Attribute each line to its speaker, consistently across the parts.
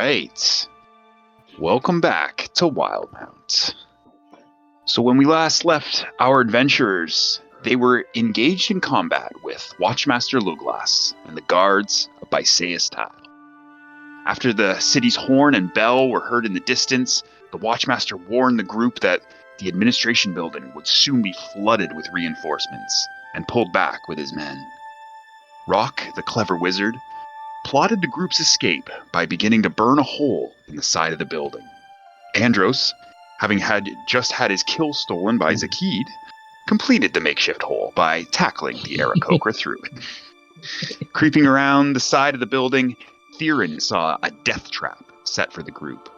Speaker 1: right. Welcome back to Wildemount. So when we last left our adventurers, they were engaged in combat with Watchmaster Luglas and the guards of Bysaeus Tile. After the city's horn and bell were heard in the distance, the Watchmaster warned the group that the administration building would soon be flooded with reinforcements and pulled back with his men. Rock, the clever wizard, plotted the group's escape by beginning to burn a hole in the side of the building. Andros, having just had his kill stolen by Zakid, completed the makeshift hole by tackling the Aarakocra through it. Creeping around the side of the building, Theron saw a death trap set for the group,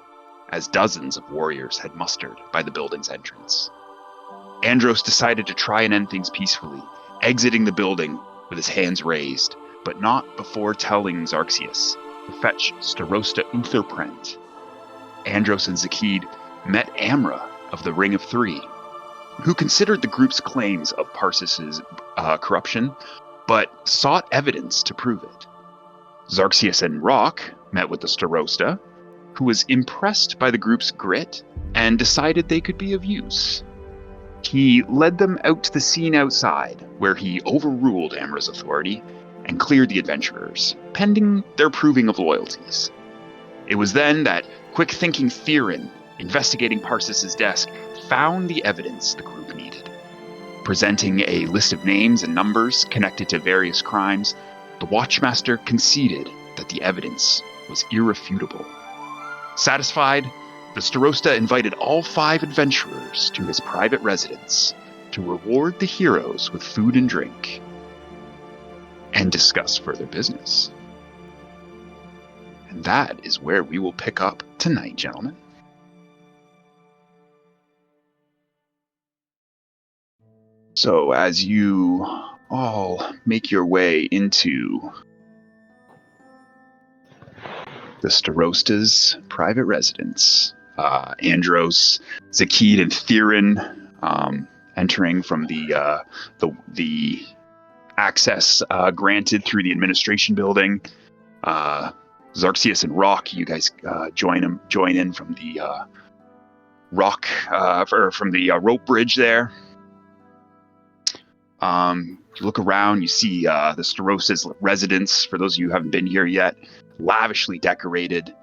Speaker 1: as dozens of warriors had mustered by the building's entrance. Andros decided to try and end things peacefully, exiting the building with his hands raised, but not before telling Xarxius to fetch Starosta Utherprent. Andros and Zakid met Amra of the Ring of Three, who considered the group's claims of Parsis's corruption, but sought evidence to prove it. Xarxius and Rock met with the Starosta, who was impressed by the group's grit and decided they could be of use. He led them out to the scene outside, where he overruled Amra's authority and cleared the adventurers, pending their proving of loyalties. It was then that quick-thinking Theron, investigating Parsis's desk, found the evidence the group needed. Presenting a list of names and numbers connected to various crimes, the Watchmaster conceded that the evidence was irrefutable. Satisfied, the Starosta invited all 5 adventurers to his private residence to reward the heroes with food and drink and discuss further business. And that is where we will pick up tonight, gentlemen. So as you all make your way into the Starosta's private residence, Andros, Zakid, and Theron entering from the access granted through the administration building. Xarxius and Rock, you guys join in from the rock from the rope bridge there. You look around, you see the Starosta's residence. For those of you who haven't been here yet, lavishly decorated.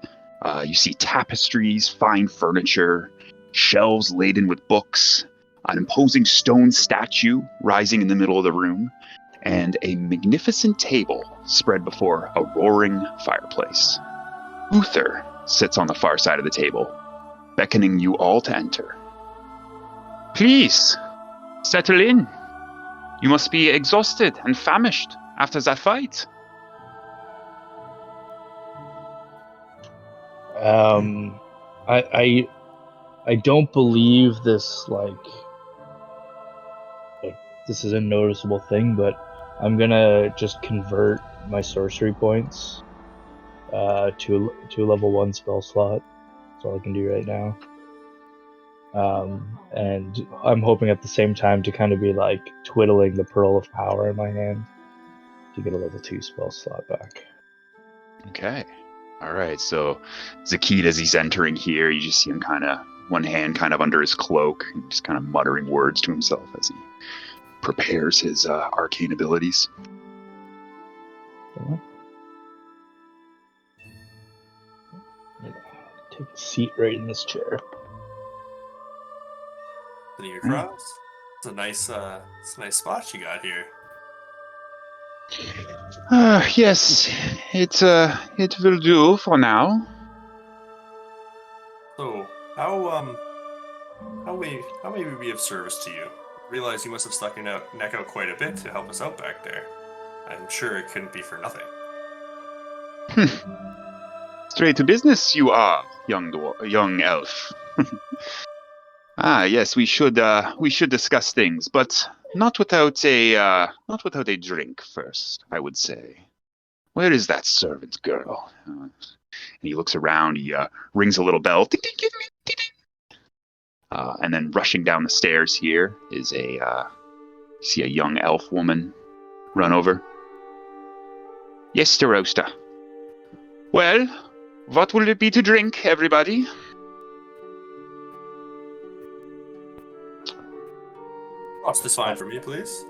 Speaker 1: You see tapestries, fine furniture, shelves laden with books, an imposing stone statue rising in the middle of the room, and a magnificent table spread before a roaring fireplace. Uther sits on the far side of the table, beckoning you all to enter. Please, settle in. You must be exhausted and famished after that fight.
Speaker 2: I don't believe this, this is a noticeable thing, but I'm gonna just convert my sorcery points to a level 1 spell slot. That's all I can do right now. And I'm hoping at the same time to kind of be twiddling the Pearl of Power in my hand to get a level 2 spell slot back.
Speaker 1: Okay. All right. So Zakid, as he's entering here, you just see him one hand under his cloak, and just muttering words to himself as he prepares his arcane abilities.
Speaker 2: Take a seat right in this chair.
Speaker 3: Sitting across. It's a nice spot you got here.
Speaker 1: Yes, it will do for now.
Speaker 3: So, how may we be of service to you? Realize you must have stuck your neck out quite a bit to help us out back there. I'm sure it couldn't be for nothing.
Speaker 1: Straight to business, you are, young elf. Yes, we should discuss things, but not without a drink first, I would say. Where is that servant girl? And he looks around. He rings a little bell. Ding, ding, ding, ding, ding. And then rushing down the stairs here is you see a young elf woman run over. Yes, Starosta. Well, what will it be to drink, everybody?
Speaker 3: Frost is fine for me, please.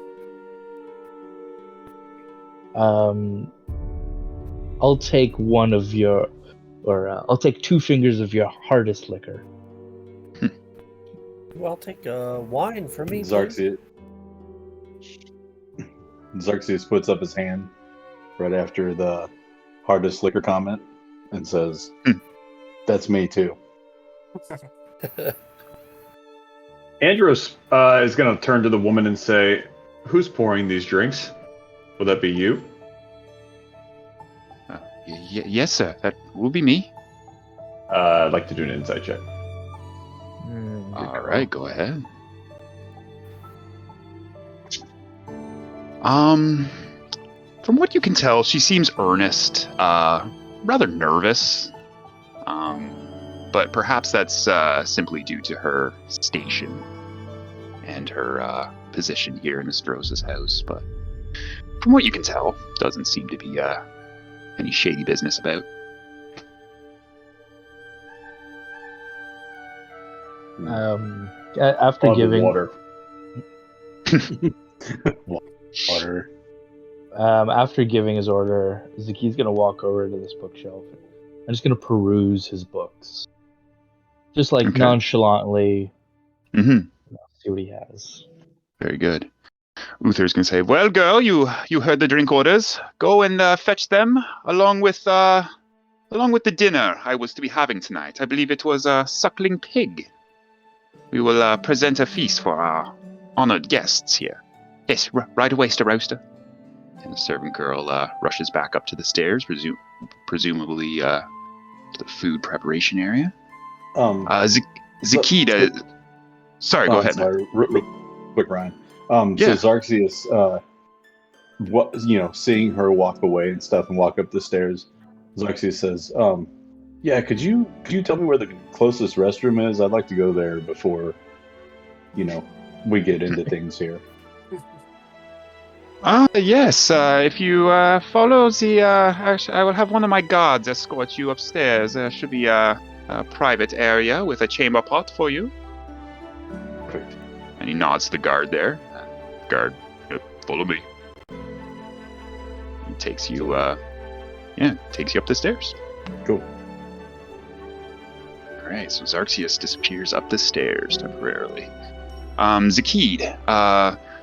Speaker 2: I'll take one of your, I'll take 2 fingers of your hardest liquor.
Speaker 4: Well, I'll take wine for me.
Speaker 5: Xerxes puts up his hand right after the hardest liquor comment and says, "That's me too."
Speaker 6: Andros is going to turn to the woman and say, "Who's pouring these drinks? Will that be you?"
Speaker 1: Yes, sir. That will be me.
Speaker 6: I'd like to do an insight check.
Speaker 1: All right, go ahead. From what you can tell, she seems earnest, rather nervous. But perhaps that's simply due to her station and her position here in Estrosa's house. But from what you can tell, doesn't seem to be any shady business about.
Speaker 2: After giving
Speaker 6: water.
Speaker 5: Water.
Speaker 2: After giving his order, Zaki's gonna walk over to this bookshelf. I'm just gonna peruse his books, just like nonchalantly.
Speaker 1: Mm-hmm.
Speaker 2: See what he has.
Speaker 1: Very good. Uther's gonna say, "Well, girl, you heard the drink orders. Go and fetch them along with the dinner I was to be having tonight. I believe it was a suckling pig. We will present a feast for our honored guests here. Yes, right away, Mr. Roaster." And the servant girl rushes back up to the stairs, presumably to the food preparation area. Zakita. Sorry, go ahead.
Speaker 5: Sorry, real quick, Ryan.
Speaker 1: Yeah.
Speaker 5: So Xerxes, seeing her walk away and stuff and walk up the stairs, Xerxes says, "Yeah, could you tell me where the closest restroom is? I'd like to go there before, we get into things here."
Speaker 1: Yes. If you follow the, I will have one of my guards escort you upstairs. There should be a private area with a chamber pot for you.
Speaker 5: Perfect.
Speaker 1: And he nods to the guard there. Guard, follow me. He takes you, takes you up the stairs.
Speaker 5: Cool.
Speaker 1: All right. So Xerxes disappears up the stairs temporarily. Zakid,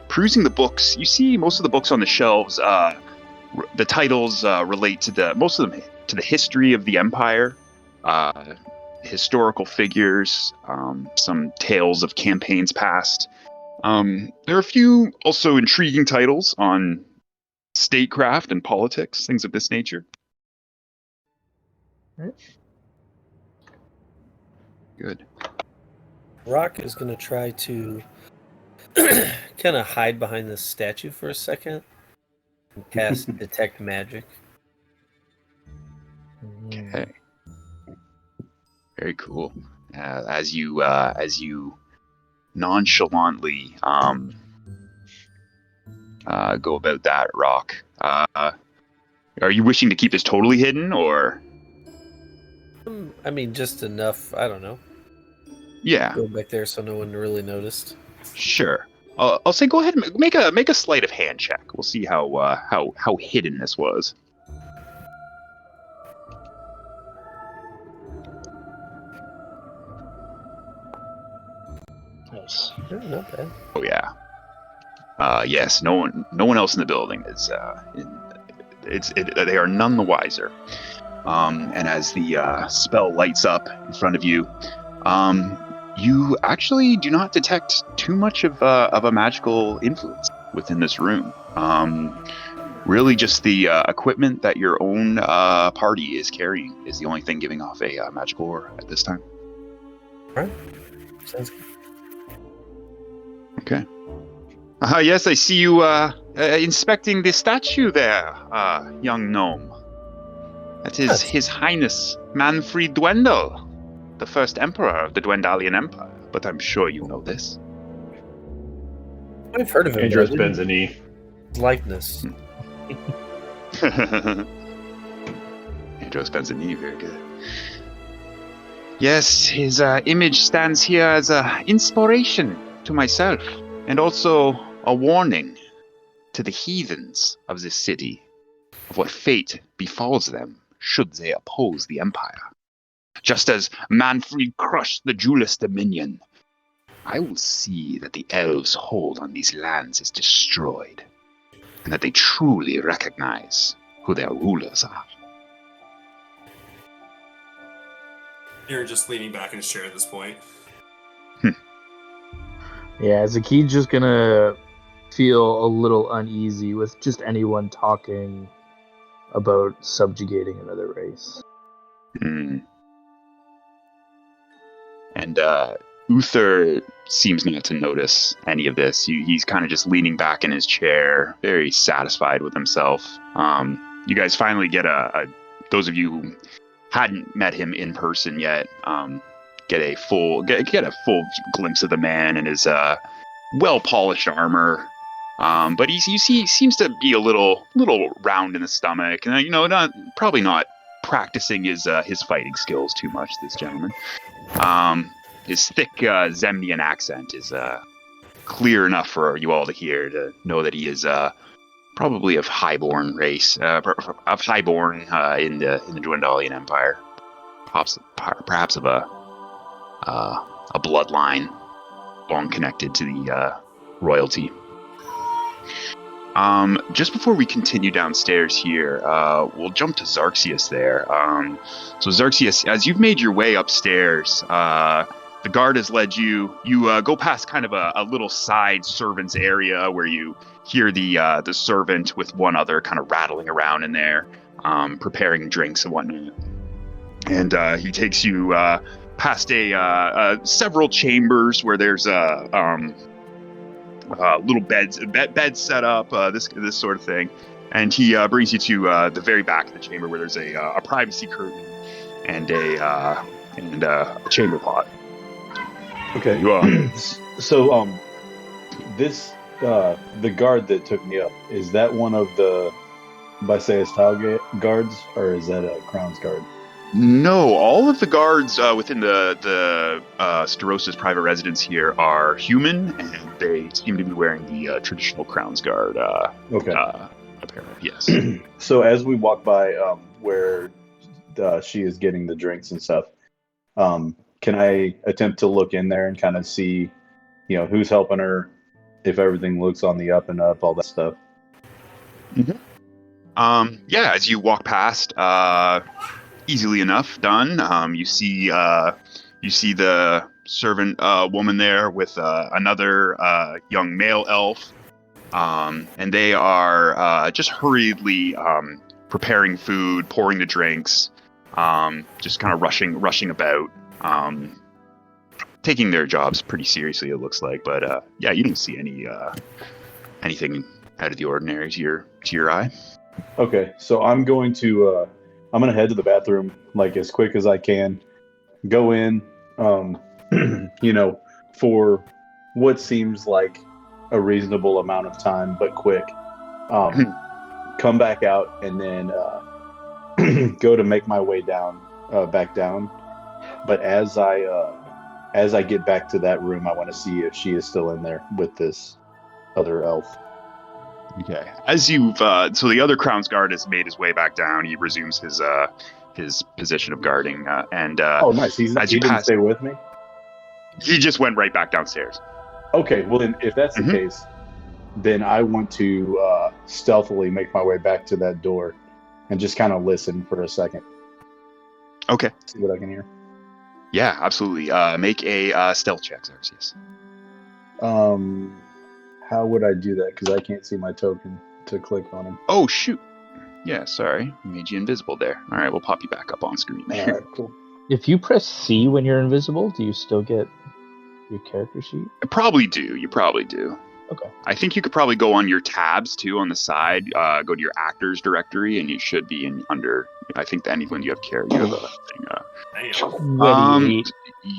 Speaker 1: perusing the books, you see most of the books on the shelves. The titles relate to most of them to the history of the empire, historical figures, some tales of campaigns past. There are a few also intriguing titles on statecraft and politics, things of this nature.
Speaker 2: Right.
Speaker 1: Good.
Speaker 4: Rock is going to try to kind of hide behind this statue for a second and cast Detect Magic.
Speaker 1: Okay. Very cool. As you nonchalantly go about that, Rock. Are you wishing to keep this totally hidden, or?
Speaker 4: I mean, just enough. I don't know.
Speaker 1: Yeah.
Speaker 4: Go back there so no one really noticed.
Speaker 1: Sure. I'll say go ahead and make a sleight of hand check. We'll see how hidden this was.
Speaker 2: Nice.
Speaker 4: Yeah, not bad.
Speaker 1: Oh yeah. Yes. No one else in the building is. They are none the wiser. And as the spell lights up in front of you, you actually do not detect too much of a magical influence within this room. Really, just the equipment that your own party is carrying is the only thing giving off a magical aura at this time.
Speaker 4: All right. Sounds good.
Speaker 1: Okay. Yes, I see you inspecting the statue there, young gnome. That is His Highness Manfred Dwendal, the first emperor of the Dwendalian Empire. But I'm sure you know this.
Speaker 4: I've heard of him.
Speaker 6: Andros bends a knee.
Speaker 4: Likeness.
Speaker 1: Andros bends a knee, very good. Yes, his image stands here as an inspiration to myself, and also a warning to the heathens of this city of what fate befalls them should they oppose the Empire. Just as Manfred crushed the Julius Dominion, I will see that the elves' hold on these lands is destroyed, and that they truly recognize who their rulers are.
Speaker 3: You're just leaning back in his chair at this point.
Speaker 2: Yeah, Zaki's just gonna feel a little uneasy with just anyone talking about subjugating another race.
Speaker 1: Hmm. And Uther seems not to notice any of this. He's kind of just leaning back in his chair, very satisfied with himself. You guys finally get those of you who hadn't met him in person yet, get a full glimpse of the man and his well polished armor. But he seems to be a little round in the stomach, and probably not practicing his fighting skills too much. This gentleman. His thick Zemnian accent is clear enough for you all to hear, to know that he is probably of highborn race, of highborn in the Dwendalian Empire, perhaps of a bloodline long connected to the royalty. Just before we continue downstairs here, we'll jump to Xarxius there. So Xarxius, as you've made your way upstairs, the guard has led you. You go past kind of a little side servants area where you hear the servant with one other kind of rattling around in there, preparing drinks and whatnot. And he takes you past several chambers where there's little beds set up, this sort of thing, and he brings you to the very back of the chamber where there's a privacy curtain and a chamber pot.
Speaker 5: Okay. So this the guard that took me up, is that one of the Bysaeus Tau guards, or is that a Crown's guard?
Speaker 1: No, all of the guards within the Starosta's private residence here are human, and they seem to be wearing the traditional Crown's Guard apparel. Yes.
Speaker 5: So as we walk by where she is getting the drinks and stuff, can I attempt to look in there and kind of see, who's helping her, if everything looks on the up and up, all that stuff?
Speaker 1: Mm-hmm. Yeah, as you walk past, easily enough done. You see the servant woman there with another young male elf, and they are just hurriedly preparing food, pouring the drinks, just kind of rushing about, taking their jobs pretty seriously, it looks like. But yeah, you don't see anything out of the ordinary to your eye.
Speaker 5: Okay, so I'm going to head to the bathroom like as quick as I can. Go in, for what seems like a reasonable amount of time, but quick. Come back out and then go to make my way back down. But as I get back to that room, I want to see if she is still in there with this other elf.
Speaker 1: Okay. As you've so the other Crown's Guard has made his way back down. He resumes his position of guarding, and
Speaker 5: oh, nice. He didn't stay with me.
Speaker 1: He just went right back downstairs.
Speaker 5: Okay. Well, then, if that's the case, then I want to stealthily make my way back to that door and just kind of listen for a second.
Speaker 1: Okay.
Speaker 5: See what I can hear.
Speaker 1: Yeah, absolutely. Make a stealth check, Xarxius.
Speaker 5: How would I do that? Because I can't see my token to click on him.
Speaker 1: Oh, shoot. Yeah, sorry. Made you invisible there. All right, we'll pop you back up on screen.
Speaker 5: All right, cool.
Speaker 2: If you press C when you're invisible, do you still get your character sheet?
Speaker 1: You probably do.
Speaker 2: Okay.
Speaker 1: I think you could probably go on your tabs, too, on the side. Go to your actors directory, and you should be under... I think when you have character, you have a thing.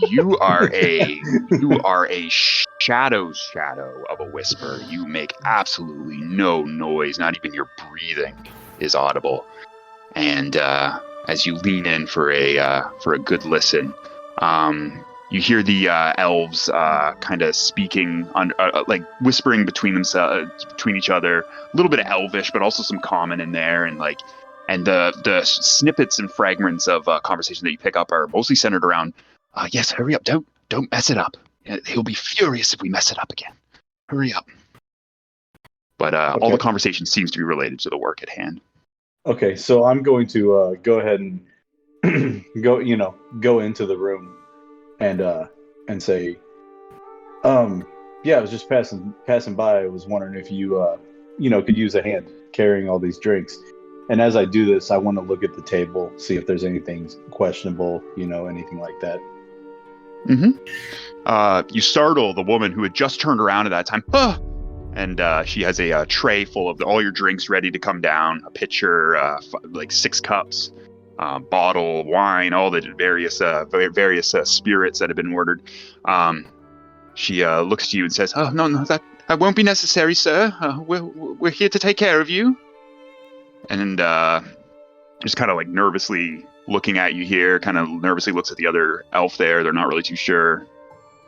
Speaker 1: You are a shadow of a whisper. You make absolutely no noise. Not even your breathing is audible. And as you lean in for a good listen. You hear the elves kind of speaking, like whispering between themselves, between each other. A little bit of Elvish, but also some Common in there, and the snippets and fragments of conversation that you pick up are mostly centered around, yes, hurry up, don't mess it up. He'll be furious if we mess it up again. Hurry up. But all the conversation seems to be related to the work at hand.
Speaker 5: Okay, so I'm going to go ahead and go into the room and say, yeah, I was just passing by. I was wondering if you could use a hand carrying all these drinks. And as I do this, I want to look at the table, see if there's anything questionable, anything like that.
Speaker 1: Mm-hmm. You startle the woman who had just turned around at that time. Ah! And she has a tray full of all your drinks ready to come down, a pitcher, like 6 cups, bottle of wine, all the various spirits that have been ordered. She looks to you and says, "Oh, no, that won't be necessary, sir. We're here to take care of you." And just kind of like nervously looking at you here, kind of nervously looks at the other elf there. They're not really too sure.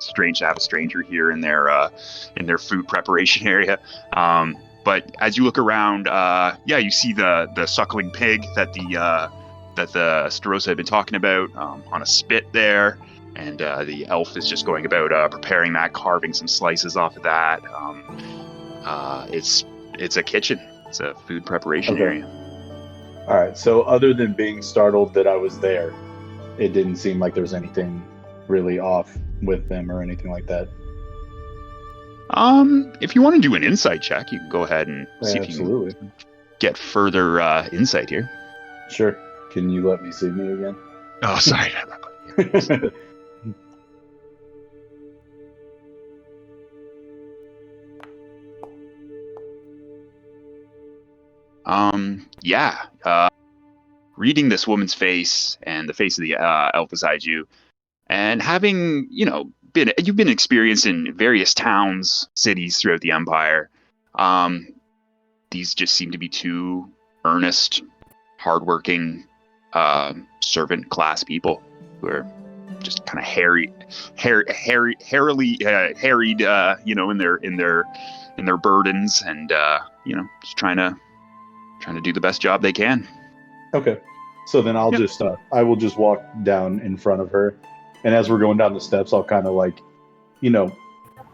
Speaker 1: Strange to have a stranger here in their food preparation area. But as you look around, you see the suckling pig that the Starosta had been talking about on a spit there, and the elf is just going about preparing that, carving some slices off of that. It's a kitchen. It's a food preparation area.
Speaker 5: All right. So other than being startled that I was there, it didn't seem like there was anything really off with them or anything like that.
Speaker 1: If you want to do an insight check, you can go ahead and see if you can get further insight here.
Speaker 5: Sure. Can you let me see me again?
Speaker 1: Oh, sorry. Reading this woman's face and the face of the elf beside you, and having, you've been experienced in various towns, cities throughout the Empire. These just seem to be 2 earnest, hardworking, servant class people who are just kind of harried, in their burdens, and just trying to do the best job they can.
Speaker 5: Okay, so then I will just walk down in front of her. And as we're going down the steps, I'll kind of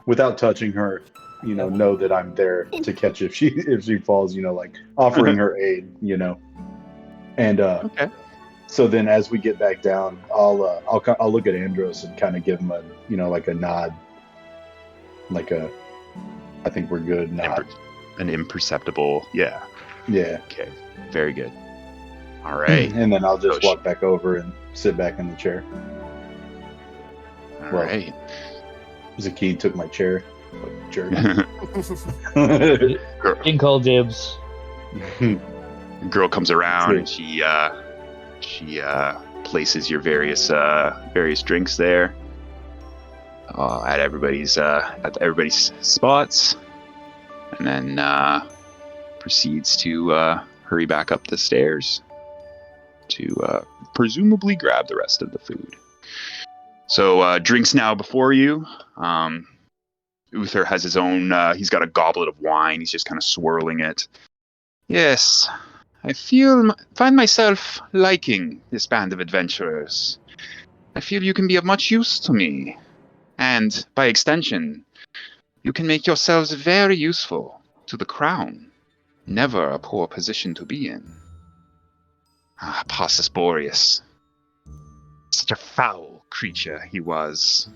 Speaker 5: without touching her, know that I'm there to catch if she falls, offering her aid, And
Speaker 1: okay.
Speaker 5: So then as we get back down, I'll look at Andros and kind of give him a a nod, I think we're good nod.
Speaker 1: An imperceptible, yeah.
Speaker 5: Yeah.
Speaker 1: Okay. Very good. All right.
Speaker 5: And then I'll just walk back over and sit back in the chair.
Speaker 1: All right.
Speaker 5: Zakid took my chair. Jerk.
Speaker 2: Didn't call dibs.
Speaker 1: Girl comes around and she places your various drinks there at everybody's spots, and then proceeds to hurry back up the stairs to presumably grab the rest of the food. So drinks now before you. Uther has his own, he's got a goblet of wine. He's just kind of swirling it. Yes, I find myself liking this band of adventurers. I feel you can be of much use to me. And, by extension, you can make yourselves very useful to the crown. Never a poor position to be in. Passus Boreas. Such a foul creature he was.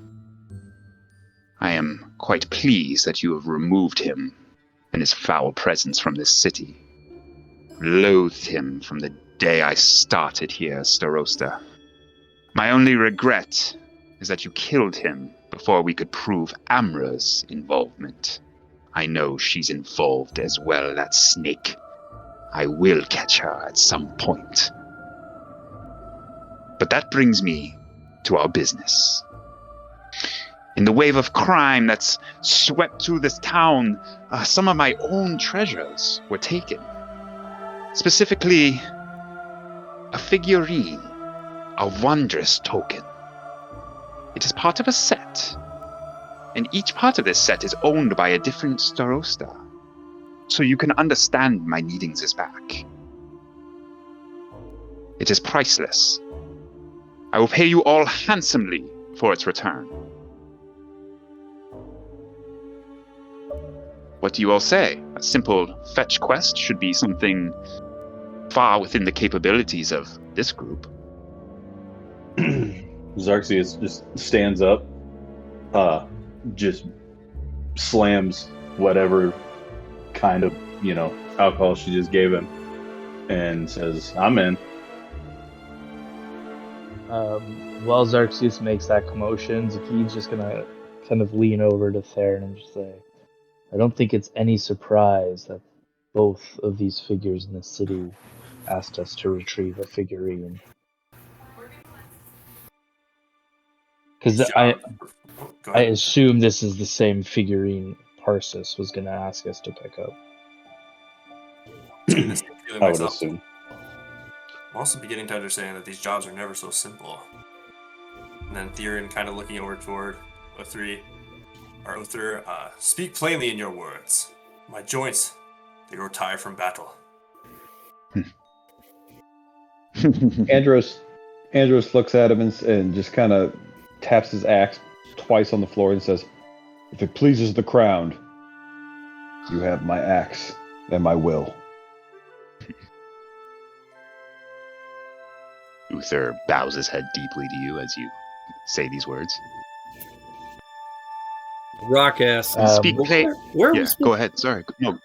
Speaker 1: I am quite pleased that you have removed him and his foul presence from this city. Loathed him from the day I started here, Starosta. My only regret is that you killed him before we could prove Amra's involvement. I know she's involved as well, that snake. I will catch her at some point. But that brings me to our business. In the wave of crime that's swept through this town, some of my own treasures were taken. Specifically, a figurine, a wondrous token. It is part of a set, and each part of this set is owned by a different Starosta, so you can understand my needings is back. It is priceless. I will pay you all handsomely for its return. What do you all say? A simple fetch quest should be something far within the capabilities of this group.
Speaker 5: Xerxes just stands up, just slams whatever kind of, alcohol she just gave him, and says, "I'm in."
Speaker 2: While Xerxes makes that commotion, Zaki's just gonna kind of lean over to Theron and just say, I don't think it's any surprise that both of these figures in the city asked us to retrieve a figurine. Because I
Speaker 3: Go ahead.
Speaker 2: assume this is the same figurine Parsis was going to ask us to pick up.
Speaker 3: Getting the same feeling
Speaker 5: I would
Speaker 3: myself.
Speaker 5: assume.
Speaker 3: I'm also beginning to understand that these jobs are never so simple. And then Theron kind of looking over toward O3. Or Uther, speak plainly in your words. My joints, they grow tired from battle.
Speaker 6: Andros looks at him and just kind of taps his axe twice on the floor and says, "If it pleases the crown, you have my axe and my will."
Speaker 1: Uther bows his head deeply to you as you say these words.
Speaker 4: Rock asks,
Speaker 1: Speak plain.
Speaker 4: where are we
Speaker 1: Yeah,
Speaker 4: supposed-
Speaker 1: go ahead. Sorry. No,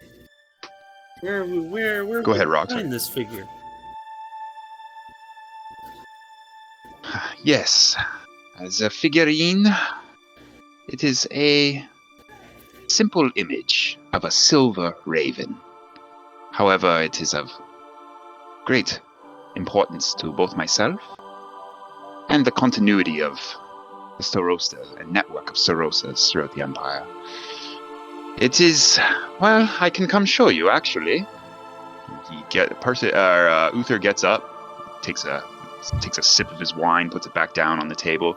Speaker 4: Where are we? Where
Speaker 1: Go ahead, Rock.
Speaker 4: Find this figure.
Speaker 1: yes. As a figurine, it is a simple image of a silver raven. However, it is of great importance to both myself and the continuity of the Starosta and network of Starostas throughout the Empire. It is, well, I can come show you, actually. Uther gets up, takes a sip of his wine, puts it back down on the table.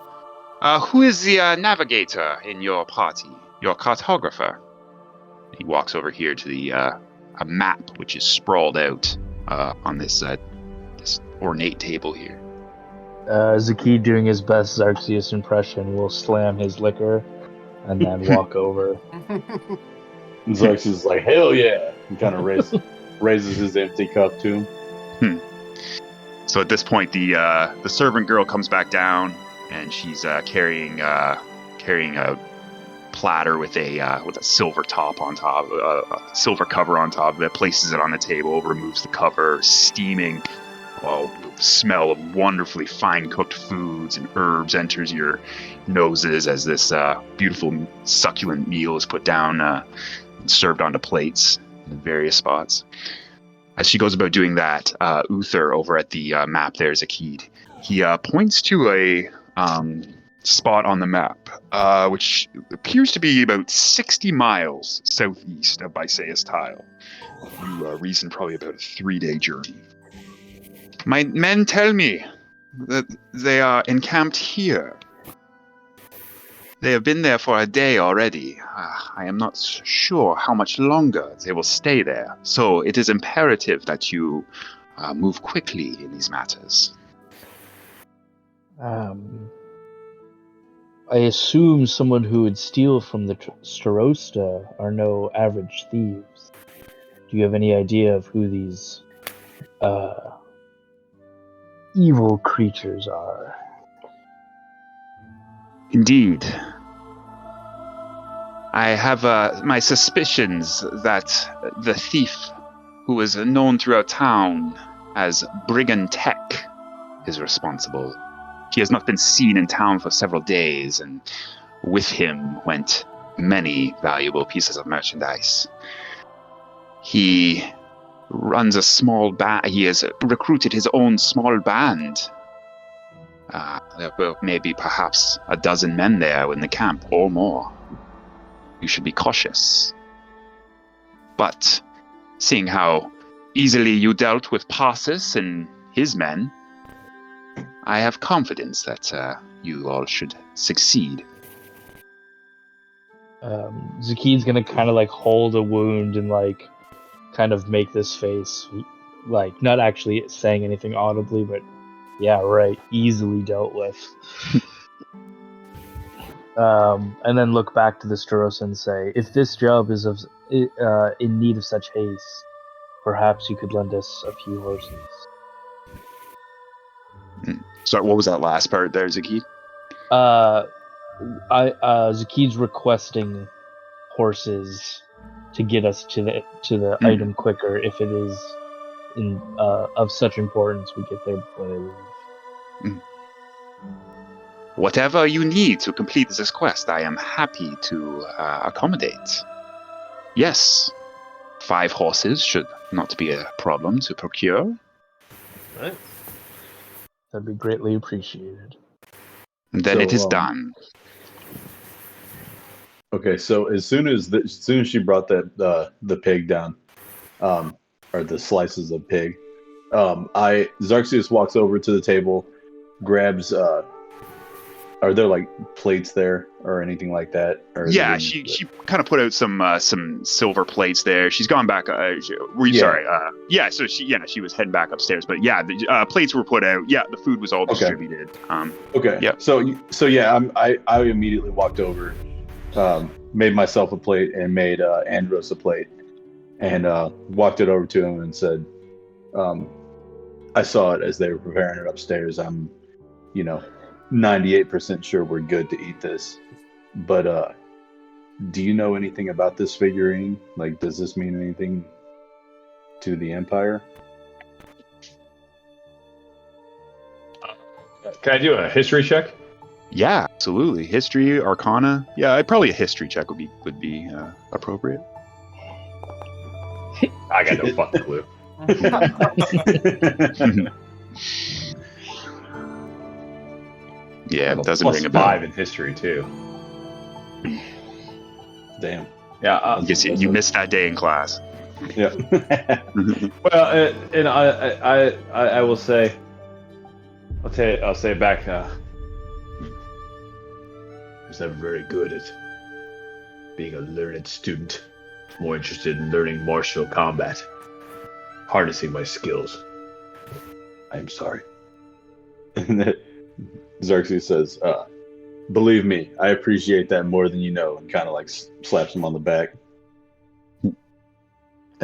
Speaker 1: Who is the navigator in your party? Your cartographer? He walks over here to the a map which is sprawled out on this ornate table here.
Speaker 2: Zaki, doing his best Xerxes impression, will slam his liquor and then walk over.
Speaker 5: And Xerxes is like, "Hell yeah!" and kind of raises his empty cup to him.
Speaker 1: So at this point, the servant girl comes back down, and she's carrying a platter with a silver top on top, a silver cover on top of it. Places it on the table, removes the cover, steaming. Well, the smell of wonderfully fine cooked foods and herbs enters your noses as this beautiful succulent meal is put down, and served onto plates in various spots. As she goes about doing that, Uther over at the map there is a key. He points to a spot on the map, which appears to be about 60 miles southeast of Bysaeus Tile. You reason probably about a 3-day journey. My men tell me that they are encamped here. They have been there for a day already. I am not sure how much longer they will stay there, so it is imperative that you move quickly in these matters.
Speaker 2: I assume someone who would steal from the Starosta are no average thieves. Do you have any idea of who these evil creatures are?
Speaker 1: Indeed. I have my suspicions that the thief, who is known throughout town as Brigand Tech, is responsible. He has not been seen in town for several days, and with him went many valuable pieces of merchandise. He runs a small band. He has recruited his own small band. There were maybe perhaps a dozen men there in the camp or more. You should be cautious. But seeing how easily you dealt with Parsis and his men, I have confidence that you all should succeed.
Speaker 2: Zakid's gonna kind of like hold a wound and like kind of make this face, like not actually saying anything audibly, but yeah, right, easily dealt with. And then look back to the Starosta and say, if this job is in need of such haste, perhaps you could lend us a few horses.
Speaker 1: Sorry, what was that last part there, Zakid?
Speaker 2: Zakid's requesting horses to get us to the item quicker. If it is of such importance, we get there before they leave.
Speaker 1: Whatever you need to complete this quest, I am happy to accommodate. Yes, 5 horses should not be a problem to procure.
Speaker 4: Right.
Speaker 2: That'd be greatly appreciated.
Speaker 1: Then
Speaker 5: So,
Speaker 1: it is done.
Speaker 5: Okay, so as soon as she brought that the pig down, or the slices of pig, Xerxes walks over to the table, grabs. Are there like plates there or anything like that? Or is
Speaker 1: Yeah,
Speaker 5: it
Speaker 1: she kind of put out some silver plates there. She's gone back. Sorry. Yeah, so she was heading back upstairs. But yeah, the plates were put out. Yeah, the food was all distributed.
Speaker 5: Okay.
Speaker 1: Yeah.
Speaker 5: So yeah, I immediately walked over, made myself a plate and made Andros a plate, and walked it over to him and said, I saw it as they were preparing it upstairs. I'm, 98% sure we're good to eat this, but do you know anything about this figurine? Like, does this mean anything to the Empire?
Speaker 7: Can I do a history check?
Speaker 1: Yeah, absolutely. History, Arcana. Yeah, probably a history check would be appropriate.
Speaker 7: I got no fucking clue.
Speaker 1: Yeah, it doesn't
Speaker 7: Plus
Speaker 1: ring a bell.
Speaker 7: 5 in history too.
Speaker 5: Damn.
Speaker 7: Yeah.
Speaker 1: I guess you missed that day in class.
Speaker 5: Yeah.
Speaker 7: Well, and I will say, I'll say it back. I was never very good at being a learned student. More interested in learning martial combat, harnessing my skills. I am sorry.
Speaker 5: Xerxes says, believe me, I appreciate that more than you know, and kind of like slaps him on the back. And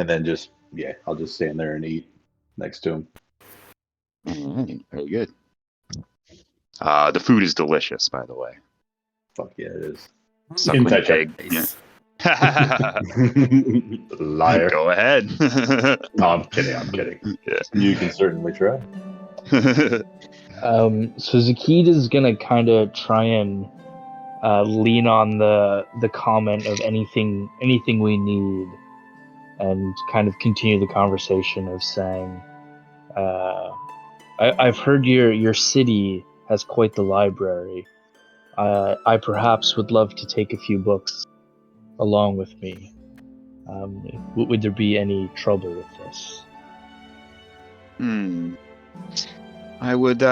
Speaker 5: then I'll just stand there and eat next to him.
Speaker 1: Very good. The food is delicious, by the way.
Speaker 5: Fuck yeah, it is.
Speaker 1: Suckling
Speaker 7: Inside check.
Speaker 1: pig. Yeah.
Speaker 7: Liar.
Speaker 1: Go ahead.
Speaker 7: No, I'm kidding.
Speaker 5: You can certainly try.
Speaker 2: So Zakid is gonna kind of try and lean on the comment of anything we need, and kind of continue the conversation of saying, I've heard your city has quite the library. I perhaps would love to take a few books along with me. Would there be any trouble with this?
Speaker 1: I would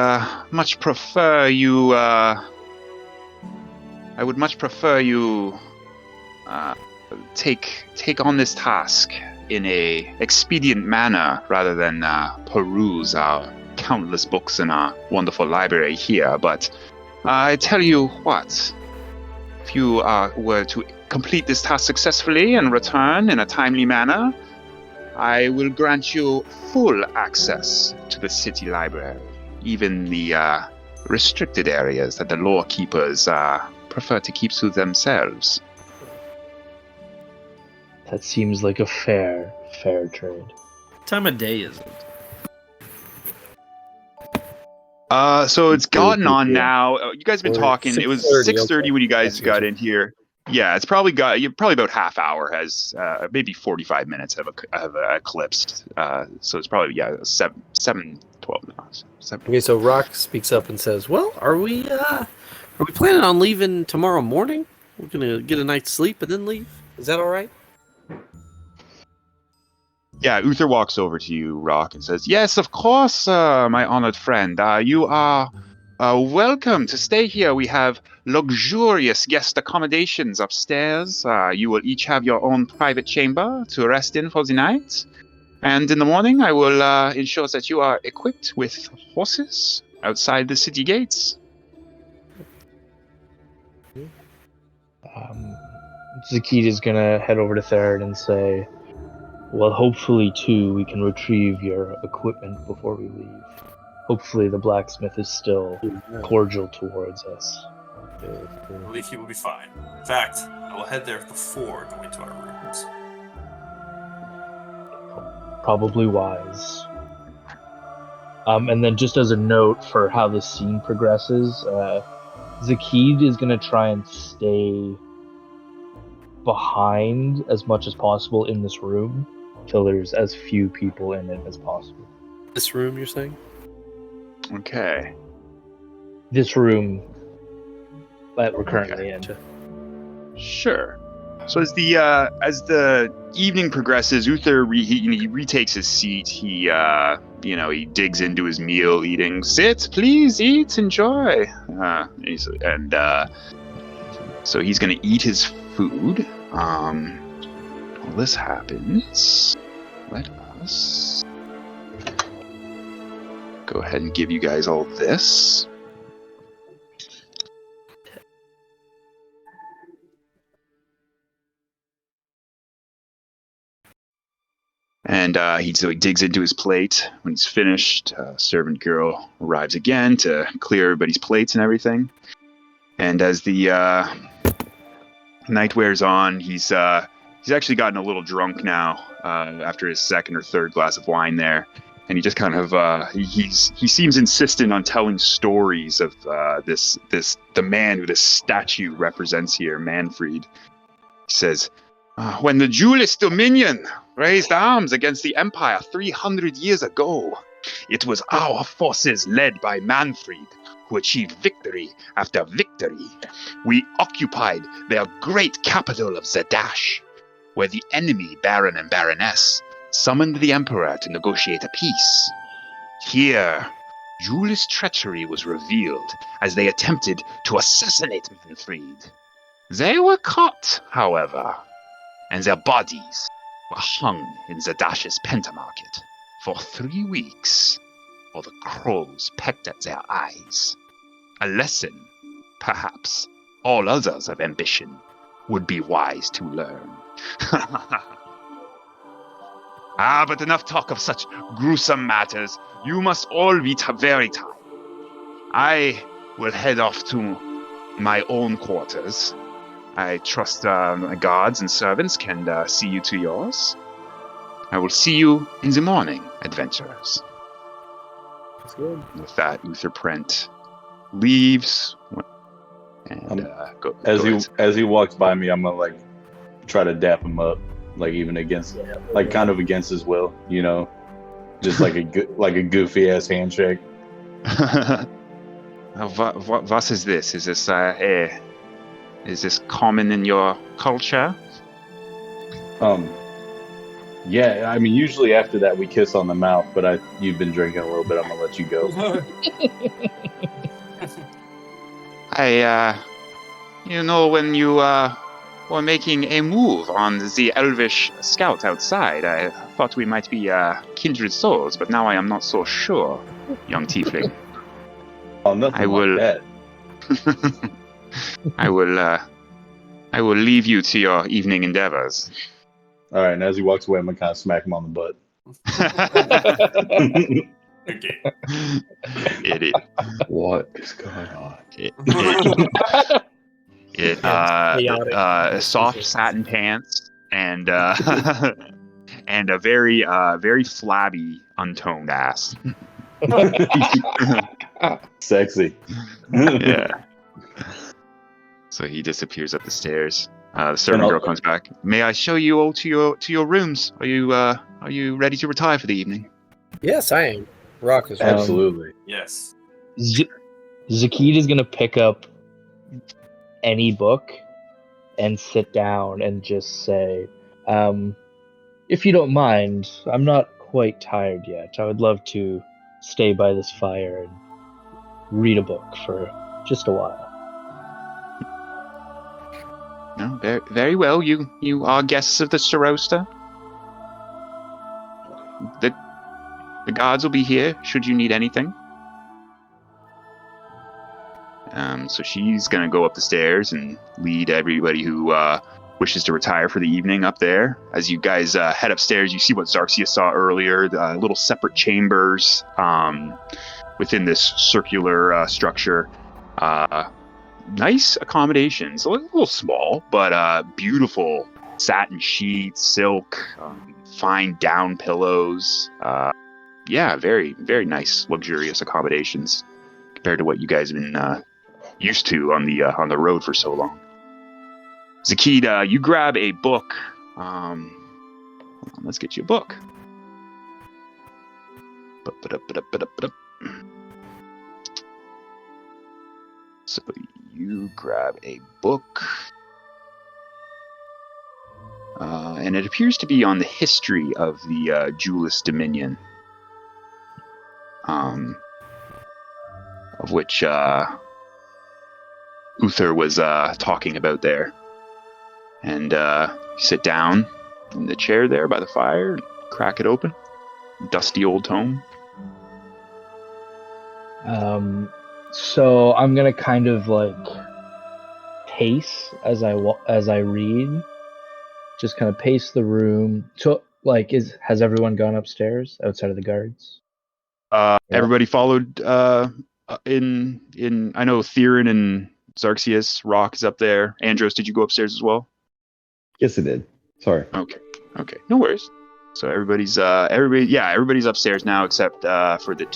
Speaker 1: much prefer you. Take on this task in a expedient manner rather than peruse our countless books in our wonderful library here. But I tell you what, if you were to complete this task successfully and return in a timely manner, I will grant you full access to the city library, even the restricted areas that the lore keepers prefer to keep to themselves.
Speaker 2: That seems like a fair trade.
Speaker 4: What time of day is it?
Speaker 1: So it's gotten on now. You guys have been
Speaker 4: Or
Speaker 1: talking. It was
Speaker 4: 6:30,
Speaker 1: 6:30
Speaker 4: okay.
Speaker 1: when you guys
Speaker 4: That's
Speaker 1: got
Speaker 4: easy.
Speaker 1: in here. Yeah, it's probably about half hour has maybe 45 minutes have eclipsed. So it's probably 12 now.
Speaker 4: Okay, so Rock speaks up and says, "Well, are we planning on leaving tomorrow morning? We're gonna get a night's sleep and then leave. Is that all right?"
Speaker 1: Yeah, Uther walks over to you, Rock, and says, "Yes, of course, my honored friend. You are welcome to stay here. We have luxurious guest accommodations upstairs. You will each have your own private chamber to rest in for the night. And in the morning, I will ensure that you are equipped with horses outside the city gates."
Speaker 2: Zakid is gonna head over to Theron and say, "Well, hopefully, too, we can retrieve your equipment before we leave. Hopefully, the blacksmith is still cordial towards us."
Speaker 3: I believe he will be fine. In fact, I will head there before going to our rooms.
Speaker 2: Probably wise. And then just as a note for how the scene progresses, Zakid is going to try and stay behind as much as possible in this room till there's as few people in it as possible.
Speaker 4: This room, you're saying?
Speaker 1: Okay.
Speaker 2: This room that we're currently in.
Speaker 1: Sure. So as the evening progresses, Uther he retakes his seat. He he digs into his meal, eating. "Sit, please, eat, enjoy." So he's gonna eat his food. While this happens, let us go ahead and give you guys all this. And he digs into his plate. When he's finished, servant girl arrives again to clear everybody's plates and everything. And as the night wears on, he's actually gotten a little drunk now after his second or third glass of wine there. And he just kind of he seems insistent on telling stories of the man who this statue represents here, Manfred. He says, "When the Jewelist Dominion raised arms against the Empire 300 years ago, it was our forces led by Manfred who achieved victory after victory. We occupied their great capital of Zadash, where the enemy Baron and Baroness summoned the Emperor to negotiate a peace. Here, Jul's treachery was revealed as they attempted to assassinate Manfred. They were caught, however, and their bodies were hung in Zadash's Pentamarket for 3 weeks, while the crows pecked at their eyes. A lesson, perhaps, all others of ambition would be wise to learn." But enough talk of such gruesome matters. You must all be very tired. I will head off to my own quarters. I trust my guards and servants can see you to yours. I will see you in the morning, adventurers.
Speaker 4: That's good.
Speaker 1: With that, Uther Prent leaves and go.
Speaker 5: As he walks by me, I'm gonna try to dap him up, even against, kind of against his will, just like a goofy ass handshake.
Speaker 1: What is this? Is this common in your culture?
Speaker 5: Yeah, I mean, usually after that we kiss on the mouth, but you've been drinking a little bit. I'm gonna let you go.
Speaker 1: When you were making a move on the elvish scout outside, I thought we might be kindred souls, but now I am not so sure, young tiefling.
Speaker 5: Oh, nothing like that.
Speaker 1: I will leave you to your evening endeavors.
Speaker 5: All right, and as he walks away, I'm gonna kind of smack him on the butt.
Speaker 3: Okay.
Speaker 1: Idiot.
Speaker 6: What is going on?
Speaker 1: Soft satin pants and and a very very flabby untoned ass.
Speaker 5: Sexy.
Speaker 1: Yeah. So he disappears up the stairs. The servant girl comes back. "May I show you all to your rooms? Are you ready to retire for the evening?"
Speaker 4: Yes, I am. Rock is
Speaker 5: Absolutely.
Speaker 3: Yes.
Speaker 2: Zakid is gonna pick up any book and sit down and just say, If you don't mind, I'm not quite tired yet. I would love to stay by this fire and read a book for just a while.
Speaker 1: No, very, very well. You are guests of the Starosta. The guards will be here should you need anything. So she's gonna go up the stairs and lead everybody who wishes to retire for the evening up there. As you guys head upstairs, you see what Xarxia saw earlier: the little separate chambers within this circular structure. Nice accommodations, a little small, but beautiful satin sheets, silk, fine down pillows. Yeah, very, very nice, luxurious accommodations compared to what you guys have been used to on the road for so long. Zakid, you grab a book. Hold on, let's get you a book. So you grab a book. And it appears to be on the history of the Julis Dominion. Of which Uther was talking about there. And you sit down in the chair there by the fire, and crack it open. Dusty old tome.
Speaker 2: So I'm gonna kind of like pace as I read, just kind of pace the room. So like, has everyone gone upstairs outside of the guards?
Speaker 1: Everybody followed in I know Theron and Xarxius, Rock is up there. Andros, did you go upstairs as well?
Speaker 6: Yes, it did. Sorry.
Speaker 1: Okay, no worries. So everybody's upstairs now except for the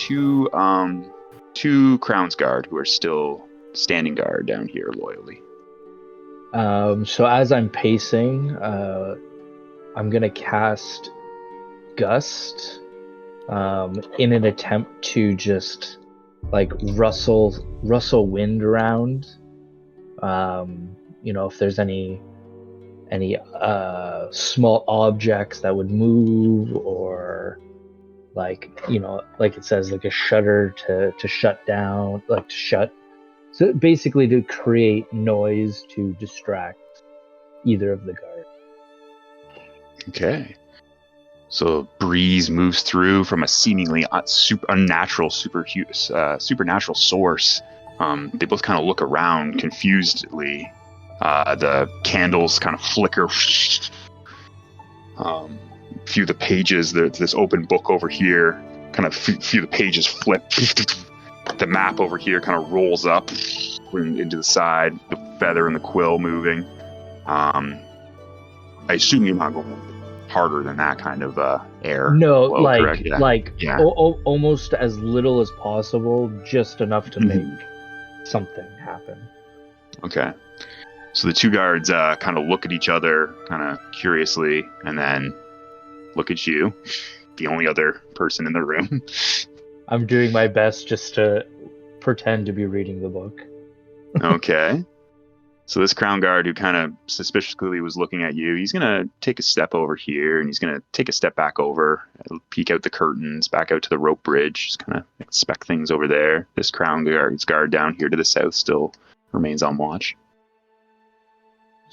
Speaker 1: two Crown's Guard who are still standing guard down here loyally.
Speaker 2: So as I'm pacing, I'm gonna cast Gust in an attempt to just like rustle wind around. If there's any small objects that would move, or like it says, like a shutter to shut down, like to shut. So basically to create noise to distract either of the guards.
Speaker 1: Okay. So a breeze moves through from a seemingly supernatural source. They both kind of look around confusedly. The candles kind of flicker. Few of the pages, this open book over here, kind of few of the pages flip. The map over here kind of rolls up into the side, the feather and the quill moving. I assume you're not going harder than that kind of air.
Speaker 2: No,
Speaker 1: correct? Yeah.
Speaker 2: Almost as little as possible, just enough to make something happen.
Speaker 1: Okay. So the two guards kind of look at each other, kind of curiously, and then look at you, the only other person in the room.
Speaker 2: I'm doing my best just to pretend to be reading the book.
Speaker 1: Okay. So this Crown Guard who kind of suspiciously was looking at you, he's going to take a step over here, and he's going to take a step back over, peek out the curtains, back out to the rope bridge, just kind of inspect things over there. This Crown Guard's guard down here to the south still remains on watch.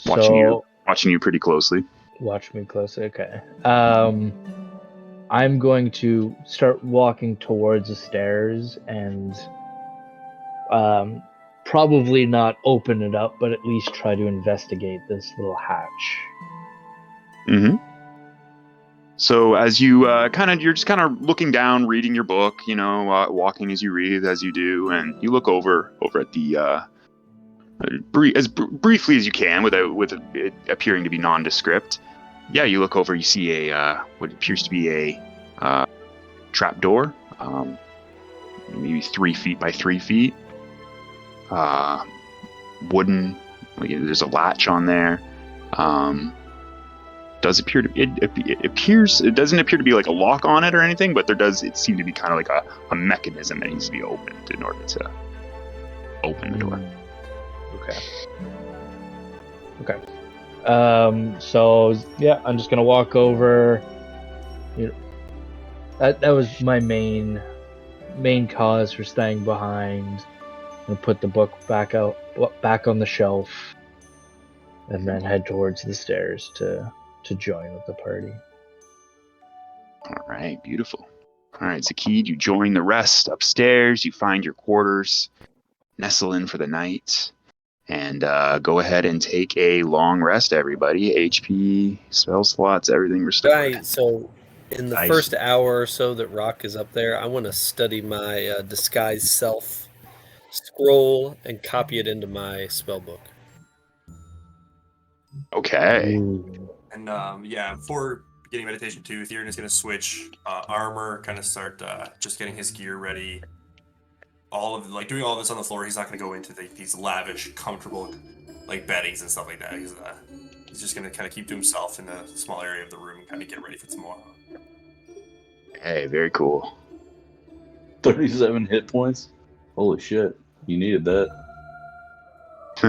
Speaker 1: Watching you pretty closely.
Speaker 2: Watch me closely, okay. I'm going to start walking towards the stairs and probably not open it up, but at least try to investigate this little hatch.
Speaker 1: Mm-hmm. So as you you're just kind of looking down, reading your book, walking as you read, as you do, and you look over at the as briefly as you can, with it appearing to be nondescript. Yeah, you look over, you see a what appears to be a trap door, maybe 3 feet by 3 feet. Wooden. There's a latch on there. Does appear to it doesn't appear to be like a lock on it or anything, but it seem to be kind of like a mechanism that needs to be opened in order to open the door.
Speaker 2: Okay. So yeah, I'm just gonna walk over, that was my main cause for staying behind, and put the book back on the shelf, and then head towards the stairs to join with the party.
Speaker 1: All right, beautiful. All right, Zakid, you join the rest upstairs. You find your quarters, nestle in for the night, and go ahead and take a long rest, everybody. HP, spell slots, everything restored.
Speaker 4: Right, so in the
Speaker 7: Nice.
Speaker 4: first hour or so that Rock is up there, I want to study my disguise self, scroll, and copy it into my spell book.
Speaker 1: Okay.
Speaker 2: Ooh.
Speaker 3: And before beginning meditation 2, Theron is going to switch armor, kind of start just getting his gear ready. Doing all of this on the floor. He's not going to go into these lavish, comfortable beddings and stuff like that. He's just going to kind of keep to himself in a small area of the room and kind of get ready for tomorrow.
Speaker 1: Hey, very cool.
Speaker 5: 37 hit points. Holy shit! You needed that.
Speaker 4: He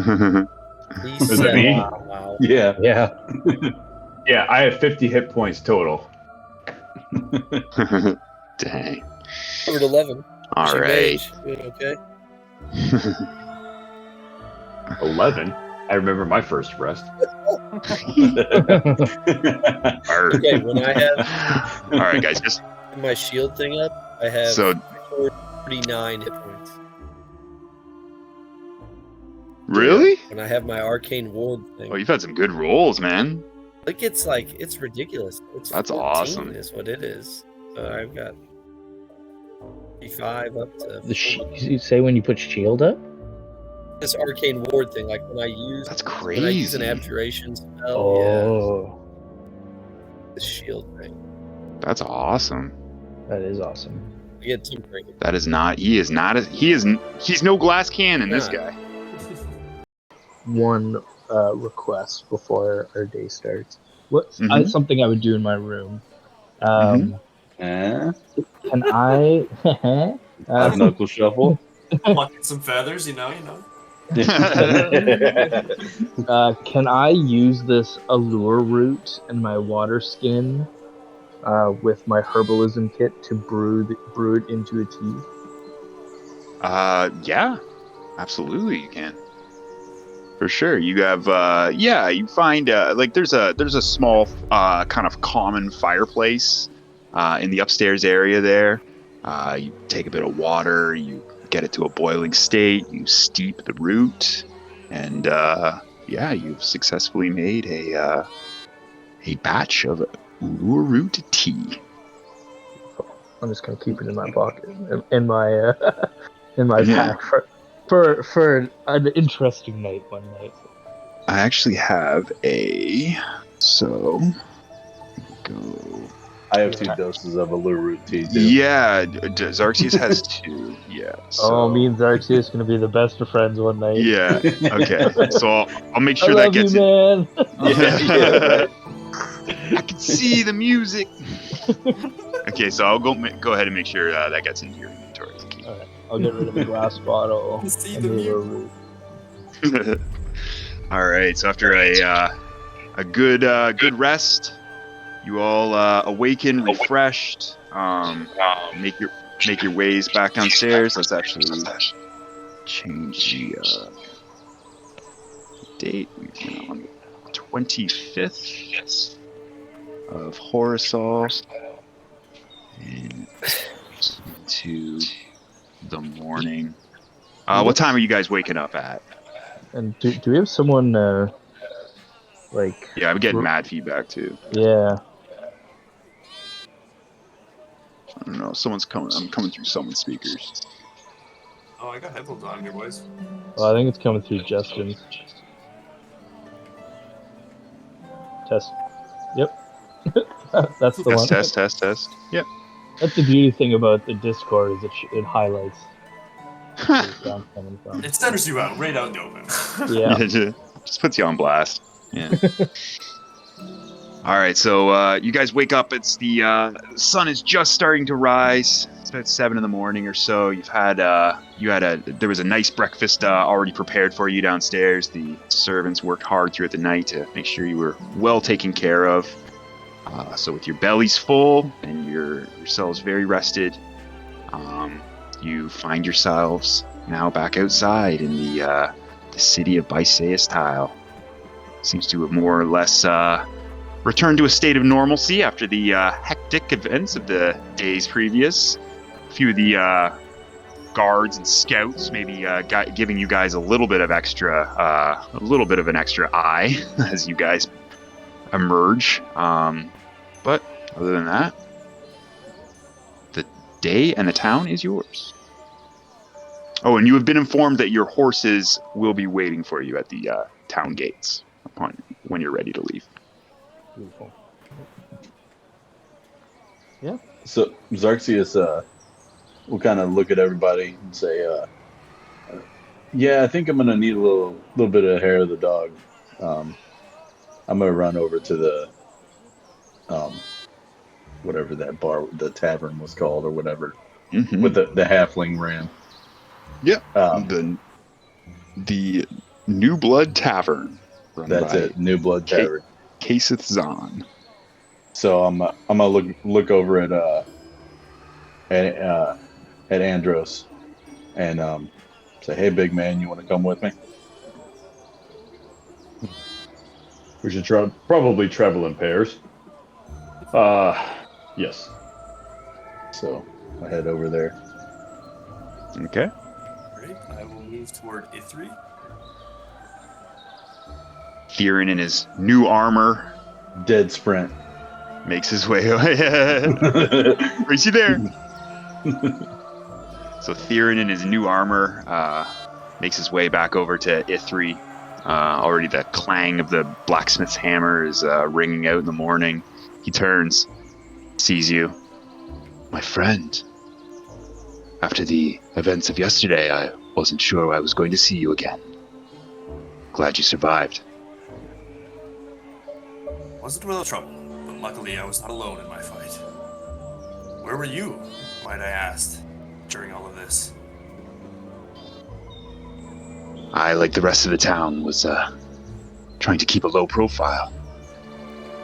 Speaker 7: Is it
Speaker 4: said,
Speaker 7: me?
Speaker 4: wow.
Speaker 5: Yeah.
Speaker 2: Yeah.
Speaker 7: Yeah, I have 50 hit points total.
Speaker 1: Dang.
Speaker 4: Covered 11.
Speaker 1: All
Speaker 4: She
Speaker 1: right.
Speaker 4: mage. Doing okay.
Speaker 7: 11? I remember my first rest.
Speaker 1: Arr.
Speaker 4: Okay, when I have
Speaker 1: All right, guys. Just
Speaker 4: my shield thing up, I have
Speaker 1: so
Speaker 4: 49 hit points.
Speaker 1: really.
Speaker 4: When I have my arcane ward thing,
Speaker 1: Oh, you've had some good rolls, man.
Speaker 4: it's ridiculous. It's
Speaker 1: That's
Speaker 4: 14
Speaker 1: awesome.
Speaker 4: is what it is. So I've got 55 up to
Speaker 2: You say when you put shield up?
Speaker 4: this arcane ward thing. Like when I use
Speaker 1: That's
Speaker 4: when I use an
Speaker 1: crazy.
Speaker 4: abjuration spell,
Speaker 2: Oh,
Speaker 4: the shield thing.
Speaker 1: That's awesome.
Speaker 2: that is awesome.
Speaker 4: I get two break.
Speaker 1: That is not. He's no glass cannon. This
Speaker 4: Nah.
Speaker 1: guy.
Speaker 2: One request before our day starts.
Speaker 1: Mhm.
Speaker 2: Something I would do in my room.
Speaker 1: Mhm.
Speaker 2: Can I?
Speaker 5: Five knuckle shuffle.
Speaker 3: Plucking some feathers, you know.
Speaker 2: Can I use this allure root and my water skin with my herbalism kit to brew it into a tea?
Speaker 1: Yeah, absolutely, you can. For sure, you have. You find there's a small kind of common fireplace in the upstairs area there. You take a bit of water, you get it to a boiling state, you steep the root, and you've successfully made a batch of allure root tea.
Speaker 2: I'm just gonna keep it in my pocket, in my pack for an interesting night one night.
Speaker 1: I actually have so go.
Speaker 5: I have 2 doses of allure root tea too.
Speaker 1: Yeah, Xerxes has 2. Yeah. So,
Speaker 2: Me and Xerxes gonna be the best of friends one night.
Speaker 1: Yeah. Okay. So I'll make
Speaker 2: I
Speaker 1: sure that
Speaker 2: love
Speaker 1: gets
Speaker 2: you, man.
Speaker 1: Yeah. I can see the music. Okay, so I'll go ahead and make sure that gets into your inventory.
Speaker 2: All right, I'll get rid of the glass bottle.
Speaker 3: See
Speaker 2: and
Speaker 3: the
Speaker 2: the
Speaker 3: music.
Speaker 2: root.
Speaker 1: All right. So after a good rest, you all awaken refreshed. Make your ways back downstairs. Let's actually change the date. We've been on the 25th of Horisol, and into the morning. What time are you guys waking up at?
Speaker 2: And do we have someone
Speaker 1: Yeah, I'm getting mad feedback too.
Speaker 2: Yeah.
Speaker 1: I don't know. Someone's coming. I'm coming through someone's speakers.
Speaker 3: Oh, I got headphones on here, boys.
Speaker 2: Well, I think it's coming through Justin's. Test. Yep. That's the one.
Speaker 1: Test. Yep.
Speaker 2: That's the beauty thing about the Discord is it highlights where the sound's coming from.
Speaker 3: It centers you out right out in the open.
Speaker 2: Yeah.
Speaker 1: Just puts you on blast. Yeah. All right, so you guys wake up. It's the sun is just starting to rise. It's about 7 a.m. or so. There was a nice breakfast already prepared for you downstairs. The servants worked hard throughout the night to make sure you were well taken care of. So with your bellies full and yourselves very rested, you find yourselves now back outside in the city of Bysaeus Tile. Seems to have more or less returned to a state of normalcy after the hectic events of the days previous. A few of the guards and scouts maybe giving you guys a little bit of an extra eye as you guys emerge. But other than that, the day and the town is yours. Oh, and you have been informed that your horses will be waiting for you at the town gates when you're ready to leave.
Speaker 2: Beautiful. Yeah.
Speaker 5: So Xerxes will kind of look at everybody and say, "Yeah, I think I'm gonna need a little bit of hair of the dog. I'm gonna run over to the whatever that bar, the tavern was called, or whatever, with the halfling ran."
Speaker 1: Yeah. The New Blood Tavern.
Speaker 5: That's it. New Blood Tavern.
Speaker 1: Kaseth Zahn.
Speaker 5: So I'm gonna look over at Andros and say, "Hey, big man, you want to come with me?"
Speaker 6: We should probably travel in pairs. Yes.
Speaker 5: So I head over there.
Speaker 1: Okay.
Speaker 3: Great. I will move toward Ithri.
Speaker 1: Theron in his new armor
Speaker 5: Dead sprint.
Speaker 1: makes his way. Is he there? So Theron in his new armor makes his way back over to Ithri. Already the clang of the blacksmith's hammer is ringing out in the morning. He turns, sees you. My friend. After the events of yesterday, I wasn't sure I was going to see you again. Glad you survived.
Speaker 3: Wasn't without trouble, but luckily I was not alone in my fight. Where were you, might I ask, during all of this?
Speaker 1: I, like the rest of the town, was trying to keep a low profile.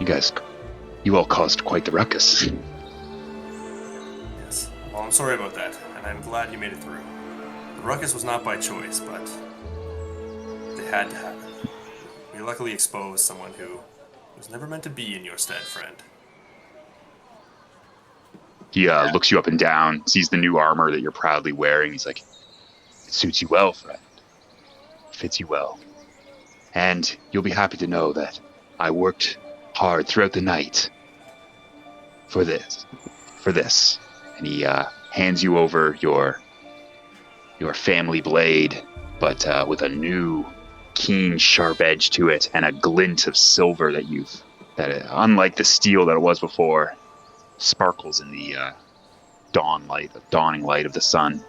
Speaker 1: You all caused quite the ruckus.
Speaker 3: Yes. Well, I'm sorry about that, and I'm glad you made it through. The ruckus was not by choice, but they had to happen. We luckily exposed someone who was never meant to be in your stead, friend.
Speaker 1: He looks you up and down, sees the new armor that you're proudly wearing. He's like, "It suits you well, friend. Fits you well. And you'll be happy to know that I worked hard throughout the night for this. And he hands you over your family blade, but with a new keen, sharp edge to it and a glint of silver that unlike the steel that it was before, sparkles in the dawning light of the sun.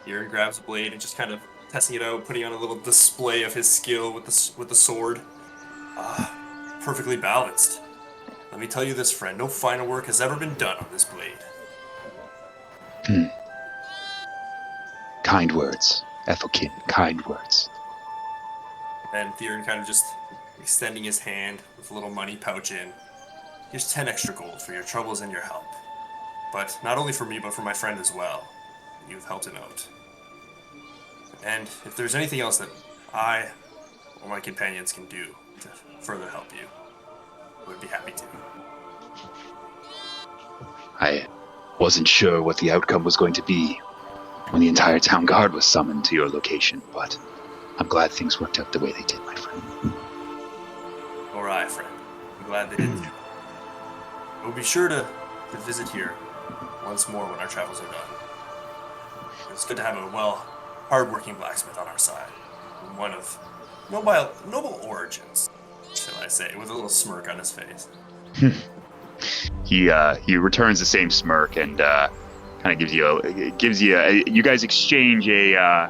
Speaker 3: Aaron grabs the blade and just kind of testing it out, putting on a little display of his skill with the sword. Perfectly balanced. Let me tell you this, friend, no finer work has ever been done on this blade.
Speaker 1: Kind words, Ethelkin, kind words.
Speaker 3: And Theron kind of just extending his hand with a little money pouch in. Here's 10 extra gold for your troubles and your help. But not only for me, but for my friend as well. You've helped him out. And if there's anything else that I or my companions can do to further help you, I would be happy to.
Speaker 1: I wasn't sure what the outcome was going to be when the entire town guard was summoned to your location, but I'm glad things worked out the way they did, my friend.
Speaker 3: Or I, friend. I'm glad they did too. We'll be sure to visit here once more when our travels are done. It's good to have a hard-working blacksmith on our side. One of noble origins, shall I say, with a little smirk on his face.
Speaker 1: He returns the same smirk and kind of gives you you guys exchange a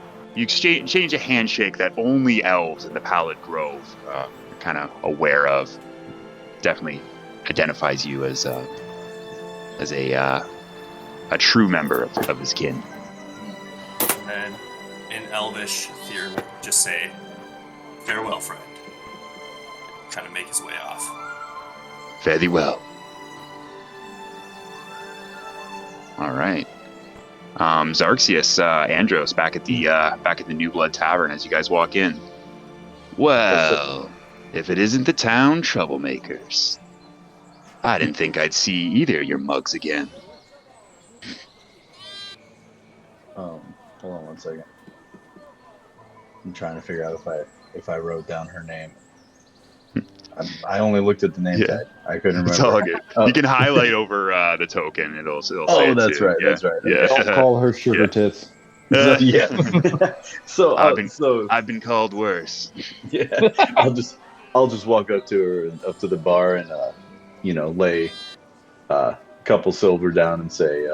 Speaker 1: handshake that only elves in the Pallid Grove are kind of aware of. Definitely identifies you as a true member of his kin.
Speaker 3: And then in Elvish, Theron would just say, "Farewell, friend." Kind of make his way off.
Speaker 1: Very well. All right. Xarxius, Andros, back at the New Blood Tavern as you guys walk in. Well, if it isn't the town troublemakers, I didn't think I'd see either of your mugs again.
Speaker 5: Hold on one second. I'm trying to figure out if I wrote down her name. I only looked at the name tag. I couldn't remember.
Speaker 1: It's all good.
Speaker 5: Oh.
Speaker 1: You can highlight over the token. It'll say it
Speaker 5: that's
Speaker 1: too.
Speaker 5: right.
Speaker 1: Yeah.
Speaker 5: That's right.
Speaker 1: Yeah.
Speaker 6: Don't call her sugar tits.
Speaker 5: So, yeah.
Speaker 1: I've been called worse.
Speaker 5: Yeah. I'll just walk up to her and up to the bar and lay a couple silver down and say,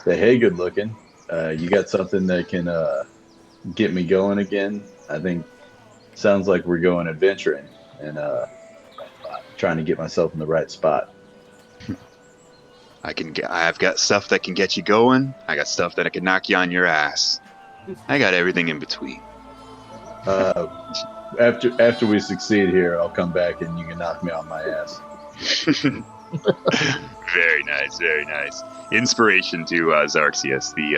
Speaker 5: hey, good looking. You got something that can get me going again? I think sounds like we're going adventuring and trying to get myself in the right spot.
Speaker 1: I've got stuff that can get you going. I got stuff that I can knock you on your ass. I got everything in between.
Speaker 5: After we succeed here, I'll come back and you can knock me on my ass.
Speaker 1: Very nice, very nice. Inspiration to Xarxius, the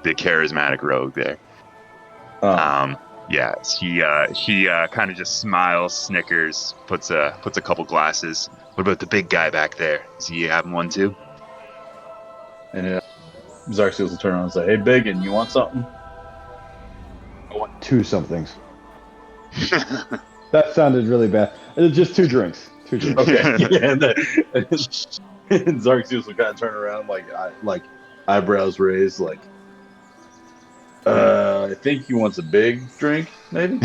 Speaker 1: charismatic rogue there. Yeah, she kind of just smiles, snickers, puts a couple glasses. What about the big guy back there? Is he having one too?
Speaker 5: And Xarxius will turn around and say, "Hey, Biggin, you want something?"
Speaker 6: I want 2 somethings. That sounded really bad. Just 2 drinks. 2 drinks.
Speaker 5: Okay. Yeah, and Xarxius will kind of turn around, like eyebrows raised, like, I think he wants a big drink, maybe,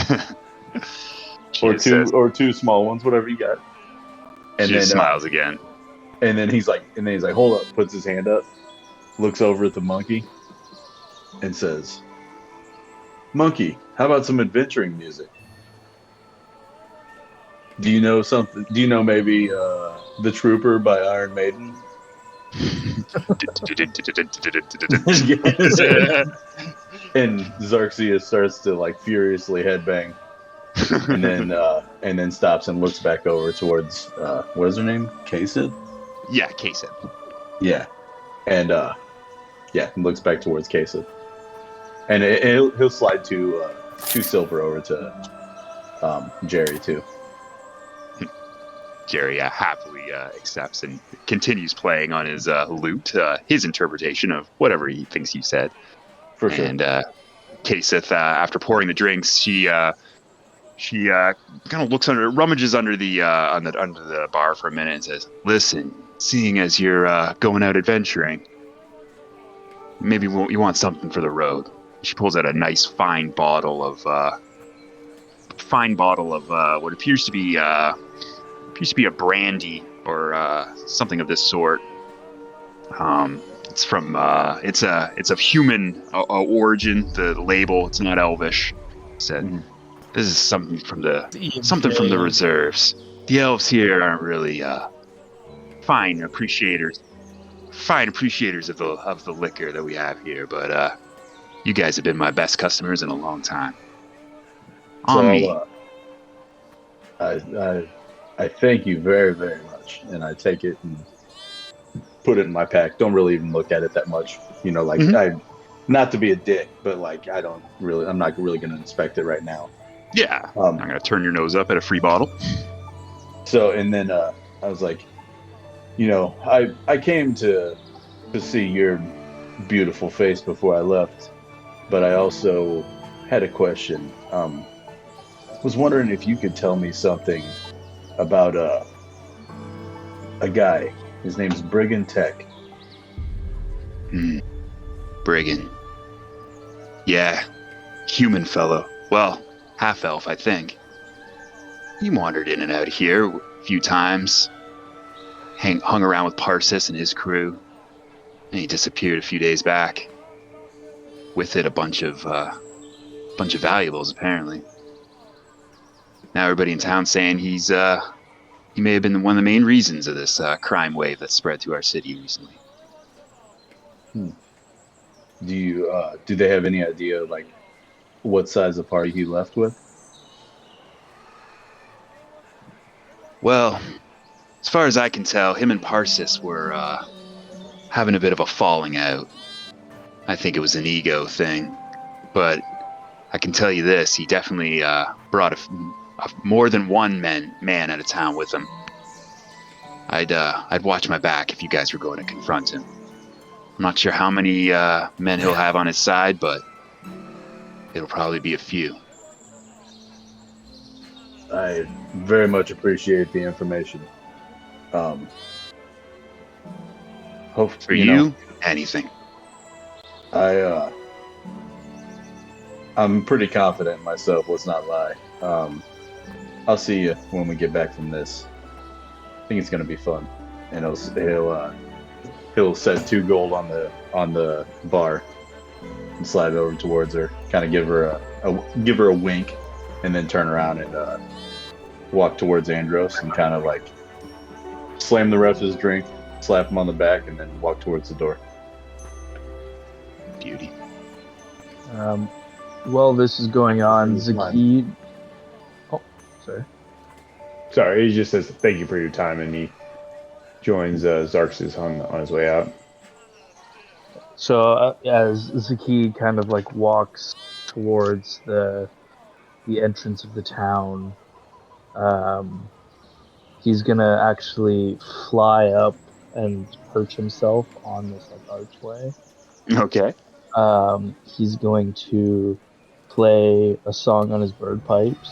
Speaker 5: or two small ones, whatever you got. And
Speaker 1: she
Speaker 5: then
Speaker 1: smiles again.
Speaker 5: And then he's like, hold up, puts his hand up, looks over at the monkey, and says, "Monkey, how about some adventuring music? Do you know something? Do you know maybe The Trooper by Iron Maiden?" And Xarxius starts to like furiously headbang, and then stops and looks back over towards what is her name? Kasith?
Speaker 1: Yeah, Kasith.
Speaker 5: Yeah, and looks back towards Kasith, and he'll slide 2 silver over to Jerry too.
Speaker 1: Jerry happily accepts and continues playing on his lute, his interpretation of whatever he thinks you said.
Speaker 5: For sure.
Speaker 1: And Kasith, after pouring the drinks, she kind of rummages under the bar for a minute and says, "Listen, seeing as you're going out adventuring, maybe you want something for the road." She pulls out a nice fine bottle of what appears to be a brandy or something of this sort. It's from it's of human origin. The label, it's not elvish. Said this is something from the reserves. The elves here aren't really fine appreciators of the liquor that we have here, but you guys have been my best customers in a long time.
Speaker 5: I thank you very, very much, and I take it and put it in my pack. Don't really even look at it that much, I, not to be a dick, but I'm not really going to inspect it right now.
Speaker 1: Yeah, I'm going to turn your nose up at a free bottle.
Speaker 5: So, and then I was like, I came to see your beautiful face before I left, but I also had a question. Was wondering if you could tell me something about a guy. His name's Brigand Tech.
Speaker 1: Brigand. Yeah, human fellow. Well, half elf, I think. He wandered in and out here a few times. Hung around with Parsis and his crew. And he disappeared a few days back. With it a bunch of valuables, apparently. Now everybody in town's saying he may have been one of the main reasons of this crime wave that spread through our city recently.
Speaker 5: Do they have any idea what size of party he left with?
Speaker 1: Well, as far as I can tell, him and Parsis were having a bit of a falling out. I think it was an ego thing, but I can tell you this: he definitely brought more than one man out of town with him. I'd watch my back if you guys were going to confront him. I'm not sure how many men he'll have on his side, but it'll probably be a few.
Speaker 5: I very much appreciate the information. Hope
Speaker 1: For you, anything.
Speaker 5: I'm pretty confident in myself. Let's not lie. I'll see you when we get back from this. I think it's gonna be fun, and he'll set 2 gold on the bar and slide it over towards her. Kind of give her a wink, and then turn around and walk towards Andros and kind of like slam the rest of his drink, slap him on the back, and then walk towards the door.
Speaker 1: Beauty.
Speaker 2: While this is going on, Zaki... Oh, sorry.
Speaker 6: Sorry, he just says thank you for your time, and he joins Xerxes on his way out.
Speaker 2: So as Zaki kind of like walks towards the entrance of the town, he's gonna actually fly up and perch himself on this like archway.
Speaker 1: Okay.
Speaker 2: He's going to play a song on his bird pipes,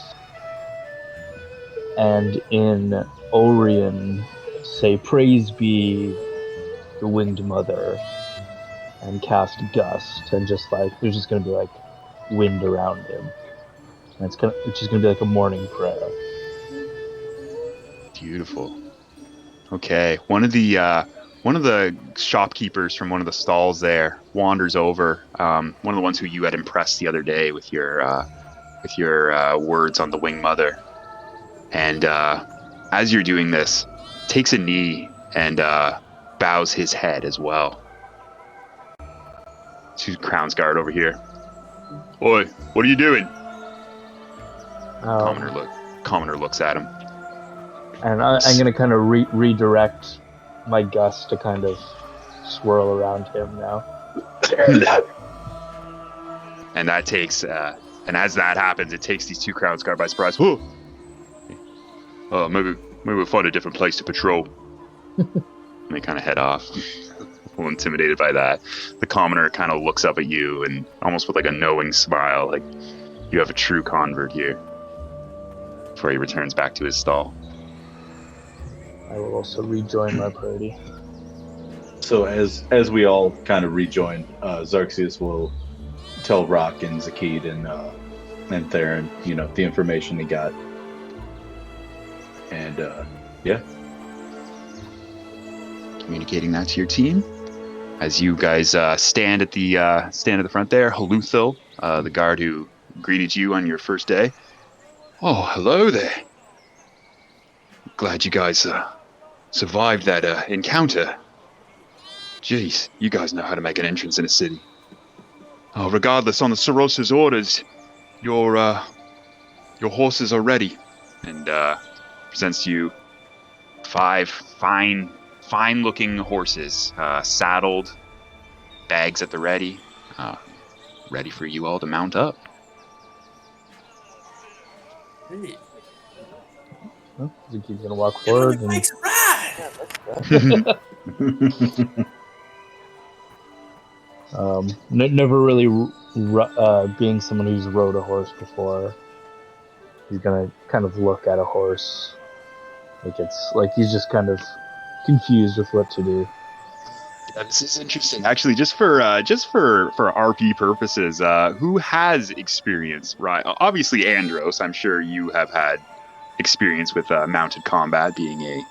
Speaker 2: and in Orion say "Praise be the Winged Mother," and cast Gust, and just like there's just gonna be like wind around him, and it's just gonna be like a morning prayer.
Speaker 1: Beautiful. Okay. One of the shopkeepers from one of the stalls there wanders over. One of the ones who you had impressed the other day with your words on the Winged Mother, and as you're doing this, takes a knee and bows his head as well. To Crown's guard over here. Oi, what are you doing? Commoner looks at him.
Speaker 2: And I'm gonna kind of redirect my gust to kind of swirl around him now.
Speaker 1: And that takes, and as that happens, it takes these 2 Crown's guard by surprise. Whoa! Maybe we'll find a different place to patrol. And they kind of head off. A little intimidated by that. The commoner kind of looks up at you and almost with like a knowing smile, like you have a true convert here. Before he returns back to his stall.
Speaker 2: I will also rejoin my party.
Speaker 5: So as we all kind of rejoin, Xerxes will tell Rock and Zakid and Theron, the information he got. And yeah.
Speaker 1: Communicating that to your team. As you guys stand at the front there, Haluthil, the guard who greeted you on your first day. Oh, hello there. Glad you guys survived that encounter. Jeez, you guys know how to make an entrance in a city. Oh, regardless, on the Soros's orders, your horses are ready. And presents to you 5 fine-looking horses, saddled, bags at the ready, ready for you all to mount up.
Speaker 3: Hey,
Speaker 2: Well, Zaki's gonna walk forward. And...
Speaker 3: Mike's ride!
Speaker 2: Never really being someone who's rode a horse before. He's gonna kind of look at a horse, like he's just kind of confused with what to do.
Speaker 1: This is interesting. Actually, just for RP purposes, who has experience? Right, obviously Andros. I'm sure you have had experience with mounted combat, being a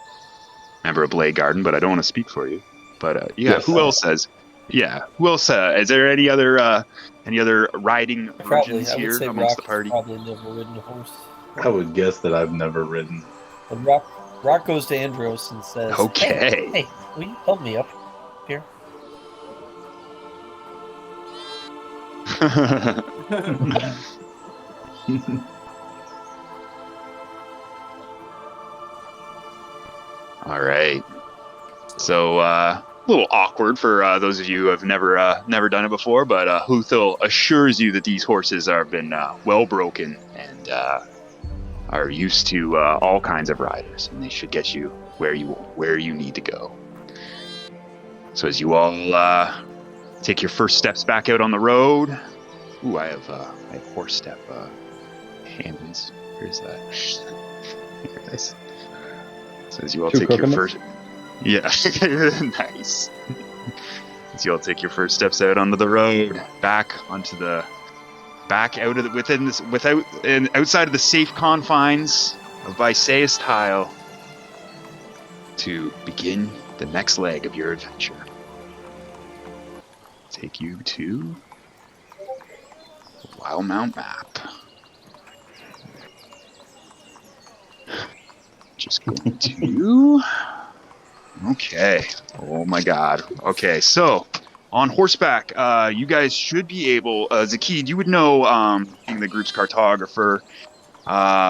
Speaker 1: member of Blade Garden, but I don't want to speak for you. But
Speaker 5: Yes,
Speaker 1: who else has? Yeah, who else? Is there any other riding legends
Speaker 4: I would
Speaker 1: here
Speaker 4: say
Speaker 1: amongst
Speaker 4: Rock's
Speaker 1: the party?
Speaker 4: probably never ridden a horse.
Speaker 5: I would guess that I've never ridden.
Speaker 4: And Rock goes to Andros and says,
Speaker 1: Okay.
Speaker 4: Hey, will you help me up here?
Speaker 1: All right. So a little awkward for those of you who have never done it before, but Huthil assures you that these horses have been well broken and are used to all kinds of riders, and they should get you where you need to go. So as you all take your first steps back out on the road, ooh, I have horse step hands. Here's that. Here it is. So as you all take your first, yeah, nice. As you all take your first steps out onto the road, outside of the safe confines of Viseus Tile, to begin the next leg of your adventure. Take you to the Wildemount map. Just going to... Okay. Oh my god. Okay, so on horseback, you guys should be able... Zakid, you would know, being the group's cartographer,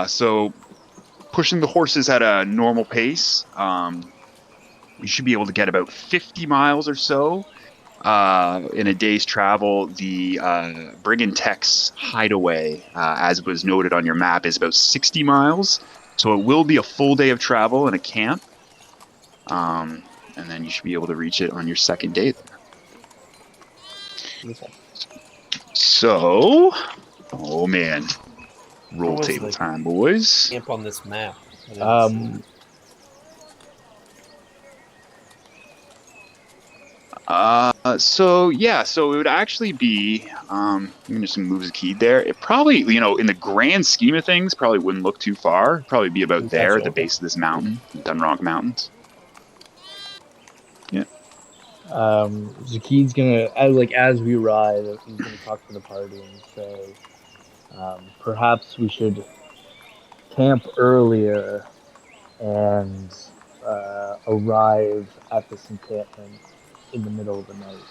Speaker 1: so pushing the horses at a normal pace, you should be able to get about 50 miles or so. In a day's travel. The Brigand Tech's hideaway, as was noted on your map, is about 60 miles. So it will be a full day of travel in a camp. And then you should be able to reach it on your second day there. So, oh man. Roll table time, boys.
Speaker 4: Camp on this map.
Speaker 1: So it would actually be, I'm just gonna move the key there. It probably, in the grand scheme of things, probably wouldn't look too far. It'd probably be about there at the base of this mountain, Dunrock Mountains. Yeah.
Speaker 2: Zakid's gonna, as we ride, he's gonna talk to the party and say, perhaps we should camp earlier and arrive at this encampment in the middle of the night.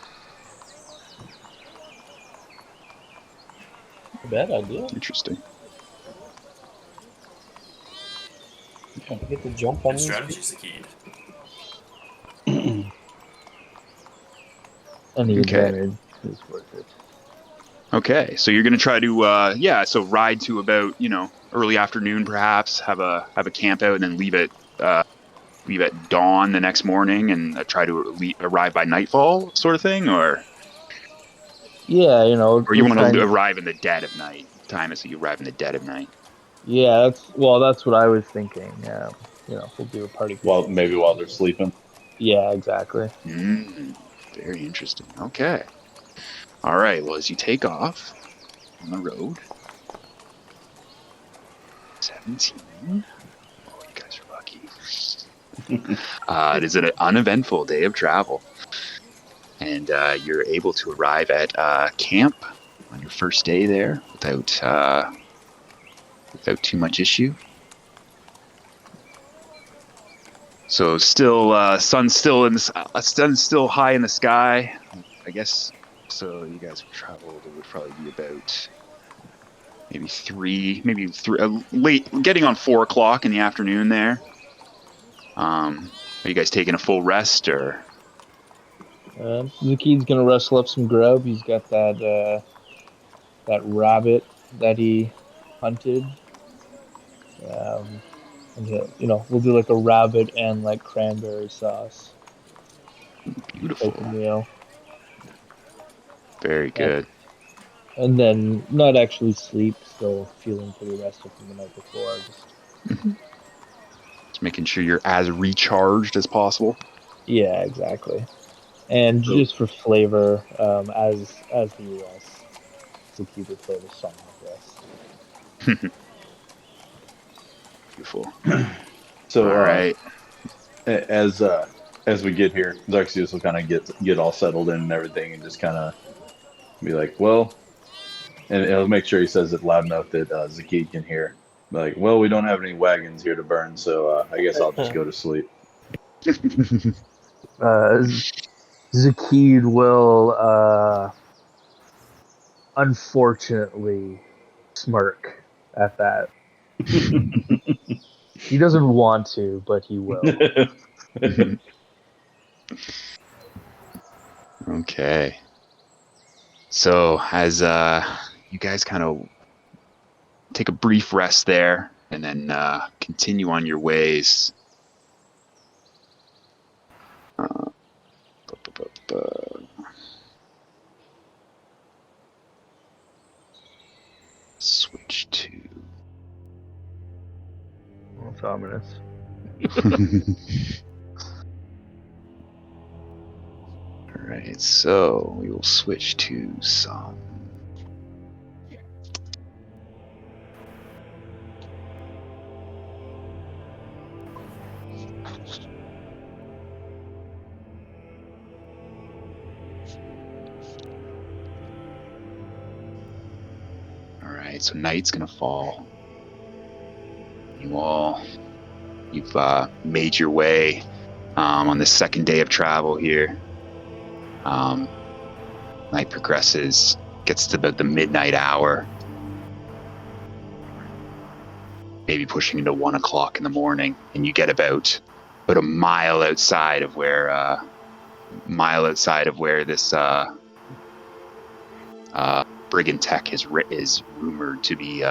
Speaker 4: Bad idea.
Speaker 1: Interesting.
Speaker 4: Yeah. I get to jump on
Speaker 3: Good
Speaker 4: these
Speaker 3: strategy's the key.
Speaker 2: Any advantage is worth it.
Speaker 1: Okay, so you're gonna try to ride to about early afternoon, perhaps have a camp out, and then leave at dawn the next morning, and try to arrive by nightfall, sort of thing, or or you want to arrive in the dead of night. Time is so you arrive in the dead of night.
Speaker 2: Yeah, that's what I was thinking. We'll do a party.
Speaker 5: While they're sleeping.
Speaker 2: Yeah, exactly.
Speaker 1: Very interesting. Okay. All right. Well, as you take off on the road, 17. Oh, you guys are lucky. It is an uneventful day of travel, and you're able to arrive at camp on your first day there without too much issue. So still, sun's still high in the sky, I guess. So you guys have traveled. It would probably be about maybe three, late, getting on 4 o'clock in the afternoon there. Are you guys taking a full rest, or?
Speaker 2: Zakid's gonna wrestle up some grub. He's got that rabbit that he hunted. And we'll do like a rabbit and like cranberry sauce.
Speaker 1: Beautiful.
Speaker 2: Type of meal.
Speaker 1: Very good.
Speaker 2: And then not actually sleep, still feeling pretty rested from the night before.
Speaker 1: Just making sure you're as recharged as possible.
Speaker 2: Yeah, exactly. And just for flavor, as the US, Zakid would play the song like this.
Speaker 1: Beautiful.
Speaker 5: So,
Speaker 1: all right.
Speaker 5: As we get here, Xerxes will kind of get all settled in and everything, and just kind of be like, well, and he'll make sure he says it loud enough that Zakid can hear. Like, well, we don't have any wagons here to burn, so I guess I'll just go to sleep.
Speaker 2: Zakid will, unfortunately, smirk at that. He doesn't want to, but he will.
Speaker 1: Okay. So as you guys kind of take a brief rest there and then continue on your ways. Switch to.
Speaker 2: That's ominous.
Speaker 1: Alright, so we will switch to some. Alright, so night's gonna fall. You've made your way on the second day of travel here. Night progresses, gets to about the midnight hour, maybe pushing into 1 o'clock in the morning, and you get about a mile outside of where this brigand tech is rumored to be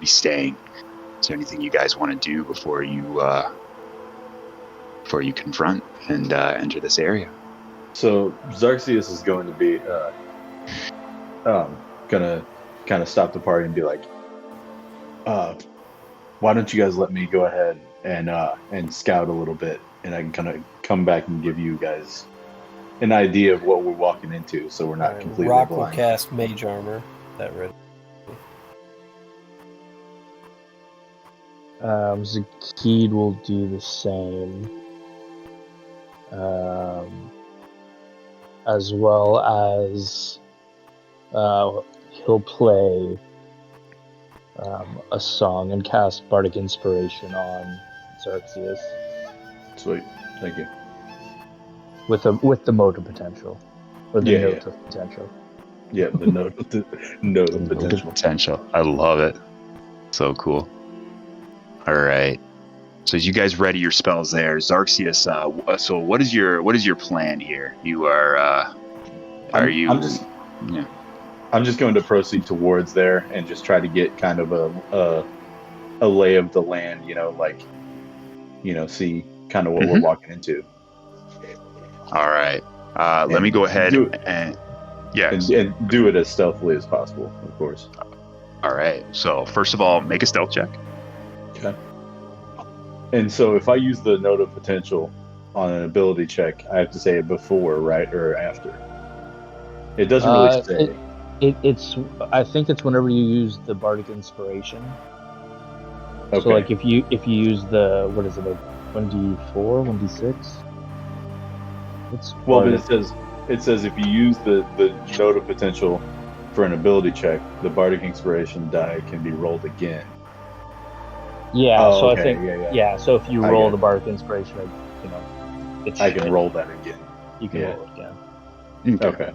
Speaker 1: staying. Is there anything you guys want to do before you confront and enter this area?
Speaker 5: So Xerxes is going to be gonna kind of stop the party and be like, why don't you guys let me go ahead and scout a little bit, and I can kind of come back and give you guys an idea of what we're walking into, so we're not completely
Speaker 4: Rock will
Speaker 5: blind.
Speaker 4: cast mage armor. That ready.
Speaker 2: Zakid will do the same. As well as he'll play a song and cast Bardic Inspiration on Xerxes
Speaker 5: Sweet, thank you.
Speaker 2: with the motor potential, or the note of potential.
Speaker 5: Yeah, the note of potential.
Speaker 1: Potential. I love it. So cool. All right. So as you guys ready your spells there, Xerxes, so what is your plan here? You are
Speaker 5: I'm just going to proceed towards there and just try to get kind of a lay of the land, see kind of what we're walking into.
Speaker 1: all right. Let me go ahead and
Speaker 5: do it as stealthily as possible, of course.
Speaker 1: All right. So first of all, make a stealth check.
Speaker 5: Okay. And so if I use the note of potential on an ability check, I have to say it before, right, or after? It doesn't really say.
Speaker 2: It's. I think it's whenever you use the Bardic Inspiration.
Speaker 5: Okay.
Speaker 2: So like if you use the, what is it, like 1d4, 1d6? It's
Speaker 5: Well, but it says if you use the note of potential for an ability check, the Bardic Inspiration die can be rolled again.
Speaker 2: Yeah,
Speaker 5: Oh,
Speaker 2: so
Speaker 5: okay,
Speaker 2: I think so if you
Speaker 5: I
Speaker 2: roll
Speaker 5: get
Speaker 2: the
Speaker 5: it.
Speaker 2: Bardic Inspiration,
Speaker 5: I can roll that again.
Speaker 2: You can
Speaker 5: Yeah.
Speaker 2: roll it again.
Speaker 5: Okay.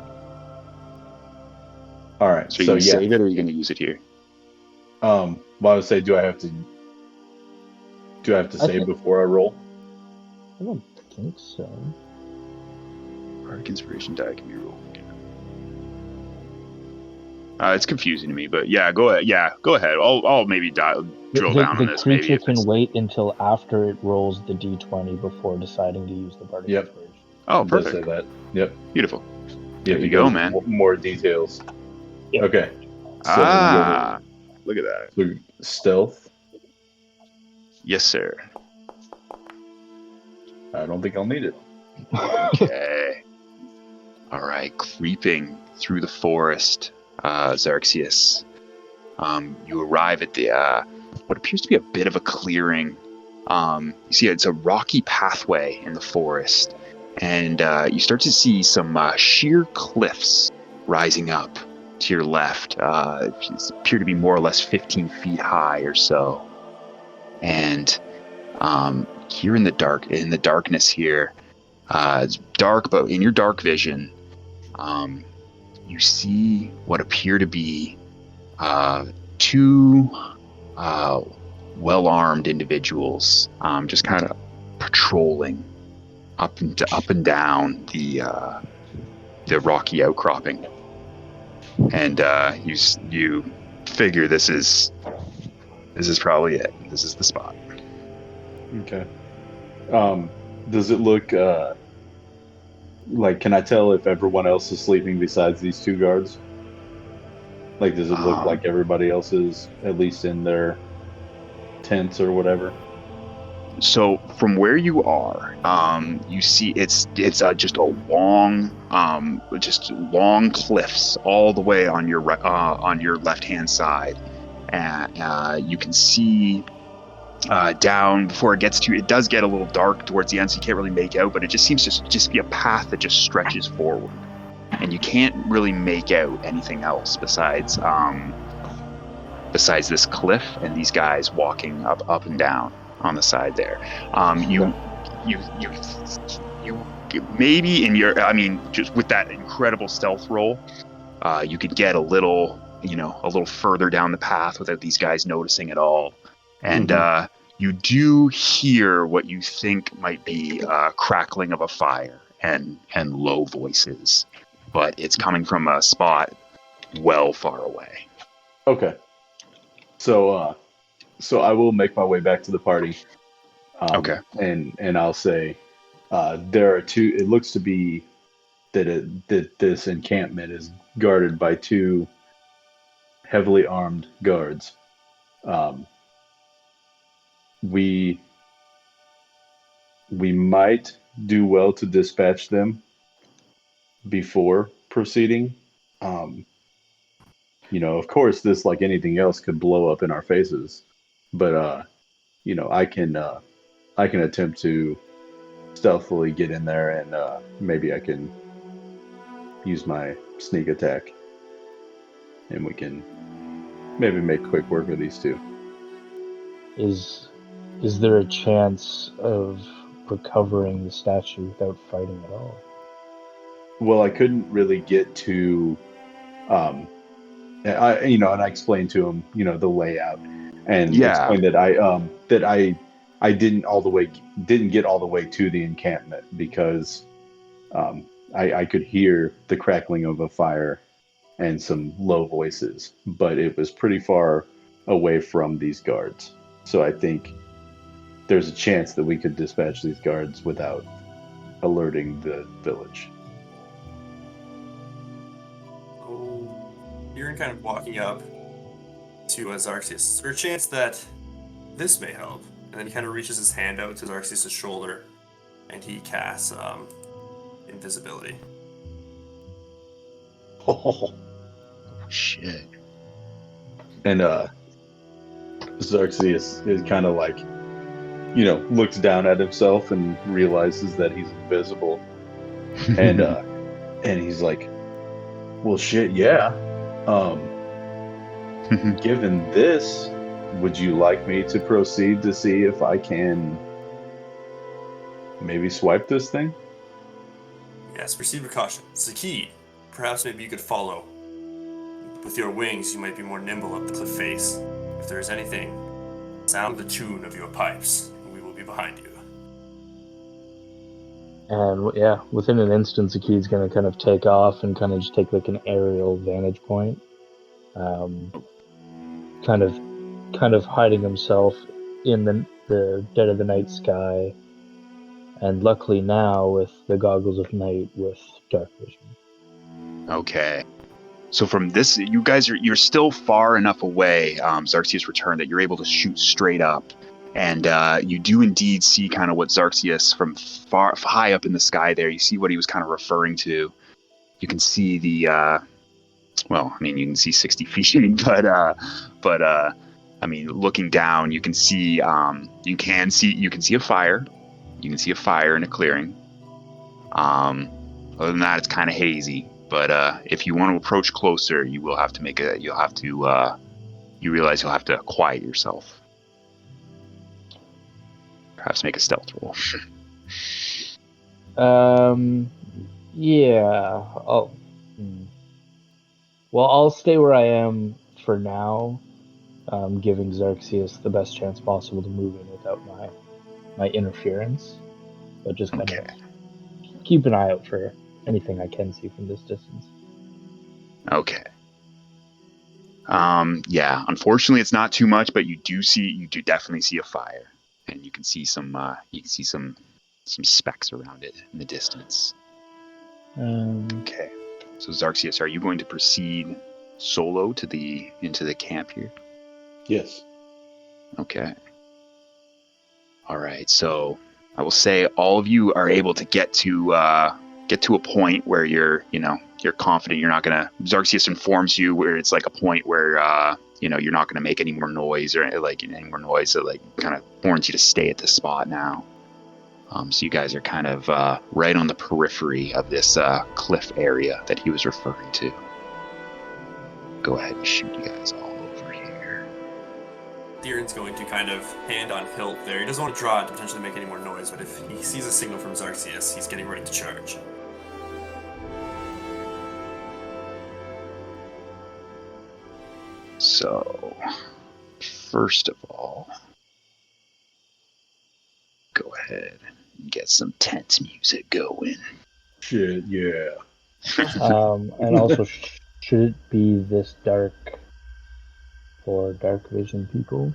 Speaker 5: All right.
Speaker 1: So you can save it, or are you going to use it here?
Speaker 5: Well, I would say, do I have to save before I roll?
Speaker 2: I don't think so.
Speaker 1: Bardic Inspiration die can be rolled again. It's confusing to me, but yeah, go ahead. Yeah, go ahead. I'll maybe drill down on
Speaker 2: The
Speaker 1: this.
Speaker 2: creature
Speaker 1: Maybe
Speaker 2: can wait until after it rolls the d20 before deciding to use the Bardic Inspiration.
Speaker 1: Oh,
Speaker 5: It does
Speaker 1: perfect.
Speaker 5: say that. Yep.
Speaker 1: Beautiful.
Speaker 5: There
Speaker 1: you go, man.
Speaker 5: More details.
Speaker 2: Yep.
Speaker 5: Okay. So
Speaker 1: Look at that.
Speaker 5: so stealth.
Speaker 1: Yes, sir.
Speaker 5: I don't think I'll need it.
Speaker 1: Okay. All right, creeping through the forest, Xerxes. You arrive at the what appears to be a bit of a clearing. You see, it's a rocky pathway in the forest, and you start to see some sheer cliffs rising up to your left. Appear to be more or less 15 feet high or so. And here in the darkness here, it's dark, but in your dark vision, you see what appear to be two well-armed individuals just kind of patrolling up and down the rocky outcropping, and you figure this is probably it. This is the spot.
Speaker 5: Okay. Does it look like? Can I tell if everyone else is sleeping besides these two guards? Like, does it look like everybody else is at least in their tents or whatever?
Speaker 1: So from where you are, you see it's just a long, cliffs all the way on your left hand side, and you can see down before it gets to. It does get a little dark towards the end, so you can't really make out. But it just seems to just be a path that just stretches forward, and you can't really make out anything else besides this cliff and these guys walking up and down on the side there. You maybe in your, just with that incredible stealth roll, you could get a little further down the path without these guys noticing at all. And you do hear what you think might be crackling of a fire and low voices, but it's coming from a spot well far away.
Speaker 5: Okay. So I will make my way back to the party.
Speaker 1: Okay.
Speaker 5: And I'll say, there are two. It looks to be that this encampment is guarded by two heavily armed guards. We might do well to dispatch them before proceeding. Of course, this, like anything else, could blow up in our faces, but I can attempt to stealthily get in there, and maybe I can use my sneak attack, and we can maybe make quick work of these two.
Speaker 2: Is there a chance of recovering the statue without fighting at all?
Speaker 5: Well, I couldn't really get to, and I explained to him, the layout, and explained that I didn't get all the way to the encampment because I could hear the crackling of a fire and some low voices, but it was pretty far away from these guards. So I think there's a chance that we could dispatch these guards without alerting the village.
Speaker 3: You're kind of walking up to Xarxius. Is there a chance that this may help? And then he kind of reaches his hand out to Xarxius' shoulder, and he casts invisibility.
Speaker 5: Oh,
Speaker 1: shit.
Speaker 5: And Xarxius is kind of like, looks down at himself and realizes that he's invisible. And he's like, well, shit, yeah. Given this, would you like me to proceed to see if I can maybe swipe this thing?
Speaker 3: Yes, proceed with caution. Zaki, perhaps maybe you could follow. With your wings, you might be more nimble up the cliff face. If there is anything, sound the tune of your pipes, and we will be behind you.
Speaker 2: And yeah, within an instant, Zaki's going to kind of take off and kind of just take like an aerial vantage point. Kind of hiding himself in the dead of the night sky, and luckily now with the goggles of night with dark vision.
Speaker 1: Okay. So from this, you're still far enough away, Xarxius returned, that you're able to shoot straight up. And you do indeed see kind of what Xarxius from high up in the sky there, you see what he was kind of referring to. You can see the, you can see 60 feet, but looking down, you can see a fire. You can see a fire in a clearing. Other than that, it's kind of hazy. But if you want to approach closer, you will have to you realize you'll have to quiet yourself. Perhaps make a stealth roll.
Speaker 2: Yeah. I'll stay where I am for now, giving Xarxius the best chance possible to move in without my my interference, but just kind
Speaker 1: Okay.
Speaker 2: of keep an eye out for anything I can see from this distance.
Speaker 1: Okay. Yeah, unfortunately it's not too much, but you do definitely see a fire, and you can see some specks around it in the distance. Okay. So Xarxius, are you going to proceed solo into the camp here?
Speaker 5: Yes.
Speaker 1: Okay. All right. So I will say all of you are able to get to a point where you're confident you're not gonna. Xarxius informs you where it's like a point where you're not gonna make any more noise or so kind of warns you to stay at this spot now. So you guys are kind of right on the periphery of this cliff area that he was referring to. Go ahead and shoot you guys all over here.
Speaker 3: Theron's going to kind of hand on hilt there. He doesn't want to draw it to potentially make any more noise, but if he sees a signal from Xarxius, he's getting ready to charge.
Speaker 1: So, first of all, go ahead and get some tense music going.
Speaker 5: Shit, yeah.
Speaker 2: And also, should it be this dark for dark vision people?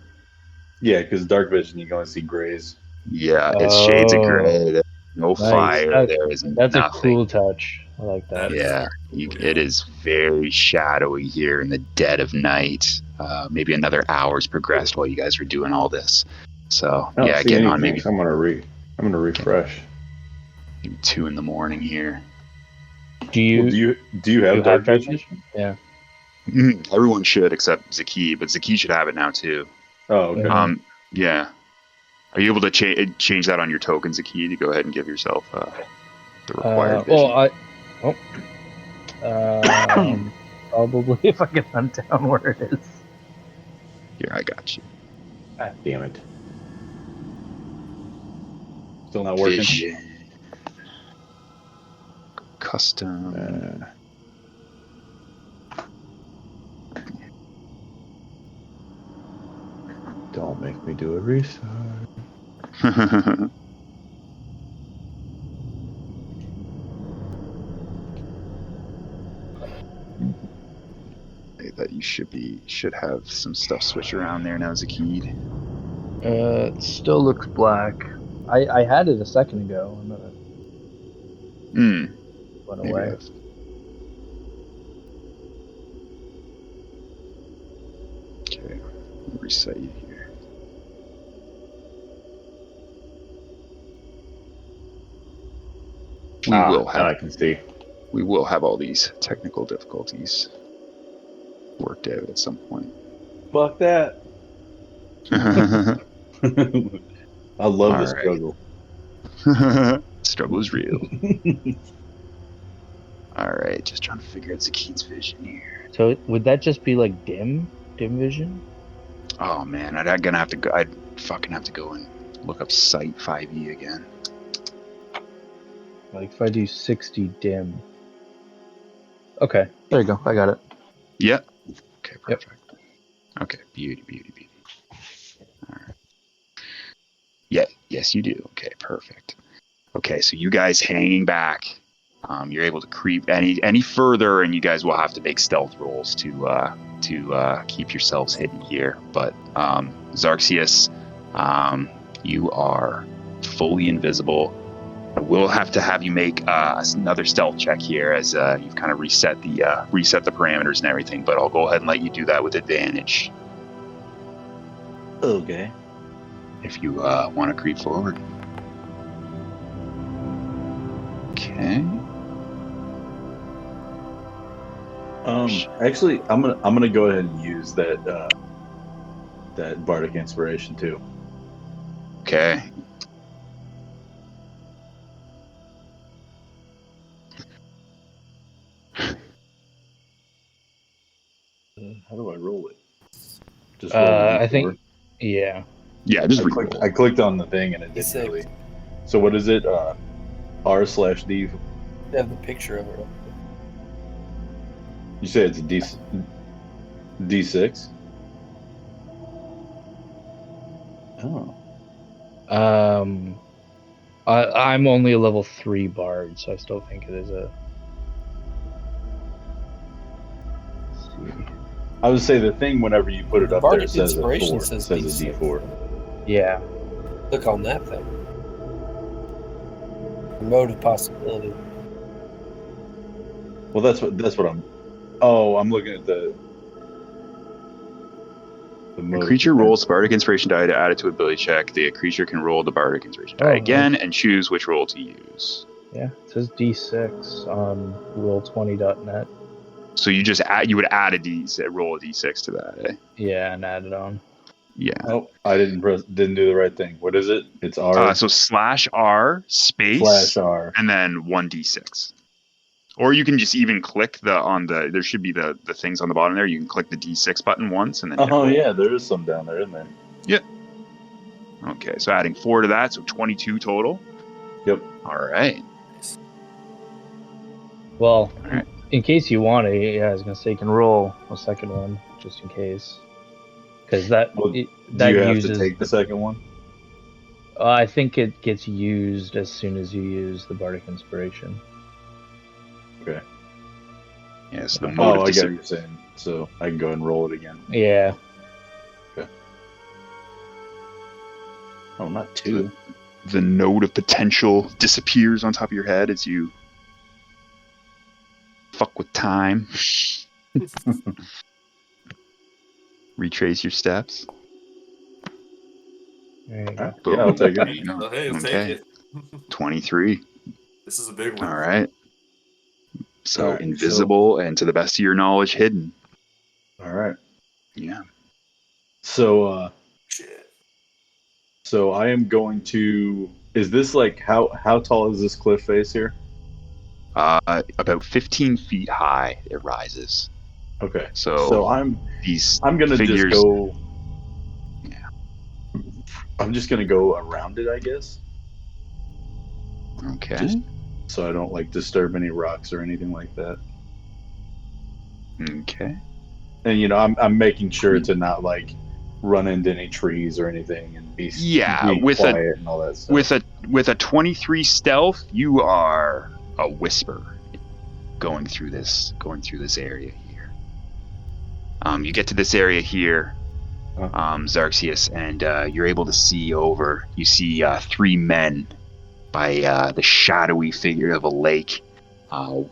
Speaker 5: Yeah, because dark vision, you can only see grays.
Speaker 1: Yeah, it's shades of gray. There's no
Speaker 2: Nice.
Speaker 1: fire. There is
Speaker 2: That's
Speaker 1: nothing.
Speaker 2: a cool touch. I like that.
Speaker 1: Yeah, it is very shadowy here in the dead of night. Maybe another hour's progressed while you guys were doing all this. So
Speaker 5: I don't
Speaker 1: yeah,
Speaker 5: see
Speaker 1: getting on
Speaker 5: anything.
Speaker 1: maybe
Speaker 5: I'm gonna refresh.
Speaker 1: maybe 2 a.m. here.
Speaker 2: Do you
Speaker 5: Do you have dark vision?
Speaker 2: Yeah.
Speaker 1: Everyone should except Zaki, but Zaki should have it now too.
Speaker 5: Oh, okay.
Speaker 1: Yeah. Are you able to change that on your token, Zaki, to go ahead and give yourself the required vision?
Speaker 2: Probably if I can hunt down where it is.
Speaker 1: Here, I got you.
Speaker 5: God damn it. Still not working?
Speaker 1: Vision. Custom.
Speaker 5: Don't make me do a restart.
Speaker 1: That you should have some stuff switch around there now, Zakid.
Speaker 2: It still looks black. I had it a second ago and then it went away.
Speaker 1: Okay, reset you here.
Speaker 5: I can see.
Speaker 1: We will have all these technical difficulties worked out at some point.
Speaker 5: Fuck that. I love the struggle.
Speaker 1: Struggle is real. Alright, just trying to figure out Zakid's vision here.
Speaker 2: So would that just be like dim vision?
Speaker 1: Oh man, I'd fucking have to go and look up Sight 5e again.
Speaker 2: Like if I do 60 dim. Okay, there you go. I got it.
Speaker 1: Yep. Okay, perfect. Yep. Okay, beauty. Alright. Yeah, yes you do. Okay, perfect. Okay, so you guys hanging back. You're able to creep any further, and you guys will have to make stealth rolls to keep yourselves hidden here. But Xarxius, you are fully invisible. I will have to have you make another stealth check here, as you've kind of reset the parameters and everything. But I'll go ahead and let you do that with advantage.
Speaker 5: Okay.
Speaker 1: If you want to creep forward. Okay.
Speaker 5: Actually, I'm gonna go ahead and use that bardic inspiration too.
Speaker 1: Okay.
Speaker 5: How do I roll it? Just
Speaker 2: I think, yeah.
Speaker 1: Yeah, just
Speaker 5: I clicked on the thing and it didn't really. So what is it? R/D.
Speaker 4: You have the picture of it.
Speaker 5: You say it's a D6? Oh.
Speaker 2: I'm only a level 3 bard, so I still think it is a. Let's see.
Speaker 5: I would say the thing whenever you put it
Speaker 4: The
Speaker 5: up there
Speaker 4: Bardic
Speaker 5: says a 4.
Speaker 4: Inspiration
Speaker 5: It
Speaker 4: says
Speaker 5: says a
Speaker 4: D6.
Speaker 5: D4.
Speaker 2: Yeah.
Speaker 4: Click on that thing. Mode of possibility.
Speaker 5: Well, that's what I'm. Oh, I'm looking at the.
Speaker 1: A
Speaker 5: mode
Speaker 1: creature
Speaker 5: of
Speaker 1: rolls Bardic Inspiration die to add it to ability check. The creature can roll the Bardic Inspiration die
Speaker 2: Oh,
Speaker 1: again and choose which roll to use.
Speaker 2: Yeah, it says D6 on roll20.net.
Speaker 1: So you would add roll a d6 to that, eh?
Speaker 2: Yeah, and add it on.
Speaker 1: Yeah.
Speaker 5: Oh, I didn't do the right thing. What is it? It's R
Speaker 1: So /R space
Speaker 5: /R.
Speaker 1: and then 1d6. Or you can just even click there should be the things on the bottom there. You can click the D6 button once and then.
Speaker 5: Oh yeah, there is some down there, isn't there?
Speaker 1: Yep. Okay, so adding 4 to that, so 22 total.
Speaker 5: Yep.
Speaker 1: All right.
Speaker 2: Well,
Speaker 1: Alright.
Speaker 2: in case you want it, yeah, I was gonna say you can roll a second one just in case, because that
Speaker 5: Well,
Speaker 2: that
Speaker 5: Do you have
Speaker 2: uses.
Speaker 5: to take the second one?
Speaker 2: I think it gets used as soon as you use the Bardic Inspiration.
Speaker 5: Okay.
Speaker 1: Yes, the mode
Speaker 5: Oh,
Speaker 1: of
Speaker 5: I get what
Speaker 1: dis-
Speaker 5: you're saying. So I can go ahead and roll it again.
Speaker 2: Yeah.
Speaker 5: Oh, not 2.
Speaker 1: the node of potential disappears on top of your head as you fuck with time. Retrace your steps.
Speaker 2: There you go.
Speaker 5: Yeah, I'll take it.
Speaker 3: Oh, hey, let's
Speaker 1: Okay.
Speaker 3: take it.
Speaker 1: 23.
Speaker 3: This is a big one.
Speaker 1: All right. So
Speaker 5: All right,
Speaker 1: invisible and to the best of your knowledge, hidden.
Speaker 5: All right.
Speaker 1: Yeah.
Speaker 5: So
Speaker 3: Shit.
Speaker 5: so I am going to. Is this like how tall is this cliff face here?
Speaker 1: About 15 feet high, it rises.
Speaker 5: Okay.
Speaker 1: So,
Speaker 5: So I'm gonna
Speaker 1: figures-
Speaker 5: just go.
Speaker 1: Yeah.
Speaker 5: I'm just gonna go around it, I guess,
Speaker 1: Okay.
Speaker 5: just- so I don't like disturb any rocks or anything like that.
Speaker 1: Okay.
Speaker 5: And I'm making sure to not like run into any trees or anything and be
Speaker 1: Yeah,
Speaker 5: be
Speaker 1: with
Speaker 5: quiet and all that stuff.
Speaker 1: with a 23 stealth, you are a whisper going through this area here. You get to this area here, Xerxes, and you're able to see over. You see 3 men by the shadowy figure of a lake. A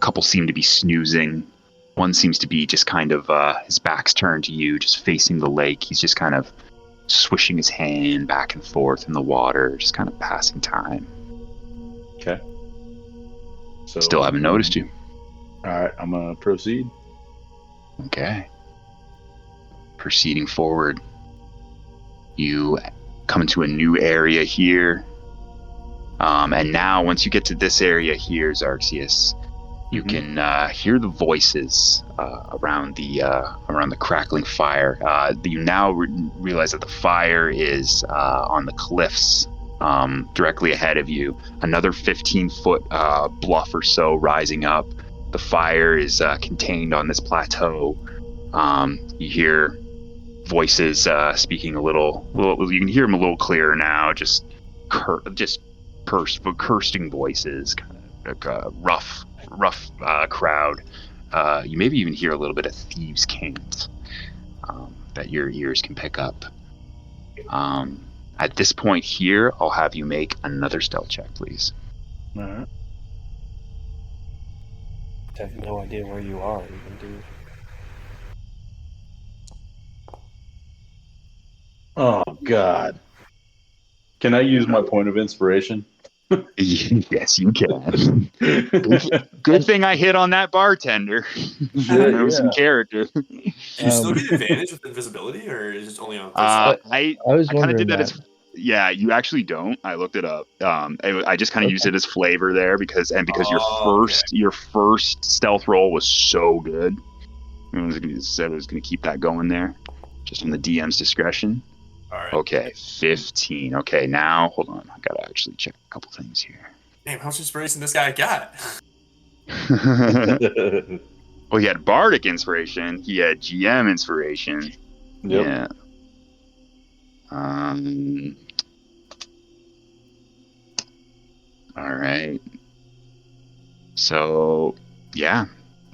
Speaker 1: couple seem to be snoozing. One seems to be just kind of his back's turned to you, just facing the lake. He's just kind of swishing his hand back and forth in the water, just kind of passing time.
Speaker 5: Okay. So
Speaker 1: Still haven't noticed you.
Speaker 5: All right, I'm gonna proceed.
Speaker 1: Okay. Proceeding forward, you come into a new area here. And now, once you get to this area here, Xerxes, you can hear the voices around the crackling fire. You now realize that the fire is on the cliffs directly ahead of you. Another 15-foot bluff or so rising up. The fire is contained on this plateau. You hear voices speaking a little. You can hear them a little clearer now. Just cursing voices, kind of like a rough crowd. You maybe even hear a little bit of thieves' cant that your ears can pick up. At this point here, I'll have you make another stealth check, please.
Speaker 5: All right.
Speaker 4: I have no idea where you are, even, dude.
Speaker 5: Oh God. Can I use my point of inspiration?
Speaker 1: Yes, you can. Good thing I hit on that bartender. There was some character.
Speaker 3: Do you still get advantage with invisibility, or is it only on?
Speaker 1: I
Speaker 2: was
Speaker 1: kind of
Speaker 2: wondering
Speaker 1: did that as. Yeah, you actually don't. I looked it up. I just kind of used it as flavor there because your first stealth roll was so good. I was going to keep that going there, just on the DM's discretion.
Speaker 3: All right.
Speaker 1: Okay, 15. Okay, now hold on. I gotta actually check a couple things here.
Speaker 3: Damn, how much inspiration this guy got?
Speaker 1: Well, he had Bardic inspiration. He had GM inspiration.
Speaker 5: Yep.
Speaker 1: Yeah. All right. So, yeah.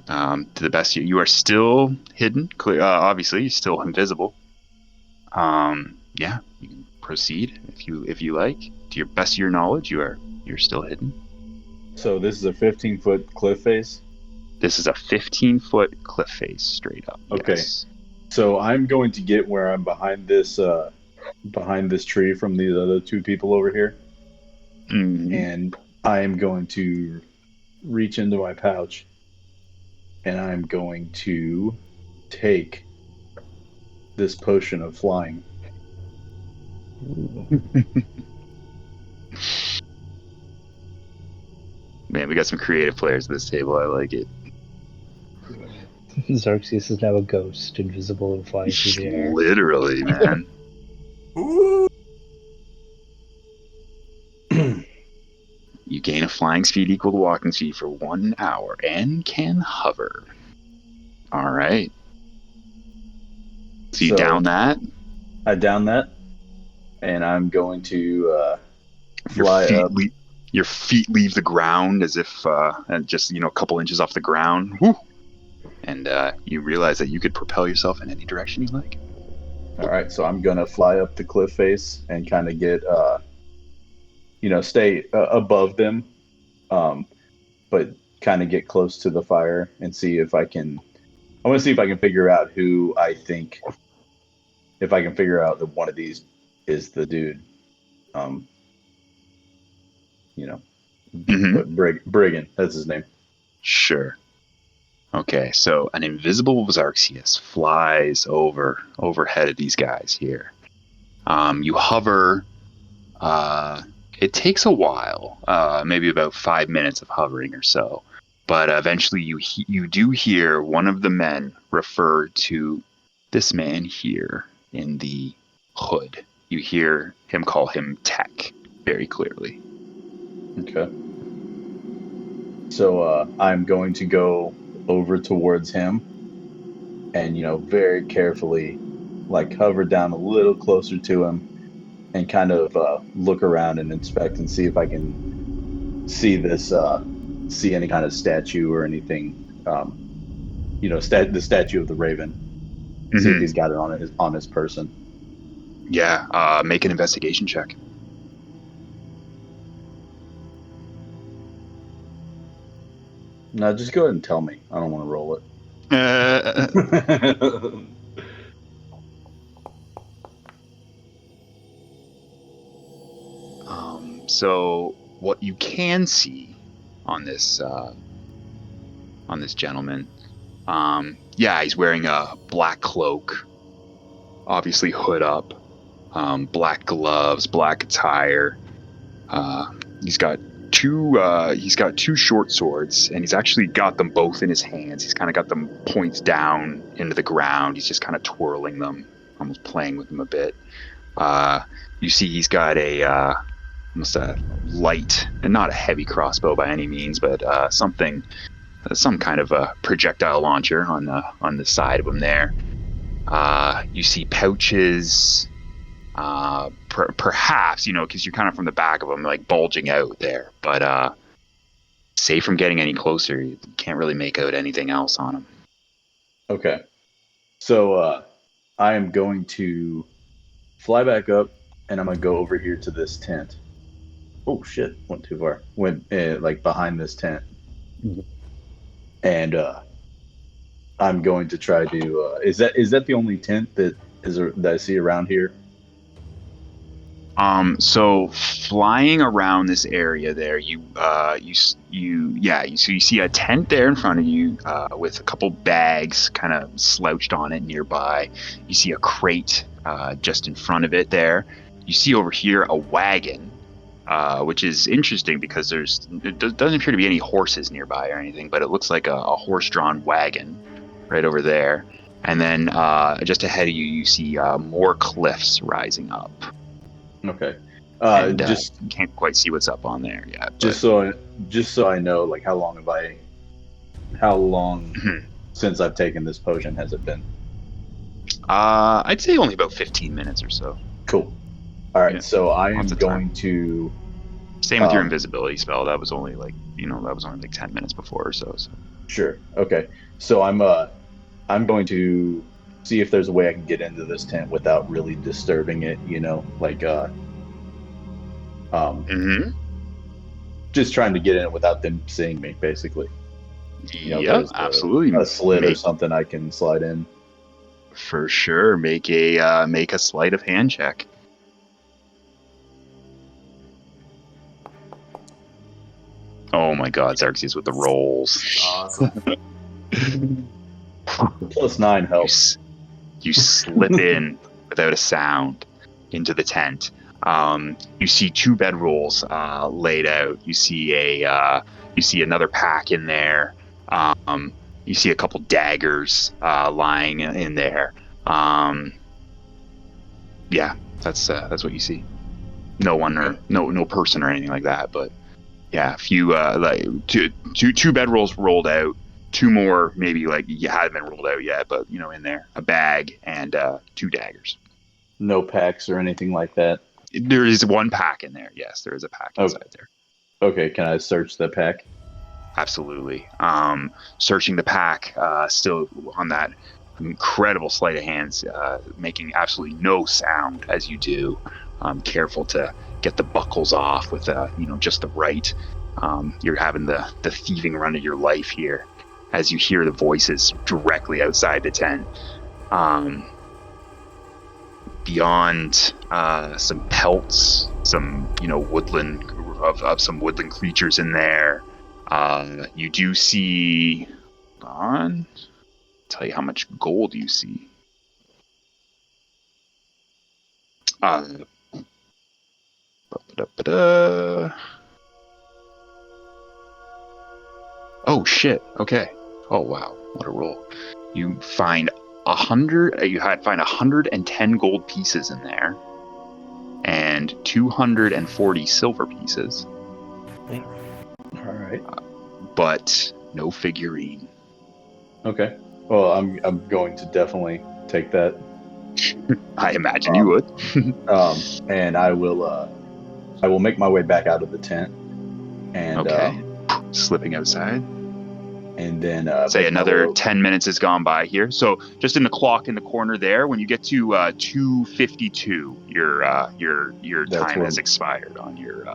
Speaker 1: To the best, you are still hidden. Obviously, you're still invisible. Yeah, you can proceed if you like. To your best of your knowledge, you're still hidden.
Speaker 5: So this is a 15-foot cliff face?
Speaker 1: This is a 15-foot cliff face, straight up.
Speaker 5: Okay.
Speaker 1: Yes.
Speaker 5: So I'm going to get where I'm behind this tree from these other two people over here.
Speaker 1: Mm-hmm.
Speaker 5: And I am going to reach into my pouch and I'm going to take this potion of flying.
Speaker 1: Man, we got some creative players at this table. I like it.
Speaker 2: Xerxes is now a ghost, invisible and flying through the air.
Speaker 1: Literally, man.
Speaker 3: Ooh.
Speaker 1: You gain a flying speed equal to walking speed for 1 hour and can hover. All right. So you down that?
Speaker 5: I down that, and I'm going to fly up.
Speaker 1: Your feet leave the ground as if just a couple inches off the ground. Woo! And you realize that you could propel yourself in any direction you like.
Speaker 5: All right, so I'm gonna fly up the cliff face and kind of get, stay above them, but kind of get close to the fire and see if I can. I want to see if I can figure out who I think. If I can figure out that one of these is the dude, Brigand. That's his name.
Speaker 1: Sure. Okay, so an invisible Xerxes flies overhead of these guys here. You hover. It takes a while, maybe about 5 minutes of hovering or so, but eventually you do hear one of the men refer to this man here in the hood. You hear him call him Tech very clearly.
Speaker 5: Okay. So I'm going to go over towards him and, very carefully, hover down a little closer to him and kind of look around and inspect and see if I can see see any kind of statue or anything, the statue of the Raven. Mm-hmm. See if he's got it on his person.
Speaker 1: Yeah, make an investigation check.
Speaker 5: No, just go ahead and tell me. I don't want to roll it.
Speaker 1: So what you can see on this gentleman, he's wearing a black cloak, obviously hood up, black gloves, black attire. He's got two short swords, and he's actually got them both in his hands. He's kind of got them points down into the ground. He's just kind of twirling them, almost playing with them a bit. You see he's got almost a light, and not a heavy crossbow by any means, but some kind of a projectile launcher on the side of him there. You see pouches, perhaps, because you're kind of from the back of him, bulging out there. But safe from getting any closer, you can't really make out anything else on him.
Speaker 5: Okay. So I am going to fly back up, and I'm going to go over here to this tent. Oh, shit. Went too far. Went, behind this tent. Mm-hmm. And I'm going to try to... Is that the only tent that I see around here?
Speaker 1: So flying around this area there, you see a tent there in front of you, with a couple bags kind of slouched on it nearby. You see a crate, just in front of it there. You see over here a wagon, which is interesting because it doesn't appear to be any horses nearby or anything, but it looks like a horse-drawn wagon right over there. And then, just ahead of you, you see, more cliffs rising up. Okay. Just can't quite see what's up on there yet.
Speaker 5: Just so I know, how long since I've taken this potion has it been?
Speaker 1: I'd say only about 15 minutes or so.
Speaker 5: Cool. All right, so I am going to
Speaker 1: Same with your invisibility spell. That was only like 10 minutes before or so.
Speaker 5: Sure. Okay. So I'm going to see if there's a way I can get into this tent without really disturbing it. Just trying to get in it without them seeing me, basically.
Speaker 1: Yeah, absolutely.
Speaker 5: A slit or something I can slide in.
Speaker 1: For sure. Make a sleight of hand check. Oh my God, Xerxes with the rolls.
Speaker 3: Awesome.
Speaker 5: +9 helps.
Speaker 1: You slip in without a sound into the tent. You see 2 bedrolls laid out. You see another pack in there. You see a couple daggers lying in there. Yeah, that's what you see. No one or no person or anything like that, but yeah, a few two bedrolls rolled out. 2 more maybe like you haven't been rolled out yet, but in there, a bag and 2 daggers.
Speaker 5: No packs or anything like that.
Speaker 1: There is 1 pack in there. Yes, there is a pack inside there.
Speaker 5: Okay, can I search the pack?
Speaker 1: Absolutely. Searching the pack, still on that incredible sleight of hands, making absolutely no sound as you do. Careful to get the buckles off with just the right. You're having the thieving run of your life here as you hear the voices directly outside the tent. Beyond some pelts, some woodland of some woodland creatures in there. You do see. Tell you how much gold you see. Oh shit! Okay. Oh wow! What a roll! You find 100. You find 110 gold pieces in there, and 240 silver pieces.
Speaker 5: All right.
Speaker 1: But no figurine.
Speaker 5: Okay. Well, I'm going to definitely take that.
Speaker 1: I imagine you would.
Speaker 5: And I will make my way back out of the tent. And
Speaker 1: okay. Slipping outside.
Speaker 5: And then
Speaker 1: say another 10 minutes has gone by here. So just in the clock in the corner there, when you get to 2:52, your time has expired on your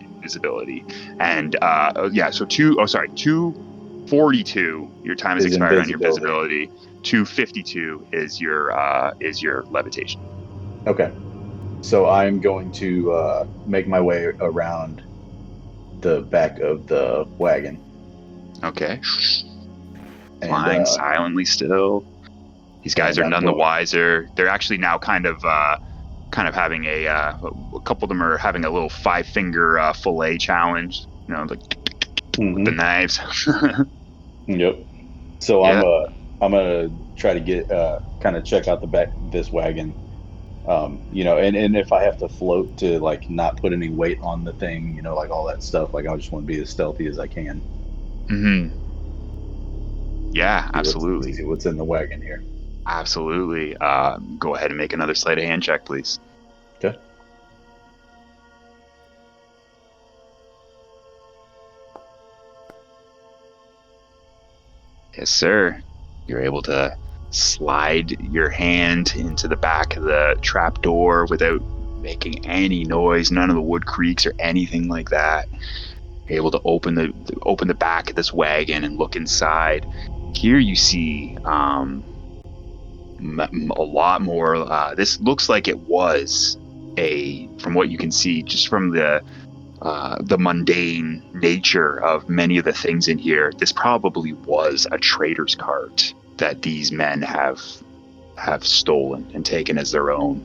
Speaker 1: invisibility. And so 2:42, your time has expired on your visibility. 2:52 is your levitation.
Speaker 5: Okay. So I'm going to make my way around the back of the wagon.
Speaker 1: Okay. Flying silently still. These guys are none the wiser. They're actually now kind of having a couple of them are having a little 5-finger fillet challenge. With the knives.
Speaker 5: Yep. So yeah. I'm gonna try to get kind of check out the back of this wagon. And if I have to float to like not put any weight on the thing, like all that stuff, like I just want to be as stealthy as I can.
Speaker 1: Mm-hmm. Yeah, absolutely.
Speaker 5: See what's in the wagon here.
Speaker 1: Absolutely. Go ahead and make another sleight of hand check, please.
Speaker 5: Okay.
Speaker 1: Yes, sir. You're able to slide your hand into the back of the trap door without making any noise. None of the wood creaks or anything like that. You're able to open the back of this wagon and look inside. Here you see a lot more. This looks like it was from what you can see, just from the mundane nature of many of the things in here. This probably was a trader's cart that these men have stolen and taken as their own.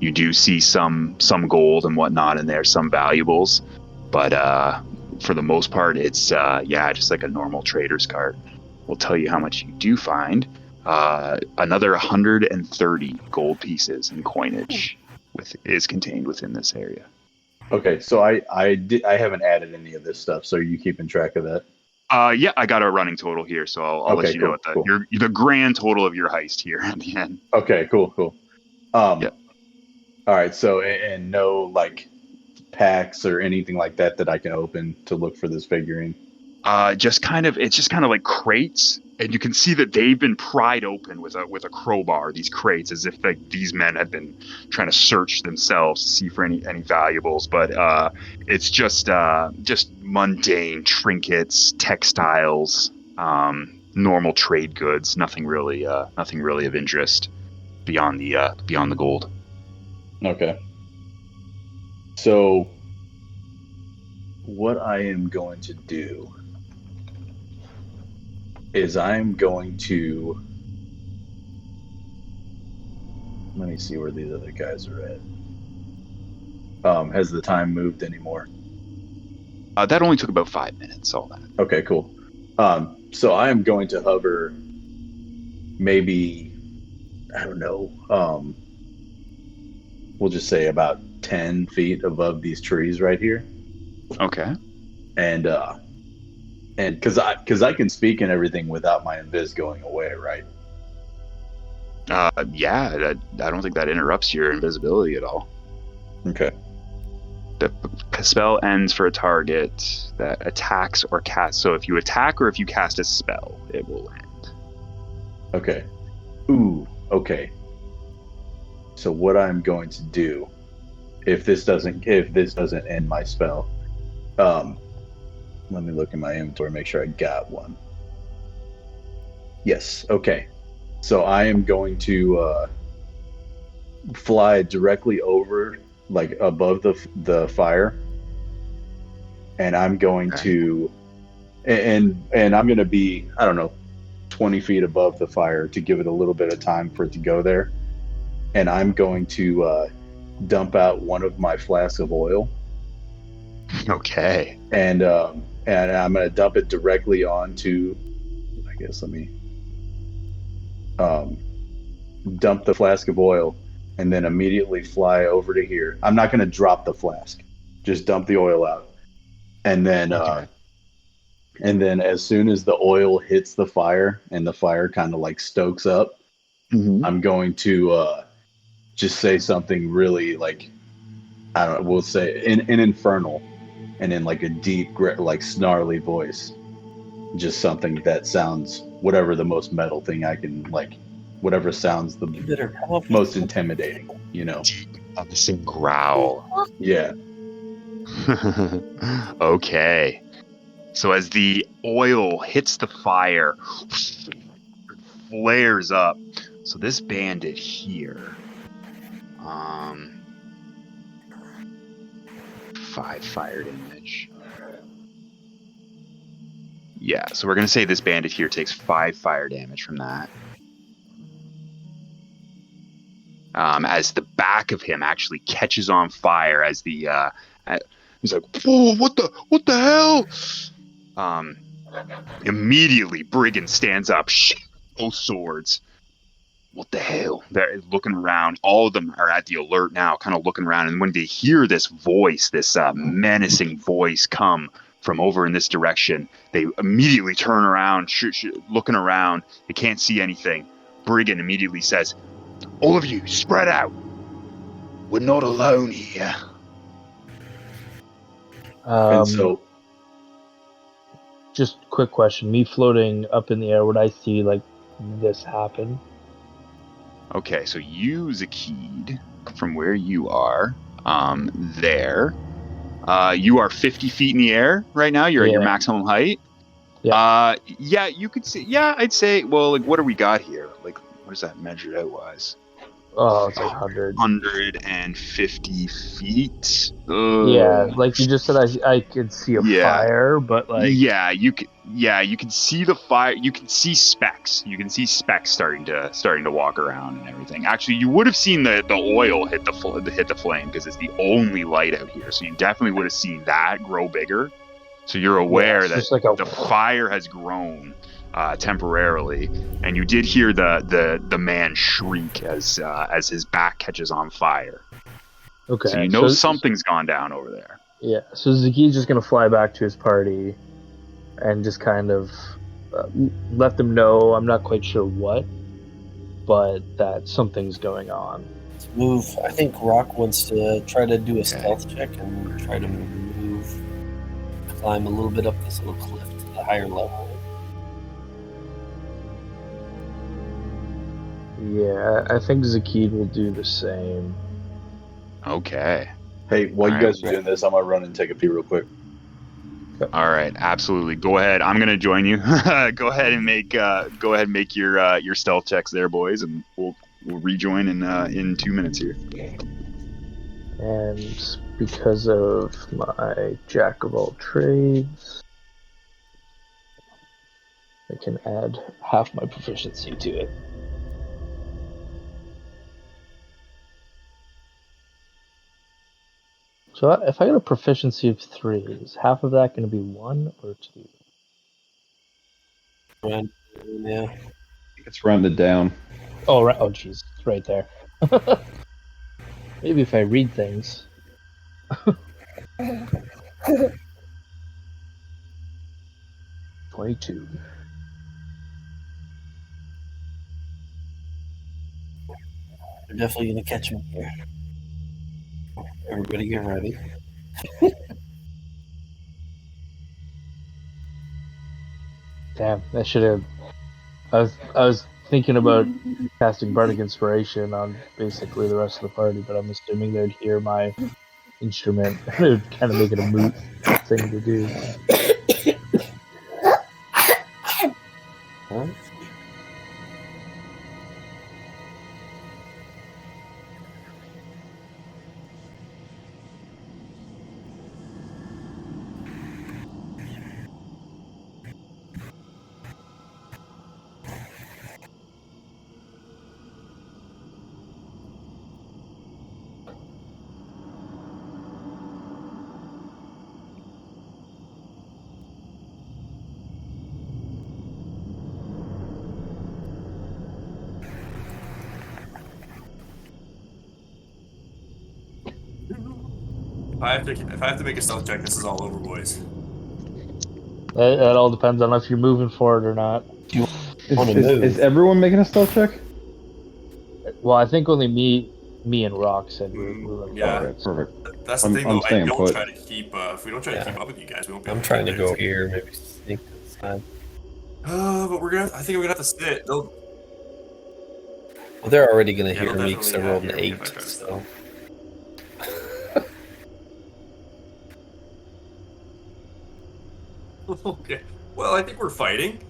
Speaker 1: You do see some gold and whatnot in there, some valuables. But for the most part, it's just like a normal trader's cart. We'll tell you how much you do find. Another 130 gold pieces and coinage is contained within this area.
Speaker 5: Okay, so I haven't added any of this stuff. So are you keeping track of that?
Speaker 1: Yeah, I got a running total here, so I'll let you know what the grand total of your heist here at the end.
Speaker 5: Okay, cool.
Speaker 1: Yep.
Speaker 5: All right, so and no like packs or anything like that I can open to look for this figurine?
Speaker 1: It's just kind of like crates, and you can see that they've been pried open with a crowbar. These crates, as if like these men have been trying to search themselves to see for any valuables. But it's just mundane trinkets, textiles, normal trade goods. Nothing really of interest beyond the gold.
Speaker 5: Okay. So what I am going to do is I'm going to... Let me see where these other guys are at. Has the time moved anymore?
Speaker 1: That only took about 5 minutes, all that.
Speaker 5: Okay, cool. So I am going to hover maybe, I don't know, we'll just say about 10 feet above these trees right here.
Speaker 1: Okay.
Speaker 5: And because I can speak and everything without my invis going away, right?
Speaker 1: Yeah, I don't think that interrupts your invisibility at all.
Speaker 5: Okay.
Speaker 1: The spell ends for a target that attacks or casts. So if you attack or if you cast a spell, it will end.
Speaker 5: Okay. Ooh, okay. So what I'm going to do, if this doesn't end my spell, let me look in my inventory, make sure I got one. Yes, okay. So I am going to fly directly over, like above the fire, and I'm going to, and I'm going to be, I don't know, 20 feet above the fire to give it a little bit of time for it to go there, and I'm going to dump out one of my flasks of oil.
Speaker 1: Okay.
Speaker 5: And I'm going to dump it directly onto, I guess, let me dump the flask of oil and then immediately fly over to here. I'm not going to drop the flask, just dump the oil out. And then, and then as soon as the oil hits the fire and the fire kind of like stokes up, I'm going to just say something really like, I don't know, we'll say in infernal and in like a deep, like snarly voice. Just something that sounds, whatever the most metal thing I can, like, whatever sounds the most intimidating, you know?
Speaker 1: The same growl.
Speaker 5: Yeah.
Speaker 1: Okay. So as the oil hits the fire, flares up. So this bandit here, 5 fire damage. Yeah, so we're gonna say this bandit here takes 5 fire damage from that. As the back of him actually catches on fire, as the he's like, "Whoa, what the hell?" Immediately, Brigand stands up, both swords. What the hell? They're looking around. All of them are at the alert now, kind of looking around. And when they hear this voice, this menacing voice come from over in this direction, they immediately turn around, looking around. They can't see anything. Brigand immediately says, "All of you, spread out. We're not alone here."
Speaker 5: And so,
Speaker 2: just quick question: me floating up in the air, would I see like this happen?
Speaker 1: Okay, so you, Zakid, from where you are, there. You are 50 feet in the air right now. You're at your maximum height.
Speaker 2: Yeah.
Speaker 1: Yeah, you could see. Yeah, I'd say. Well, like, what do we got here? Like, what is that measured out wise?
Speaker 2: Oh, it's like 100.
Speaker 1: 150 feet.
Speaker 2: Yeah, like you just said, I could see a fire, but like
Speaker 1: you can see the fire. You can see specks. You can see specks starting to walk around and everything. Actually, you would have seen the oil hit the flame because it's the only light out here. So you definitely would have seen that grow bigger. So you're aware that like the fire has grown temporarily, and you did hear the man shriek as his back catches on fire.
Speaker 2: Okay.
Speaker 1: So you know something's gone down over there.
Speaker 2: Yeah. So Zakid's just gonna fly back to his party, and just kind of let them know. I'm not quite sure what, but that something's going on.
Speaker 4: To move, I think Rock wants to try to do a stealth check and try to climb a little bit up this little cliff to the higher level.
Speaker 2: Yeah, I think Zakid will do the same.
Speaker 1: Okay.
Speaker 5: Hey, while you
Speaker 1: Alright.
Speaker 5: guys are doing this, I'm gonna run and take a pee real quick.
Speaker 1: All right, absolutely. Go ahead. I'm gonna join you. Go ahead and make your stealth checks there, boys, and we'll rejoin in 2 minutes here.
Speaker 2: And because of my jack of all trades, I can add half my proficiency to it. So if I get a proficiency of 3, is half of that going to be 1 or 2?
Speaker 4: Yeah.
Speaker 6: It's rounded down.
Speaker 2: Oh, right. Oh, jeez. It's right there. Maybe if I read things. 22.
Speaker 4: They're definitely going to catch me here. Everybody get ready.
Speaker 2: Damn, I should have. I was thinking about casting Bardic Inspiration on basically the rest of the party, but I'm assuming they'd hear my instrument. It would kind of make it a moot thing to do.
Speaker 3: If I have to make a stealth check, this is all over, boys.
Speaker 2: That all depends on if you're moving forward or not.
Speaker 6: Is everyone making a stealth check?
Speaker 2: Well, I think only me and Rock said we're
Speaker 3: Yeah.
Speaker 6: Alright, perfect.
Speaker 3: That's the
Speaker 6: I'm
Speaker 3: thing, though. I
Speaker 6: staying
Speaker 3: don't
Speaker 6: put.
Speaker 3: try to keep. If we don't try to keep up with you guys, we won't be.
Speaker 4: I'm
Speaker 3: able
Speaker 4: trying to
Speaker 3: do
Speaker 4: go
Speaker 3: it.
Speaker 4: here, maybe sneak this time.
Speaker 3: But we're gonna. I think we're gonna have to sit.
Speaker 4: Well, they're already going to
Speaker 3: Yeah,
Speaker 4: hear
Speaker 3: they'll
Speaker 4: me because I
Speaker 3: definitely
Speaker 4: rolled an
Speaker 3: hear me
Speaker 4: 8.
Speaker 3: if I try to
Speaker 4: So.
Speaker 3: Okay. Well, I think we're fighting.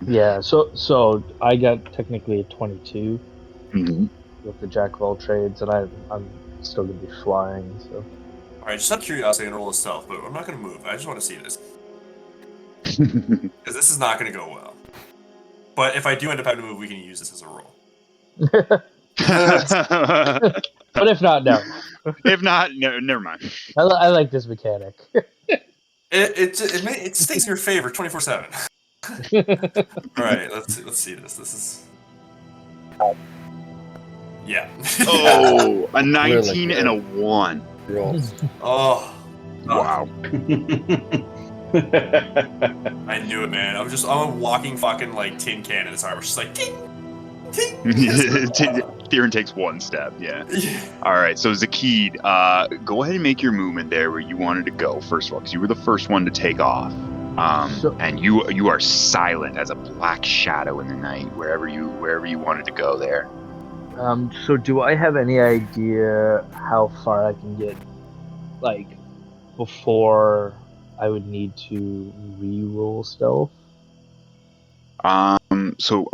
Speaker 2: Yeah, so I got technically a 22
Speaker 1: Mhm.
Speaker 2: with the jack of all trades, and I'm still gonna be flying. So
Speaker 3: All right. Just out of curiosity, I'm gonna roll a stealth, but I'm not gonna move. I just want to see this because this is not gonna go well. But if I do end up having to move, we can use this as a roll.
Speaker 2: but if not, no.
Speaker 1: If not, no, never mind.
Speaker 2: I like this mechanic.
Speaker 3: It stays in your favor 24/7. All right, let's see this. This is yeah.
Speaker 1: Oh, a 19
Speaker 4: Really
Speaker 1: and a 1.
Speaker 4: Rolls.
Speaker 3: Oh,
Speaker 1: Wow.
Speaker 3: I knew it, man. I'm a walking fucking like tin can in his arm. It's just like ting, ting.
Speaker 1: Theron takes 1 step, yeah. All right, so Zakid, go ahead and make your movement there where you wanted to go, first of all, because you were the first one to take off. And you are silent as a black shadow in the night, wherever you wanted to go there.
Speaker 2: So do I have any idea how far I can get, like, before I would need to re-roll stealth?
Speaker 1: So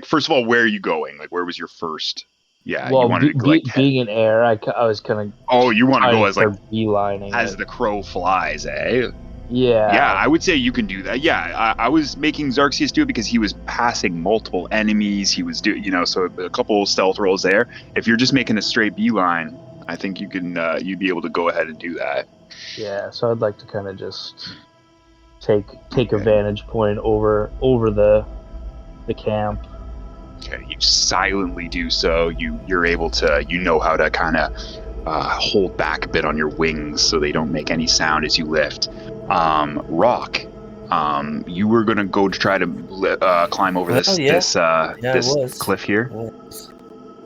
Speaker 1: first of all, where are you going? Like, where was your first? Yeah,
Speaker 2: Well,
Speaker 1: you wanted to
Speaker 2: being in air, I was kind of.
Speaker 1: Oh, you want to go as like
Speaker 2: beelining
Speaker 1: as
Speaker 2: it.
Speaker 1: the crow flies, eh?
Speaker 2: Yeah.
Speaker 1: Yeah, I would say you can do that. Yeah, I was making Xerxes do it because he was passing multiple enemies. He was so a couple stealth rolls there. If you're just making a straight beeline, I think you can you'd be able to go ahead and do that.
Speaker 2: Yeah, so I'd like to kind of just take a vantage point over the camp.
Speaker 1: Okay, you silently do so. You're able to how to kind of hold back a bit on your wings so they don't make any sound as you lift. Rock, You were gonna go to try to climb over this cliff here.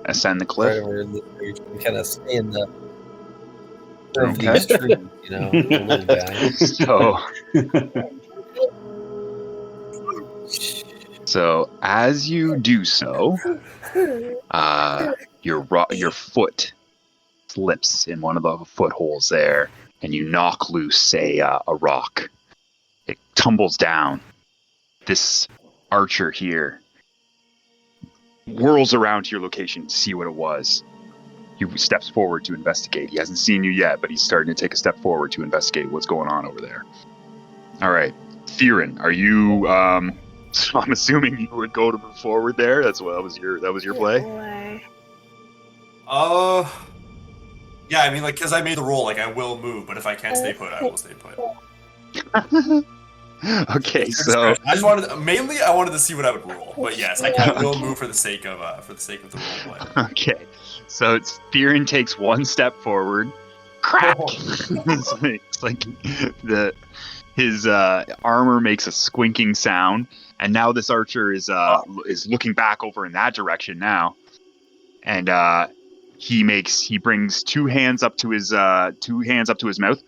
Speaker 1: Ascend the cliff.
Speaker 4: Right where you can kind of stay in the of
Speaker 1: Okay.
Speaker 4: these trees, the little guy.
Speaker 1: So as you do so, your foot slips in one of the footholes there, and you knock loose a rock. It tumbles down. This archer here whirls around to your location to see what it was. He steps forward to investigate. He hasn't seen you yet, but he's starting to take a step forward to investigate what's going on over there. All right, Theron, are you? So I'm assuming you would go to move forward there. That was your play.
Speaker 3: Yeah, I mean, because I made the roll, I will move, but if I can't stay put, I will stay put.
Speaker 1: Okay, so
Speaker 3: I just wanted to see what I would roll, but yes, I will move for the sake of the role play.
Speaker 1: Okay, so Theron takes one step forward. Crack! it's like his armor makes a squinking sound, and now this archer is looking back over in that direction now, and he brings two hands up to his mouth.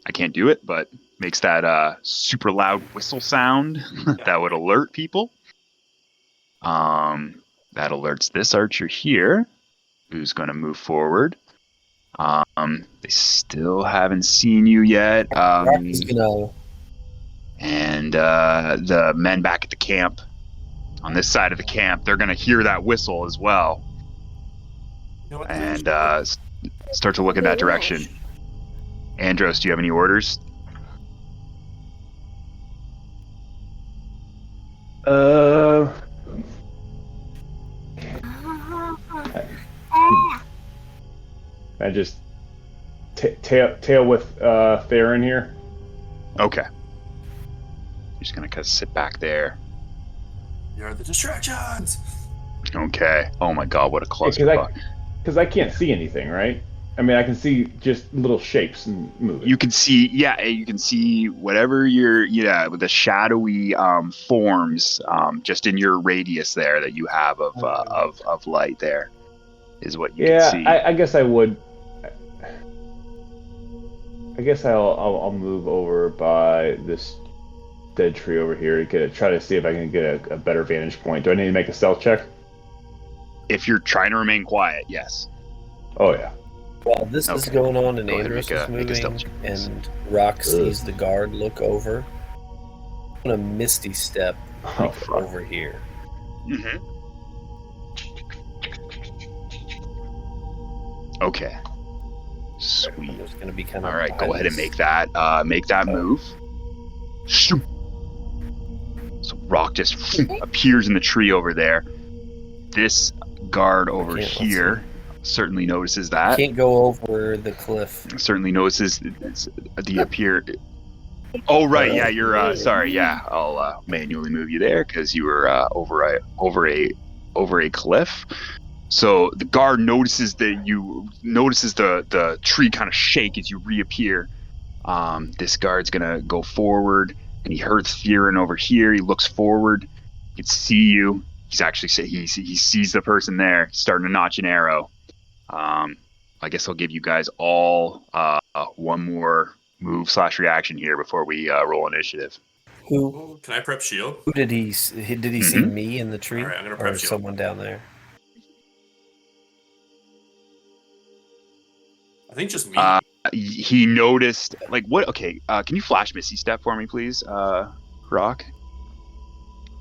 Speaker 1: I can't do it, but makes that super loud whistle sound that would alert people. That alerts this archer here, who's going to move forward. They still haven't seen you yet. And the men back at the camp, on this side of the camp, they're going to hear that whistle as well. And start to look in that direction. Andros, do you have any orders?
Speaker 6: I just tail with Theron here.
Speaker 1: Okay. You're just gonna kind of sit back there.
Speaker 3: You're the distractions.
Speaker 1: Okay. Oh my God, what a clusterfuck.
Speaker 6: Because I can't see anything, right? I mean, I can see just little shapes and moving.
Speaker 1: You can see whatever with the shadowy forms just in your radius there that you have of light there is what you can see.
Speaker 6: I guess I would. I guess I'll move over by this dead tree over here to try to see if I can get a better vantage point. Do I need to make a stealth check?
Speaker 1: If you're trying to remain quiet, yes.
Speaker 6: Oh yeah.
Speaker 4: While this is going on and
Speaker 1: Go ahead,
Speaker 4: Andros is
Speaker 1: make a stealth
Speaker 4: moving
Speaker 1: check, please.
Speaker 4: and Rock sees the guard look over, I'm gonna misty step over here.
Speaker 1: Mm-hmm. Okay. Sweet.
Speaker 4: There's gonna be kind of
Speaker 1: all right. Go ahead and make that move. So Rock just appears in the tree over there. This guard over here certainly notices that.
Speaker 4: Can't go over the cliff.
Speaker 1: Certainly notices the appear. Oh right, yeah. You're sorry. Yeah, I'll manually move you there because you were over a cliff. So the guard notices the tree kind of shake as you reappear. This guard's gonna go forward, and he heard Theron over here. He looks forward. He can see you. He's actually he sees the person there. He's starting to notch an arrow. I guess I'll give you guys all one more move / reaction here before we roll initiative.
Speaker 4: Who?
Speaker 3: Can I prep shield?
Speaker 4: Who did he see me in the tree?
Speaker 3: All right, I'm gonna prep
Speaker 4: or
Speaker 3: shield.
Speaker 4: someone down there?
Speaker 3: I think just me.
Speaker 1: He noticed what? Okay, can you flash Misty Step for me, please, Rock?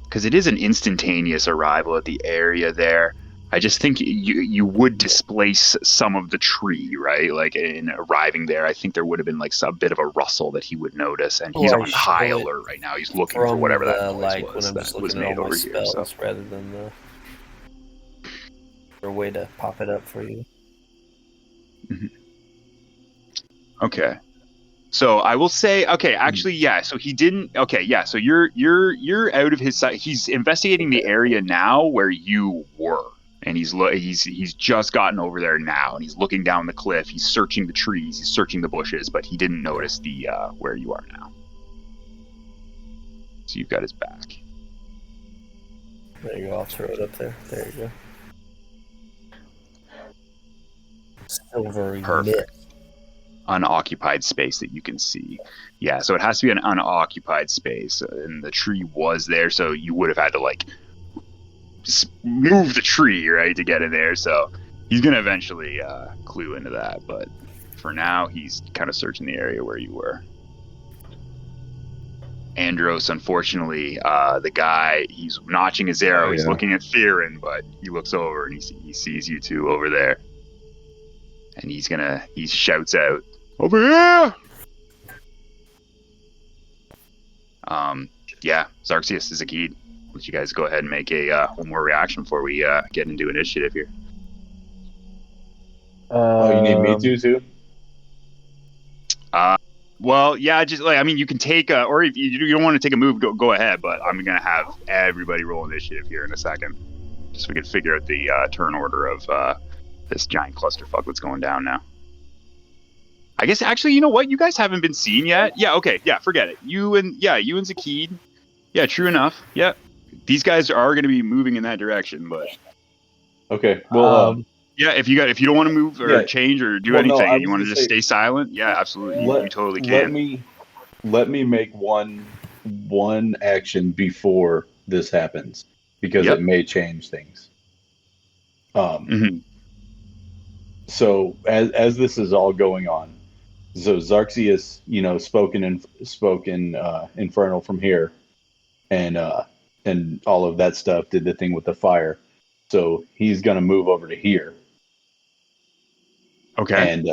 Speaker 1: Because it is an instantaneous arrival at the area there. I just think you would displace some of the tree, right? Like in arriving there, I think there would have been a bit of a rustle that he would notice, and he's on high alert right now. He's looking for whatever that noise was that was made over here. So.
Speaker 4: Rather than a way to pop it up for you.
Speaker 1: Mm-hmm. Okay. So I will say, okay, actually, yeah. So he didn't. Okay, yeah. So you're out of his sight. He's investigating the area now where you were, and he's just gotten over there now, and he's looking down the cliff. He's searching the trees. He's searching the bushes, but he didn't notice the where you are now. So you've got his back.
Speaker 4: There you go. I'll throw it up there. There you go. Silvery
Speaker 1: Perfect.
Speaker 4: mist.
Speaker 1: Unoccupied space that you can see. Yeah, so it has to be an unoccupied space, and the tree was there, so you would have had to like move the tree, right, to get in there. So he's gonna eventually clue into that, but for now he's kind of searching the area where you were. Andros, unfortunately, the guy, he's notching his arrow. He's looking at Theron, but he looks over and he sees you two over there, and he shouts out, "Over here!" Yeah, Xarxius is a key. Let you guys go ahead and make a one more reaction before we get into initiative here.
Speaker 5: You need me to too?
Speaker 1: Well, yeah, just like, I mean, you can take or if you don't want to take a move, go ahead. But I'm gonna have everybody roll initiative here in a second, just so we can figure out the turn order of this giant clusterfuck that's going down now. I guess actually, you know what? You guys haven't been seen yet. Yeah, okay, yeah, forget it. You and Zakid. Yeah, true enough. Yeah, these guys are going to be moving in that direction, but
Speaker 5: okay. Well,
Speaker 1: yeah, if you don't want to move or change or do anything, and you want to just stay silent, yeah, absolutely, you totally can.
Speaker 5: Let me make one action before this happens, because it may change things. So as this is all going on, so Xarxius, spoken Infernal from here, and all of that stuff, did the thing with the fire. So he's gonna move over to here.
Speaker 1: Okay.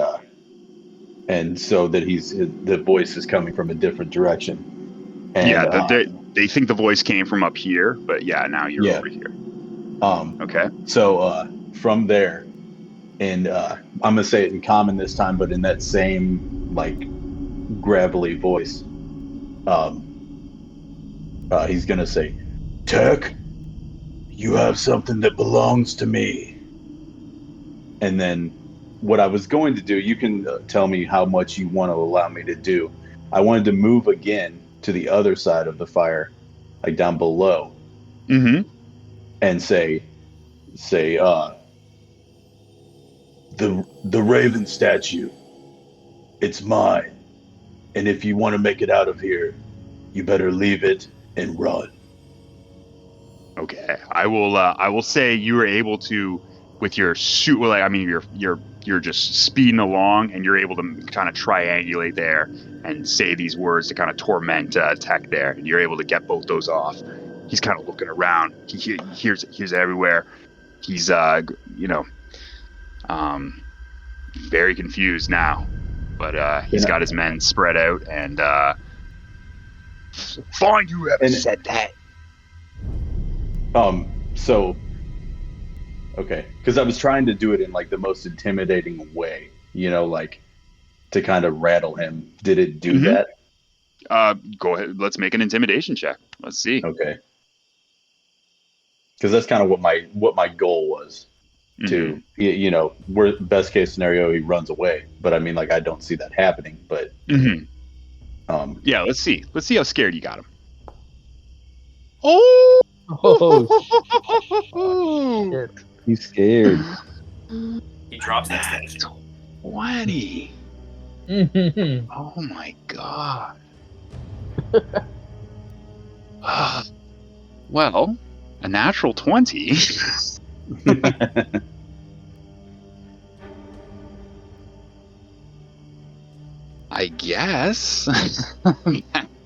Speaker 5: And so that the voice is coming from a different direction. And,
Speaker 1: yeah, they think the voice came from up here, but yeah, now you're over here. Okay.
Speaker 5: So from there, and I'm gonna say it in common this time, but in that same like gravelly voice, he's gonna say, "Tech, you have something that belongs to me." And then what I was going to do, you can tell me how much you want to allow me to do. I wanted to move again to the other side of the fire, like down below, and say, the Raven statue, it's mine, and if you want to make it out of here, you better leave it and run.
Speaker 1: Okay, I will say you were able to, with your suit. Well, I mean, you're just speeding along, and you're able to kind of triangulate there and say these words to kind of torment Tech there, and you're able to get both those off. He's kind of looking around. He hears it everywhere. He's very confused now, but he's got his men spread out, and find whoever said that.
Speaker 5: So, okay, because I was trying to do it in like the most intimidating way, like to kind of rattle him. Did it do that?
Speaker 1: Go ahead. Let's make an intimidation check. Let's see.
Speaker 5: Okay. Because that's kind of what my goal was. To we're best case scenario, he runs away, but I mean, like, I don't see that happening. But
Speaker 1: yeah, let's see how scared you got him.
Speaker 2: Shit.
Speaker 6: He's scared.
Speaker 3: He drops that statue.
Speaker 1: 20. Oh my god. Well, a natural 20. I guess.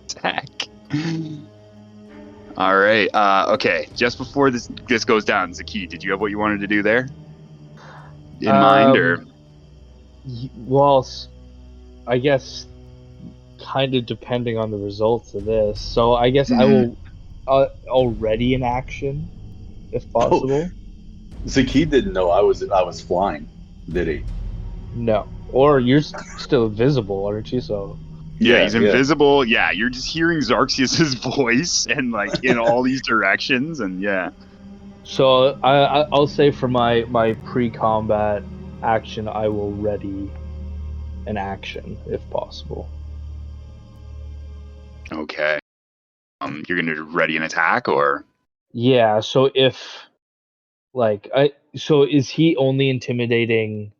Speaker 1: Tech. All right. Okay. Just before this goes down, Zakid, did you have what you wanted to do there in mind, or?
Speaker 2: Well, I guess kind of depending on the results of this. So I guess I will already in action, if possible.
Speaker 5: Zakid didn't know I was flying, did he?
Speaker 2: No. Or you're still invisible, aren't you? So.
Speaker 1: Yeah, he's invisible. Yeah, you're just hearing Xarxius's voice and like in all these directions, and yeah.
Speaker 2: So I'll say for my pre-combat action, I will ready an action if possible.
Speaker 1: Okay. you're going to ready an attack, or
Speaker 2: Yeah. So so is he only intimidating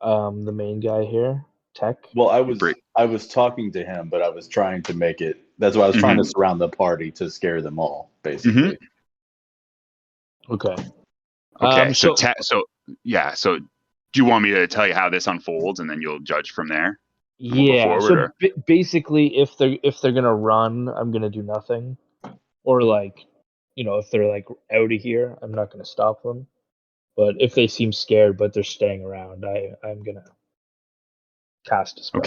Speaker 2: the main guy here, Tech?
Speaker 5: Well,
Speaker 1: Break.
Speaker 5: I was talking to him, but I was trying to make it. That's why I was trying to surround the party to scare them all, basically.
Speaker 2: Okay.
Speaker 1: Okay.
Speaker 2: So
Speaker 1: So do you want me to tell you how this unfolds, and then you'll judge from there? Moving
Speaker 2: yeah.
Speaker 1: forward,
Speaker 2: So
Speaker 1: or?
Speaker 2: basically, if they're gonna run, I'm gonna do nothing, or if they're like out of here, I'm not gonna stop them. But if they seem scared but they're staying around, I'm gonna cast a spell.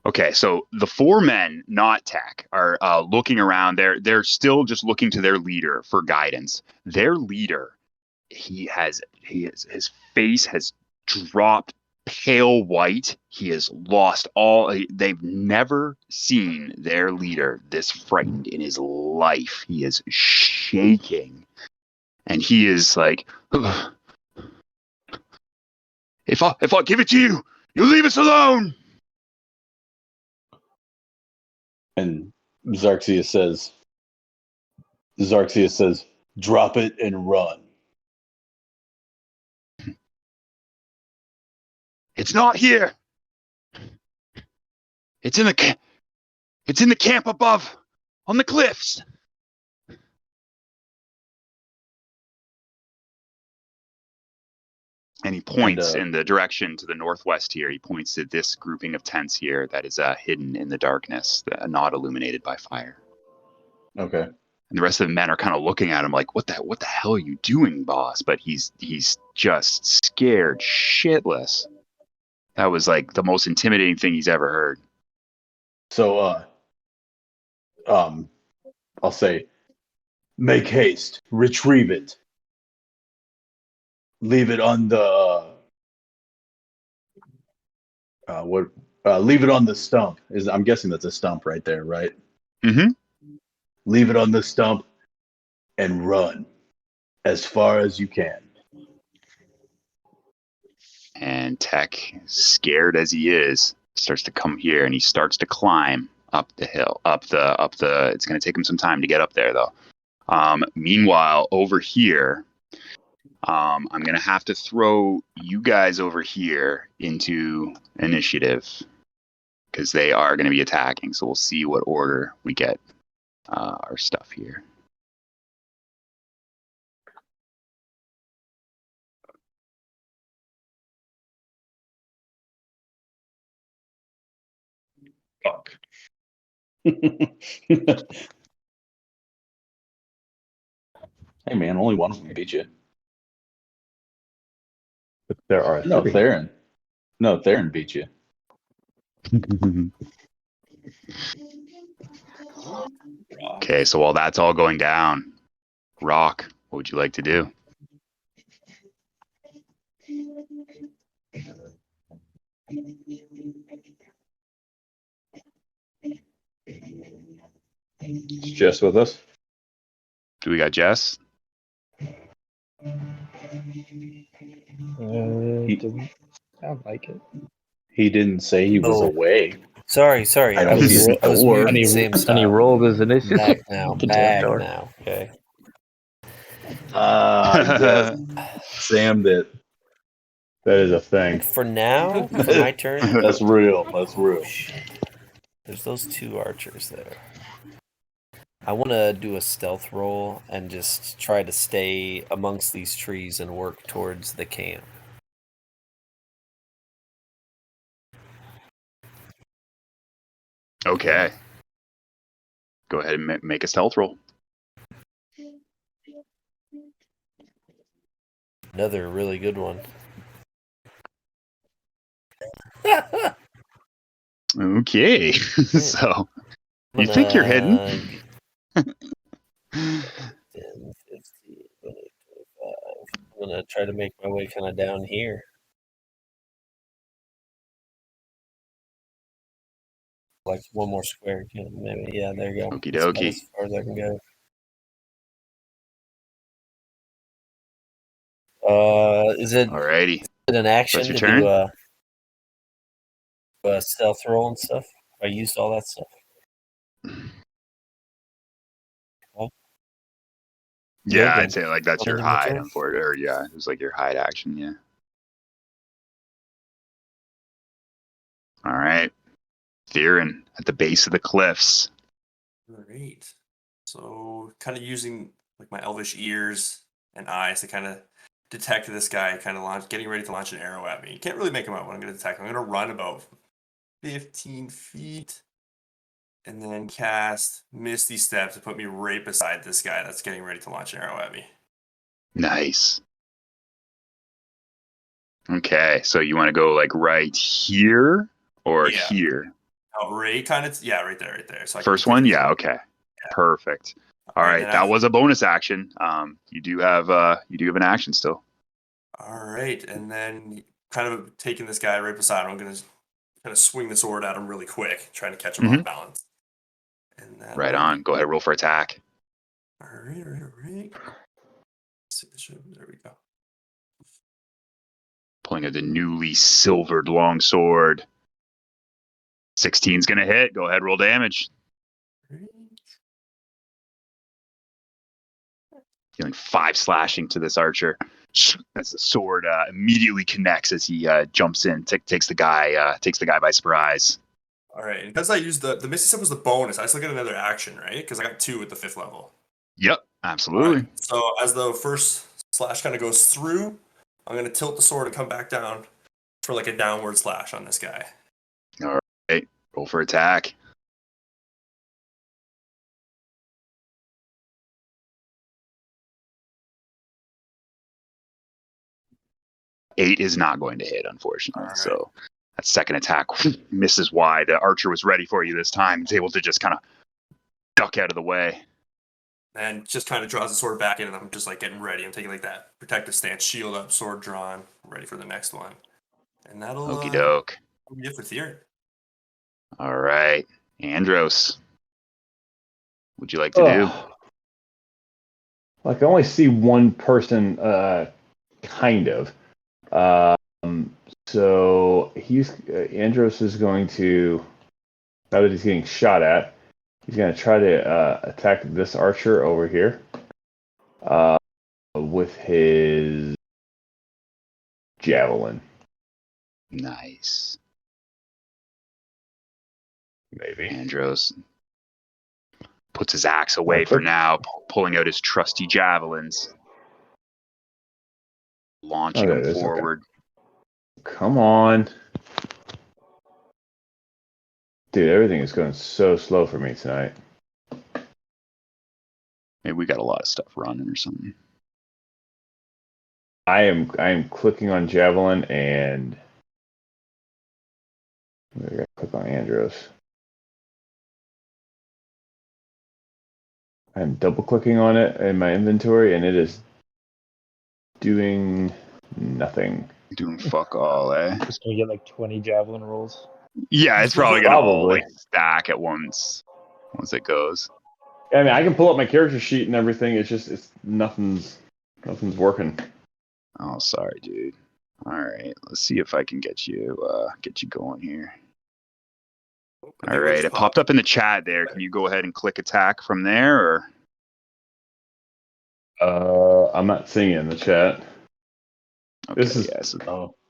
Speaker 1: Okay, so the four men, not Tech, are looking around. They're still just looking to their leader for guidance. Their leader, his face has dropped pale white. He has lost all. They've never seen their leader this frightened in his life. He is shaking, and he is like, if I give it to you, you leave us alone.
Speaker 5: And Xerxes says, drop it and run.
Speaker 1: It's not here. It's in the camp above, on the cliffs. And he points in the direction to the northwest here. He points to this grouping of tents here that is hidden in the darkness, not illuminated by fire.
Speaker 5: Okay.
Speaker 1: And the rest of the men are kind of looking at him like, what the hell are you doing, boss? But he's just scared shitless. That was like the most intimidating thing he's ever heard.
Speaker 5: So, I'll say, make haste, retrieve it. Leave it on the leave it on the stump. I'm guessing that's a stump right there, right?
Speaker 1: Mm-hmm.
Speaker 5: Leave it on the stump and run as far as you can.
Speaker 1: And Tech, scared as he is, starts to come here, and he starts to climb up the hill, up the. It's going to take him some time to get up there, though. Meanwhile, over here, I'm going to have to throw you guys over here into initiative because they are going to be attacking. So we'll see what order we get our stuff here.
Speaker 5: Fuck. Hey man, only one of them beat you.
Speaker 6: But there are
Speaker 5: No,
Speaker 6: three.
Speaker 5: Theron beat you.
Speaker 1: Okay, so while that's all going down, Rock, what would you like to do?
Speaker 6: Is Jess with us?
Speaker 1: Do we got Jess?
Speaker 2: Doesn't sound like it.
Speaker 5: He didn't say he was
Speaker 4: Oh.
Speaker 5: away.
Speaker 4: Sorry.
Speaker 5: I don't see his
Speaker 4: I was
Speaker 5: door.
Speaker 4: muted, same
Speaker 2: And he
Speaker 4: style.
Speaker 2: rolled his initiative.
Speaker 4: Back now.
Speaker 2: Contain
Speaker 4: Back
Speaker 2: door.
Speaker 4: now. Okay.
Speaker 5: Yes. Sam did.
Speaker 6: That is a thing.
Speaker 4: For now, for my turn.
Speaker 5: That's real. That's real.
Speaker 4: There's those two archers there. I want to do a stealth roll and just try to stay amongst these trees and work towards the camp.
Speaker 1: Okay. Go ahead and make a stealth roll.
Speaker 4: Another really good one.
Speaker 1: Okay. So you think you're hidden?
Speaker 4: 10, 15, 25. I'm gonna try to make my way kind of down here. Like one more square, maybe. Yeah, there you go.
Speaker 1: Okie
Speaker 4: That's about
Speaker 1: dokie.
Speaker 4: as far as I can go. Is it
Speaker 1: Alrighty.
Speaker 4: an action
Speaker 1: That's your
Speaker 4: to
Speaker 1: turn?
Speaker 4: do a stealth roll and stuff? I used all that stuff.
Speaker 1: Yeah,
Speaker 4: Good,
Speaker 1: I'd say like that's your
Speaker 4: Under
Speaker 1: hide,
Speaker 4: Mitchell?
Speaker 1: unfortunately. Or yeah, it was like your hide action. Yeah. All right, Theron at the base of the cliffs.
Speaker 3: Great. So kind of using like my elvish ears and eyes to kind of detect this guy kind of getting ready to launch an arrow at me. You can't really make him out when I'm going to detect him. I'm going to run about 15 feet and then cast Misty Step to put me right beside this guy that's getting ready to launch an arrow at me.
Speaker 1: Nice. Okay, so you want to go like right here or
Speaker 3: Yeah.
Speaker 1: here?
Speaker 3: Oh, right right there. So I can
Speaker 1: First
Speaker 3: click
Speaker 1: one,
Speaker 3: it.
Speaker 1: yeah, okay, perfect. All
Speaker 3: Alright,
Speaker 1: right,
Speaker 3: then
Speaker 1: that was a bonus action. You do have an action still.
Speaker 3: All right, and then kind of taking this guy right beside him, I'm going to kind of swing the sword at him really quick, trying to catch him off balance. And that
Speaker 1: Right
Speaker 3: will
Speaker 1: on.
Speaker 3: be-
Speaker 1: Go ahead, roll for attack.
Speaker 3: All right. Let's see the show. There we go.
Speaker 1: Pulling out the newly silvered longsword. 16's gonna hit. Go ahead, roll damage. Dealing 5 slashing to this archer. As the sword immediately connects as he jumps in, takes the guy by surprise.
Speaker 3: All right, and because I used the Misty Step was the bonus, I still get another action, right? Because I got 2 at the 5th level.
Speaker 1: Yep, absolutely.
Speaker 3: All right, so as the first slash kind of goes through, I'm going to tilt the sword and come back down for like a downward slash on this guy.
Speaker 1: All right, roll for attack. Eight is not going to hit, unfortunately.
Speaker 3: All right.
Speaker 1: So that second attack misses wide. The archer was ready for you this time. He's able to just kind of duck out of the way.
Speaker 3: And just kind of draws the sword back in, and I'm just like getting ready. I'm taking like that protective stance, shield up, sword drawn, ready for the next one. And that'll
Speaker 1: Okie doke.
Speaker 3: be it for Theron.
Speaker 1: All right, Andros. What'd you like to do?
Speaker 6: I can only see one person, kind of. So Andros is going to, now that he's getting shot at, he's going to try to attack this archer over here with his javelin.
Speaker 1: Nice.
Speaker 6: Maybe.
Speaker 1: Andros puts his axe away for now, pulling out his trusty javelins. Launching
Speaker 6: there it
Speaker 1: him
Speaker 6: is, okay.
Speaker 1: forward.
Speaker 6: Come on. Dude, everything is going so slow for me tonight.
Speaker 1: Maybe we got a lot of stuff running or something.
Speaker 6: I am clicking on javelin and I gotta click on Andros. I'm double clicking on it in my inventory and it is doing nothing.
Speaker 1: Doing fuck all, eh?
Speaker 2: Just gonna get like 20 javelin rolls.
Speaker 1: Yeah, it's probably gonna all
Speaker 6: Probably.
Speaker 1: like stack at once it goes.
Speaker 6: I mean, I can pull up my character sheet and everything. It's nothing's working.
Speaker 1: Oh, sorry, dude. All right, let's see if I can get you going here. All right, it popped up in the chat there. Can you go ahead and click attack from there, or?
Speaker 6: I'm not seeing it in the chat.
Speaker 1: Okay,
Speaker 6: This is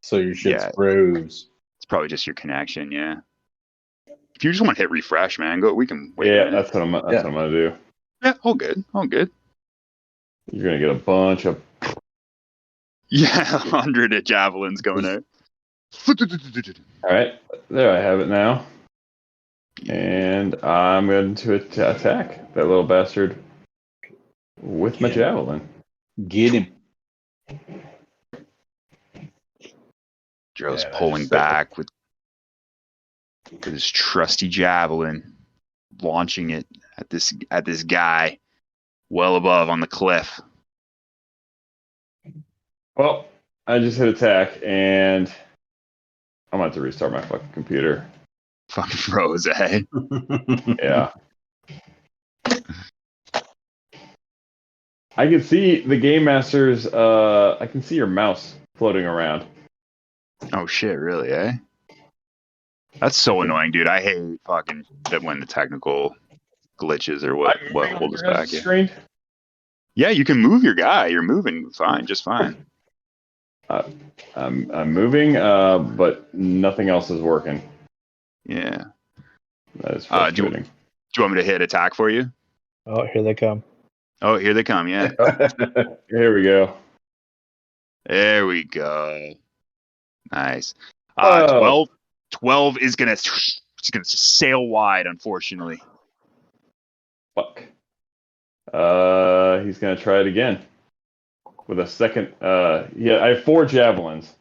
Speaker 5: so your shit's froze.
Speaker 1: It's probably just your connection, yeah. If you just want to hit refresh, man, we can wait.
Speaker 6: Yeah, that's what I'm gonna do.
Speaker 1: Yeah, all good.
Speaker 6: You're gonna get a bunch of.
Speaker 1: Yeah, 100 javelins going out.
Speaker 6: All right, there I have it now, and I'm going to attack that little bastard with my javelin.
Speaker 5: Get him.
Speaker 1: Joe's pulling back with his trusty javelin, launching it at this guy well above on the cliff.
Speaker 6: Well, I just hit attack, and I'm going to have to restart my fucking computer.
Speaker 1: Fucking froze, eh?
Speaker 6: Yeah. I can see the Game Master's, I can see your mouse floating around.
Speaker 1: Oh shit, really, eh? That's so annoying, dude. I hate fucking that when the technical glitches or what hold us back.
Speaker 6: Screen?
Speaker 1: Yeah, you can move your guy. You're moving fine, just fine.
Speaker 6: I'm moving, but nothing else is working.
Speaker 1: Yeah.
Speaker 6: That is
Speaker 1: Do you
Speaker 6: frustrating.
Speaker 1: want me to hit attack for you?
Speaker 2: Oh, here they come.
Speaker 1: Oh, here they come. Yeah.
Speaker 6: Here we go.
Speaker 1: There we go. Nice.
Speaker 6: Whoa.
Speaker 1: 12 is gonna sail wide, unfortunately.
Speaker 6: Fuck. He's gonna try it again with a second. Yeah, I have 4 javelins.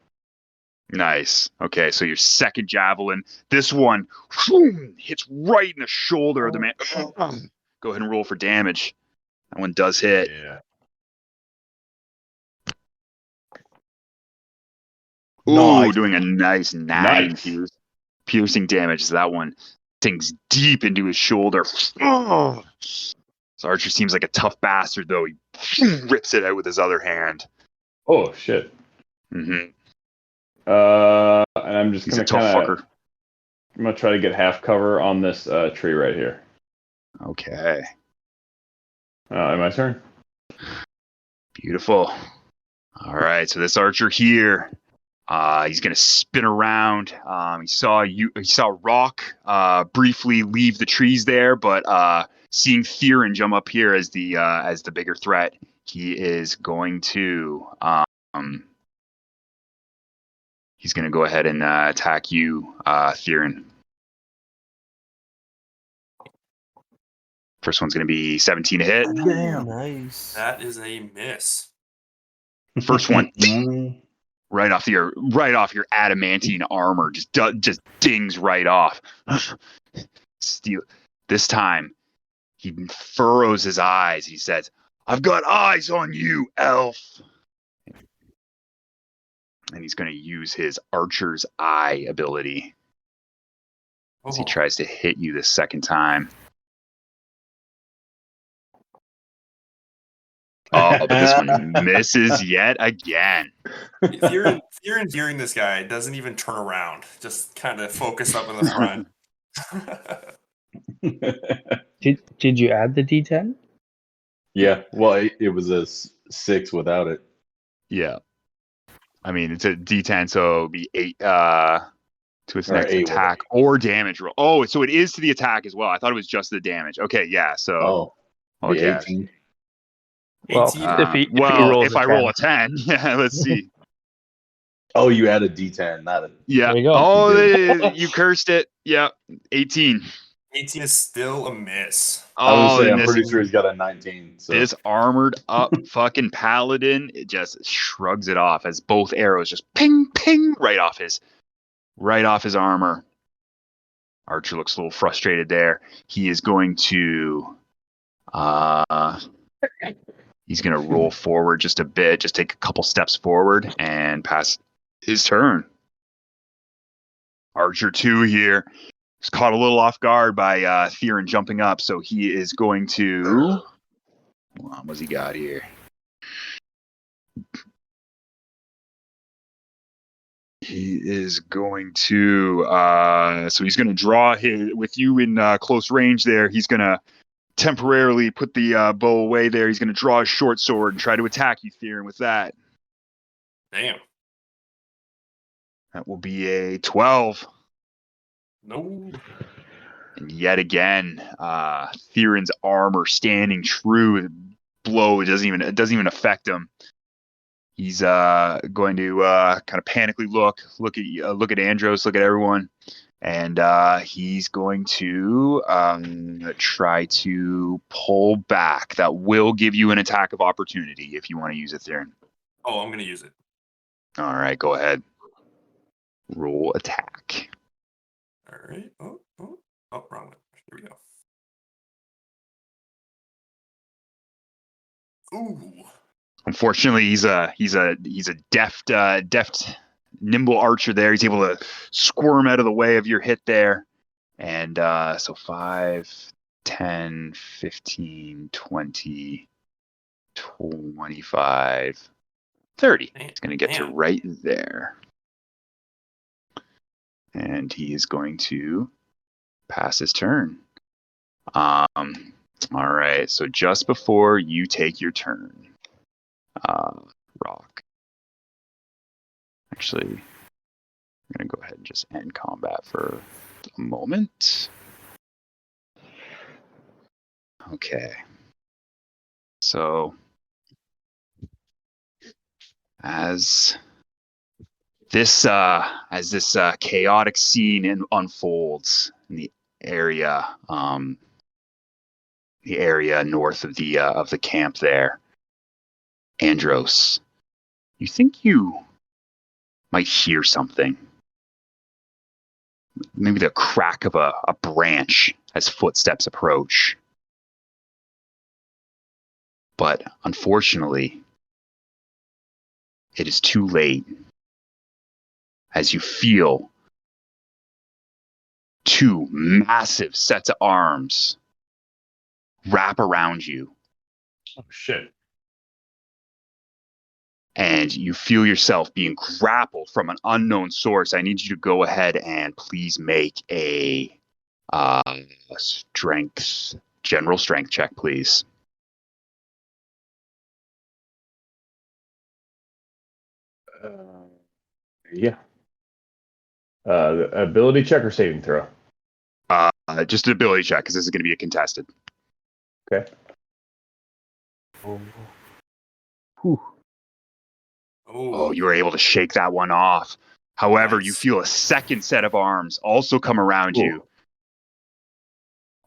Speaker 1: Nice. Okay, so your second javelin. This one hits right in the shoulder of the man. Go ahead and roll for damage. That one does hit.
Speaker 7: Yeah.
Speaker 1: Ooh,
Speaker 6: Nice.
Speaker 1: doing a nice 9
Speaker 6: Nice.
Speaker 1: piercing damage. So that one sinks deep into his shoulder. So Archer seems like a tough bastard, though. He rips it out with his other hand.
Speaker 6: Oh shit.
Speaker 1: Mm-hmm.
Speaker 6: And I'm just
Speaker 1: He's
Speaker 6: gonna
Speaker 1: a tough fucker.
Speaker 6: I'm gonna try to get half cover on this tree right here.
Speaker 1: Okay.
Speaker 6: My turn.
Speaker 1: Beautiful. All right, so this archer here, he's gonna spin around. He saw Rock briefly leave the trees there, but seeing Theron jump up here as the bigger threat, he is going to he's gonna go ahead and attack you, Theron. First one's gonna be 17 to hit.
Speaker 4: Damn. Nice.
Speaker 3: That is a miss.
Speaker 1: First one. Right off your adamantine armor, just dings right off. Steal. This time, he furrows his eyes. He says, "I've got eyes on you, elf." And he's going to use his archer's eye ability as he tries to hit you this second time. Oh, but this one misses yet again.
Speaker 3: Theron hearing this guy doesn't even turn around, just kind of focus up in the front.
Speaker 2: Did you add the D10?
Speaker 5: Yeah, well, it was a 6 without it.
Speaker 1: Yeah. I mean, it's a D10, so it'll be 8 to its
Speaker 5: Or
Speaker 1: next
Speaker 5: 8
Speaker 1: attack or damage roll. Oh, so it is to the attack as well. I thought it was just the damage. Okay, yeah. So,
Speaker 5: Be
Speaker 1: okay.
Speaker 5: 18.
Speaker 2: Well,
Speaker 3: 18.
Speaker 2: if
Speaker 1: I
Speaker 2: he
Speaker 1: roll
Speaker 2: rolls
Speaker 1: a 10, yeah, let's see.
Speaker 5: Oh, you added D10, not a.
Speaker 1: Yeah.
Speaker 2: There you go.
Speaker 1: Oh, you cursed it. Yeah, 18.
Speaker 3: 18 is still a miss.
Speaker 5: I was
Speaker 1: Oh,
Speaker 5: gonna say,
Speaker 1: and
Speaker 5: I'm pretty sure he's got a 19. So
Speaker 1: this armored up fucking paladin, it just shrugs it off as both arrows just ping, ping right off his armor. Archer looks a little frustrated there. He is going to he's going to roll forward just a bit, just take a couple steps forward and pass his turn. Archer 2 here. He's caught a little off guard by Theron jumping up, so he is going to... Hold on, what's he got here? He is going to... so he's going to draw his... With you in close range there, he's going to temporarily put the bow away there. He's going to draw his short sword and try to attack you, Theron, with that.
Speaker 3: Damn.
Speaker 1: That will be a 12.
Speaker 3: No.
Speaker 1: And yet again, Theron's armor standing true. Blow, it doesn't even affect him. He's going to kind of panically look at Andros, look at everyone, and he's going to try to pull back. That will give you an attack of opportunity if you want to use it, Theron.
Speaker 3: Oh, I'm gonna use it.
Speaker 1: All right, go ahead. Roll attack.
Speaker 3: All right. Oh, wrong one. Here we go. Ooh.
Speaker 1: Unfortunately, he's a deft, nimble archer there. He's able to squirm out of the way of your hit there. And so 5, 10, 15, 20, 25, 30. He's going to get to right there. And he is going to pass his turn. All right, so just before you take your turn, Rock. Actually, I'm going to go ahead and just end combat for a moment. Okay. So, as this chaotic scene unfolds in the area north of the camp there, Andros, you think you might hear something. Maybe the crack of a branch as footsteps approach. But unfortunately, it is too late as you feel two massive sets of arms wrap around you.
Speaker 7: Oh, shit.
Speaker 1: And you feel yourself being grappled from an unknown source. I need you to go ahead and please make a general strength check, please.
Speaker 7: Yeah. Ability check or saving throw?
Speaker 1: Just an ability check, because this is going to be a contested.
Speaker 7: Okay.
Speaker 1: Oh, you were able to shake that one off. However,
Speaker 3: Nice.
Speaker 1: you feel a second set of arms also come around
Speaker 7: Ooh.
Speaker 1: you.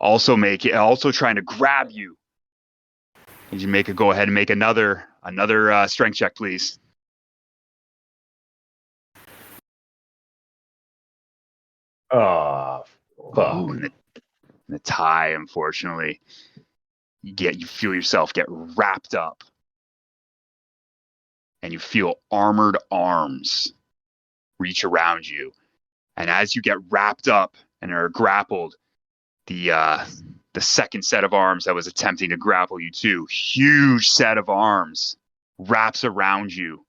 Speaker 1: Also trying to grab you. Did you go ahead and make another strength check, please?
Speaker 7: Oh, fuck.
Speaker 1: Ooh, and the tie, unfortunately. You feel yourself get wrapped up. And you feel armored arms reach around you. And as you get wrapped up and are grappled, the second set of arms that was attempting to grapple you too, huge set of arms, wraps around you.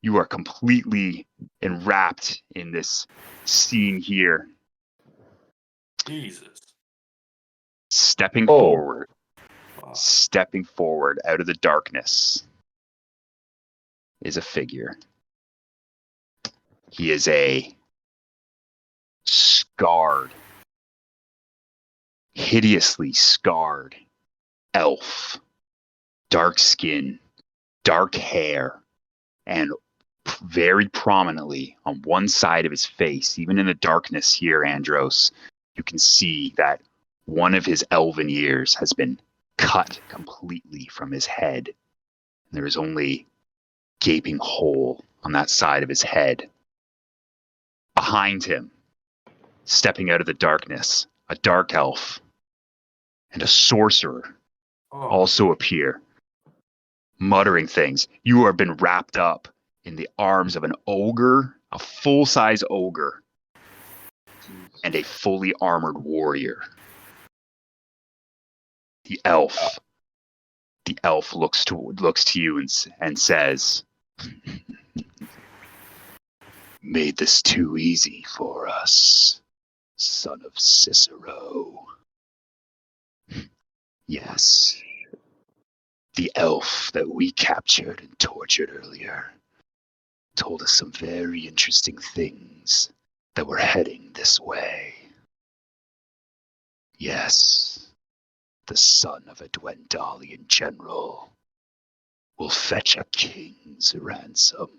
Speaker 1: You are completely enwrapped in this scene here.
Speaker 3: Jesus.
Speaker 1: Stepping
Speaker 7: Oh.
Speaker 1: forward
Speaker 3: Fuck.
Speaker 1: out of the darkness is a figure. He is a scarred, hideously scarred elf. Dark skin, dark hair, and very prominently on one side of his face, even in the darkness here, Andros, you can see that one of his elven ears has been cut completely from his head. There is only gaping hole on that side of his head. Behind him, stepping out of the darkness, a dark elf and a sorcerer
Speaker 3: Oh,
Speaker 1: also appear, muttering things. You have been wrapped up in the arms of an ogre, a full-size ogre, and a fully armored warrior. The elf looks to you and says, "Made this too easy for us, son of Cicero." Yes, the elf that we captured and tortured earlier told us some very interesting things that were heading this way. Yes, the son of a Dwendalian general will fetch a king's ransom.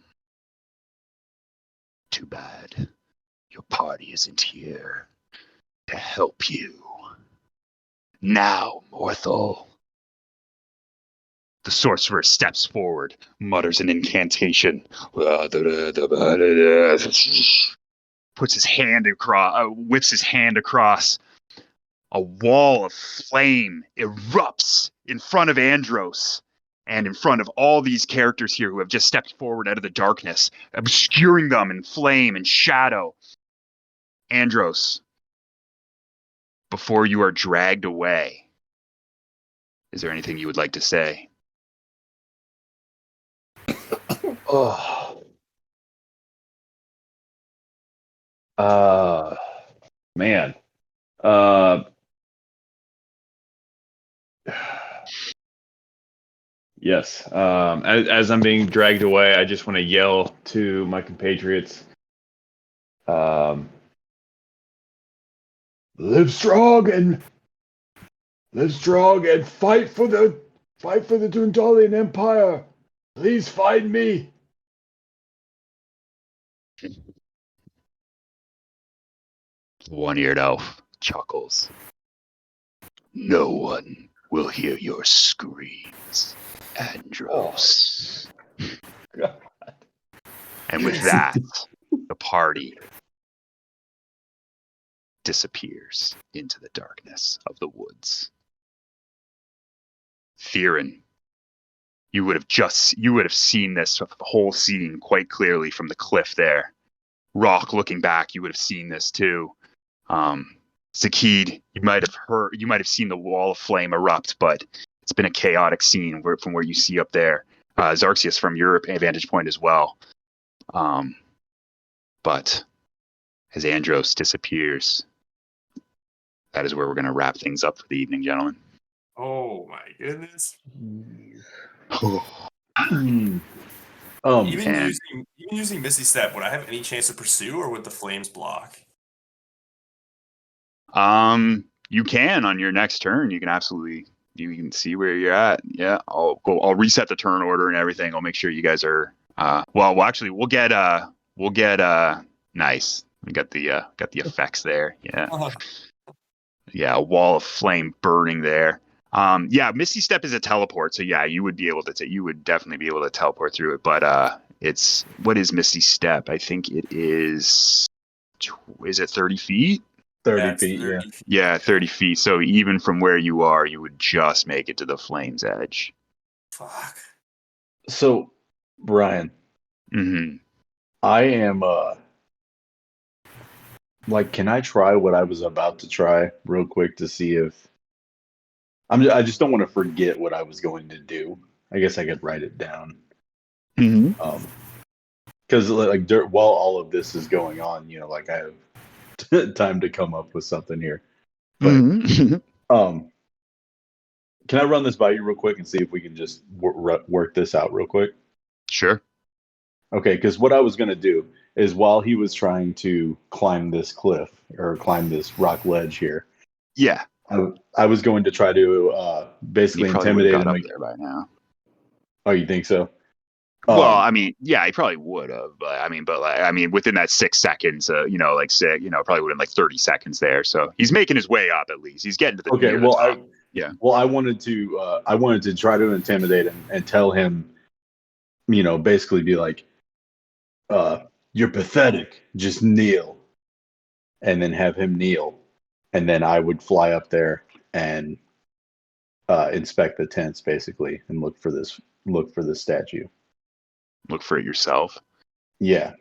Speaker 1: Too bad your party isn't here to help you. Now, mortal. The sorcerer steps forward, mutters an incantation, puts his hand across, whips his hand across. A wall of flame erupts in front of Andros and in front of all these characters here who have just stepped forward out of the darkness, obscuring them in flame and shadow. Andros, before you are dragged away, is there anything you would like to say?
Speaker 6: Oh. Man. Yes. As I'm being dragged away, I just want to yell to my compatriots. Live strong and fight for the Dundalian Empire. Please find me.
Speaker 1: One-eared elf chuckles. No one will hear your screams, Andros.
Speaker 6: God.
Speaker 1: And with that, the party disappears into the darkness of the woods. Theron, you would have seen this whole scene quite clearly from the cliff there. Rock, looking back, you would have seen this too. Zakid, you might have seen the wall of flame erupt, but it's been a chaotic scene from where you see up there. Xarxius, from your vantage point as well. But as Andros disappears, that is where we're going to wrap things up for the evening, gentlemen.
Speaker 3: Oh my goodness.
Speaker 5: Even
Speaker 1: And-
Speaker 3: using Misty Step, would I have any chance to pursue, or would the flames block?
Speaker 1: You can on your next turn. You can see where you're at. Yeah, I'll reset the turn order and everything. I'll make sure you guys are. Actually, we'll get nice. We got the effects there. Yeah. Yeah, a wall of flame burning there. Misty Step is a teleport, so yeah, you would definitely be able to teleport through it. But what is Misty Step? I think it is. Is it 30 feet?
Speaker 5: 30 feet,
Speaker 3: 30
Speaker 5: yeah.
Speaker 3: feet.
Speaker 1: Yeah, 30 feet. So even from where you are, you would just make it to the flame's edge.
Speaker 3: Fuck.
Speaker 5: So, Brian,
Speaker 1: Mm-hmm.
Speaker 5: I am, can I try what I was about to try real quick to see if... I just don't want to forget what I was going to do. I guess I could write it down.
Speaker 1: Mm-hmm.
Speaker 5: Because, while all of this is going on, I have time to come up with something here. But,
Speaker 1: Mm-hmm.
Speaker 5: can I run this by you real quick and see if we can just work this out real quick?
Speaker 1: Sure.
Speaker 5: Okay, because what I was going to do is while he was trying to climb this cliff or climb this rock ledge here,
Speaker 1: Yeah.
Speaker 5: I was going to try to basically
Speaker 1: He probably would
Speaker 5: intimidate
Speaker 1: have got
Speaker 5: him.
Speaker 1: up there by now.
Speaker 5: Oh, you think so?
Speaker 1: Well, I mean, yeah, he probably would have, but within that 6 seconds, probably within 30 seconds there. So he's making his way up at least. He's getting to the
Speaker 5: Okay.
Speaker 1: near the top.
Speaker 5: Well, I wanted to try to intimidate him and tell him, basically be like, "You're pathetic. Just kneel," and then have him kneel, and then I would fly up there and inspect the tents basically and look for this statue.
Speaker 1: Look for it yourself.
Speaker 5: Yeah.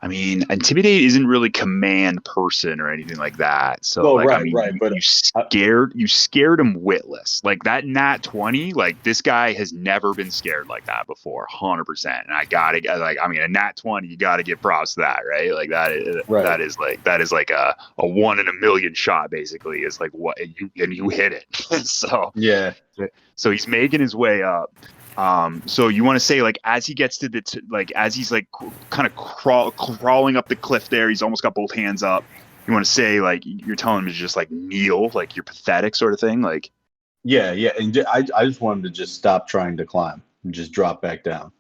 Speaker 1: I mean, intimidate isn't really command person or anything like that. So,
Speaker 5: Well, right, but
Speaker 1: you scared him witless. Like that nat 20. Like this guy has never been scared like that before, 100%. And a nat 20, you gotta give props to that, right? Like that is like a 1 in a million shot, basically. Is like what you hit it. So
Speaker 5: yeah.
Speaker 1: So he's making his way up. So you want to say as he gets to as he's kind of crawling up the cliff there, he's almost got both hands up. You want to say you're telling him to just kneel, you're pathetic sort of thing,
Speaker 5: Yeah, and I just want him to just stop trying to climb and just drop back down.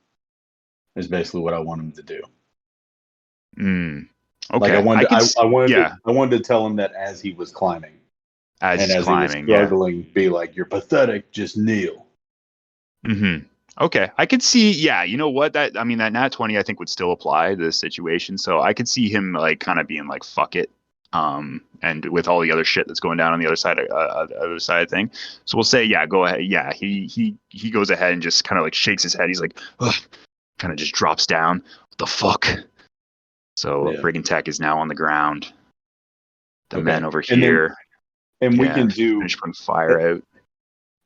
Speaker 5: Is basically what I want him to do.
Speaker 1: Okay.
Speaker 5: I wanted to tell him that as he was climbing,
Speaker 1: as
Speaker 5: he was struggling, be like, "You're pathetic. Just kneel."
Speaker 1: Mm-hmm. Okay, I could see. Yeah, you know what? That nat 20 I think would still apply to this situation. So I could see him kind of being like, "Fuck it," and with all the other shit that's going down on the other side of thing. So we'll say, yeah, go ahead. Yeah, he goes ahead and just kind of shakes his head. He's like, ugh, kind of just drops down. What the fuck? So Brigand Tech is now on the ground. The men over here,
Speaker 5: we can
Speaker 1: finish putting fire out.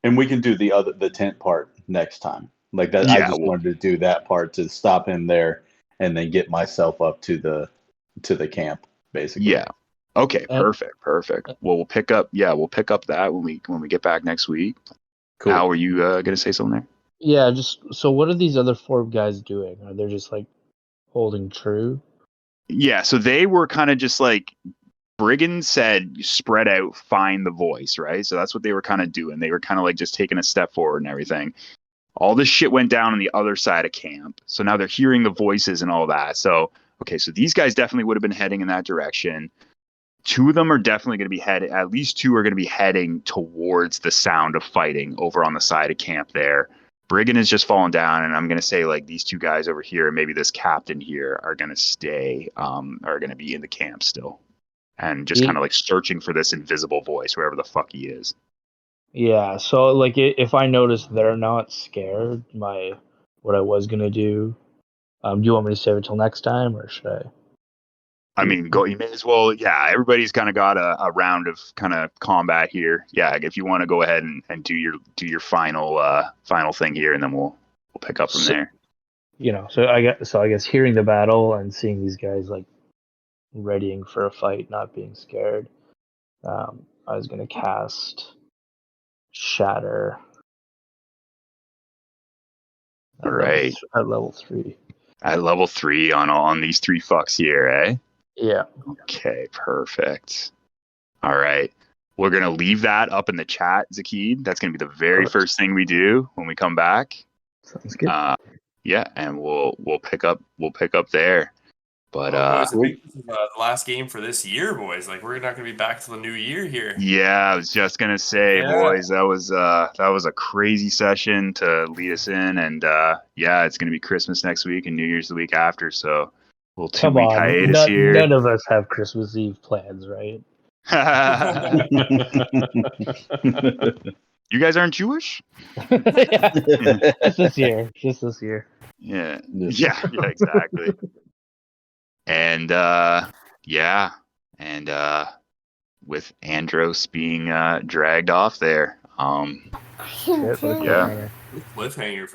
Speaker 5: And we can do the tent part next time. Like that, I just wanted to do that part to stop him there, and then get myself up to the camp, basically.
Speaker 1: Yeah, Okay,
Speaker 2: And-
Speaker 1: perfect. Well, we'll pick up that when we get back next week.
Speaker 5: Cool.
Speaker 1: Al, were you gonna say something there?
Speaker 2: Yeah, just so what are these other 4 guys doing? Are they just like holding true?
Speaker 1: Yeah, so they were kind of just like Brigand said, spread out, find the voice, right? So that's what they were kind of doing. They were kind of like just taking a step forward and everything. All this shit went down on the other side of camp. So now they're hearing the voices and all that. So, okay, so these guys definitely would have been heading in that direction. 2 of them are definitely going to be headed, at least 2 are going to be heading towards the sound of fighting over on the side of camp there. Brigand is just falling down, and I'm going to say like these 2 guys over here, and maybe this captain here are going to stay, are going to be in the camp still. And just kind of like searching for this invisible voice, wherever the fuck he is.
Speaker 2: Yeah, so like if I notice they're not scared, what I was gonna do, do you want me to save it till next time, or should I?
Speaker 1: I mean, you may as well. Yeah, everybody's kind of got a round of kind of combat here. Yeah, if you want to go ahead and do your final thing here, and then we'll pick up from there.
Speaker 2: So I guess hearing the battle and seeing these guys like readying for a fight, not being scared, I was gonna cast Shatter.
Speaker 1: All right.
Speaker 2: At level 3.
Speaker 1: At level 3 on these 3 fucks here, eh?
Speaker 2: Yeah.
Speaker 1: Okay, perfect. All right. We're gonna leave that up in the chat, Zakid. That's gonna be the very first thing we do when we come back.
Speaker 2: Sounds good.
Speaker 1: Yeah, and we'll pick up there. But
Speaker 3: boys, I think this is the last game for this year, boys. Like we're not gonna be back till the new year here.
Speaker 1: yeah, I was just gonna say, boys, that was a crazy session to lead us in, and yeah, it's gonna be Christmas next week and New Year's the week after, so we'll 2-week hiatus here.
Speaker 2: None of us have Christmas Eve plans, right?
Speaker 1: You guys aren't Jewish?
Speaker 2: Just this year.
Speaker 1: Yeah, exactly. And with Andros being dragged off there.
Speaker 2: Shit, what a cliffhanger.
Speaker 3: Cliffhanger for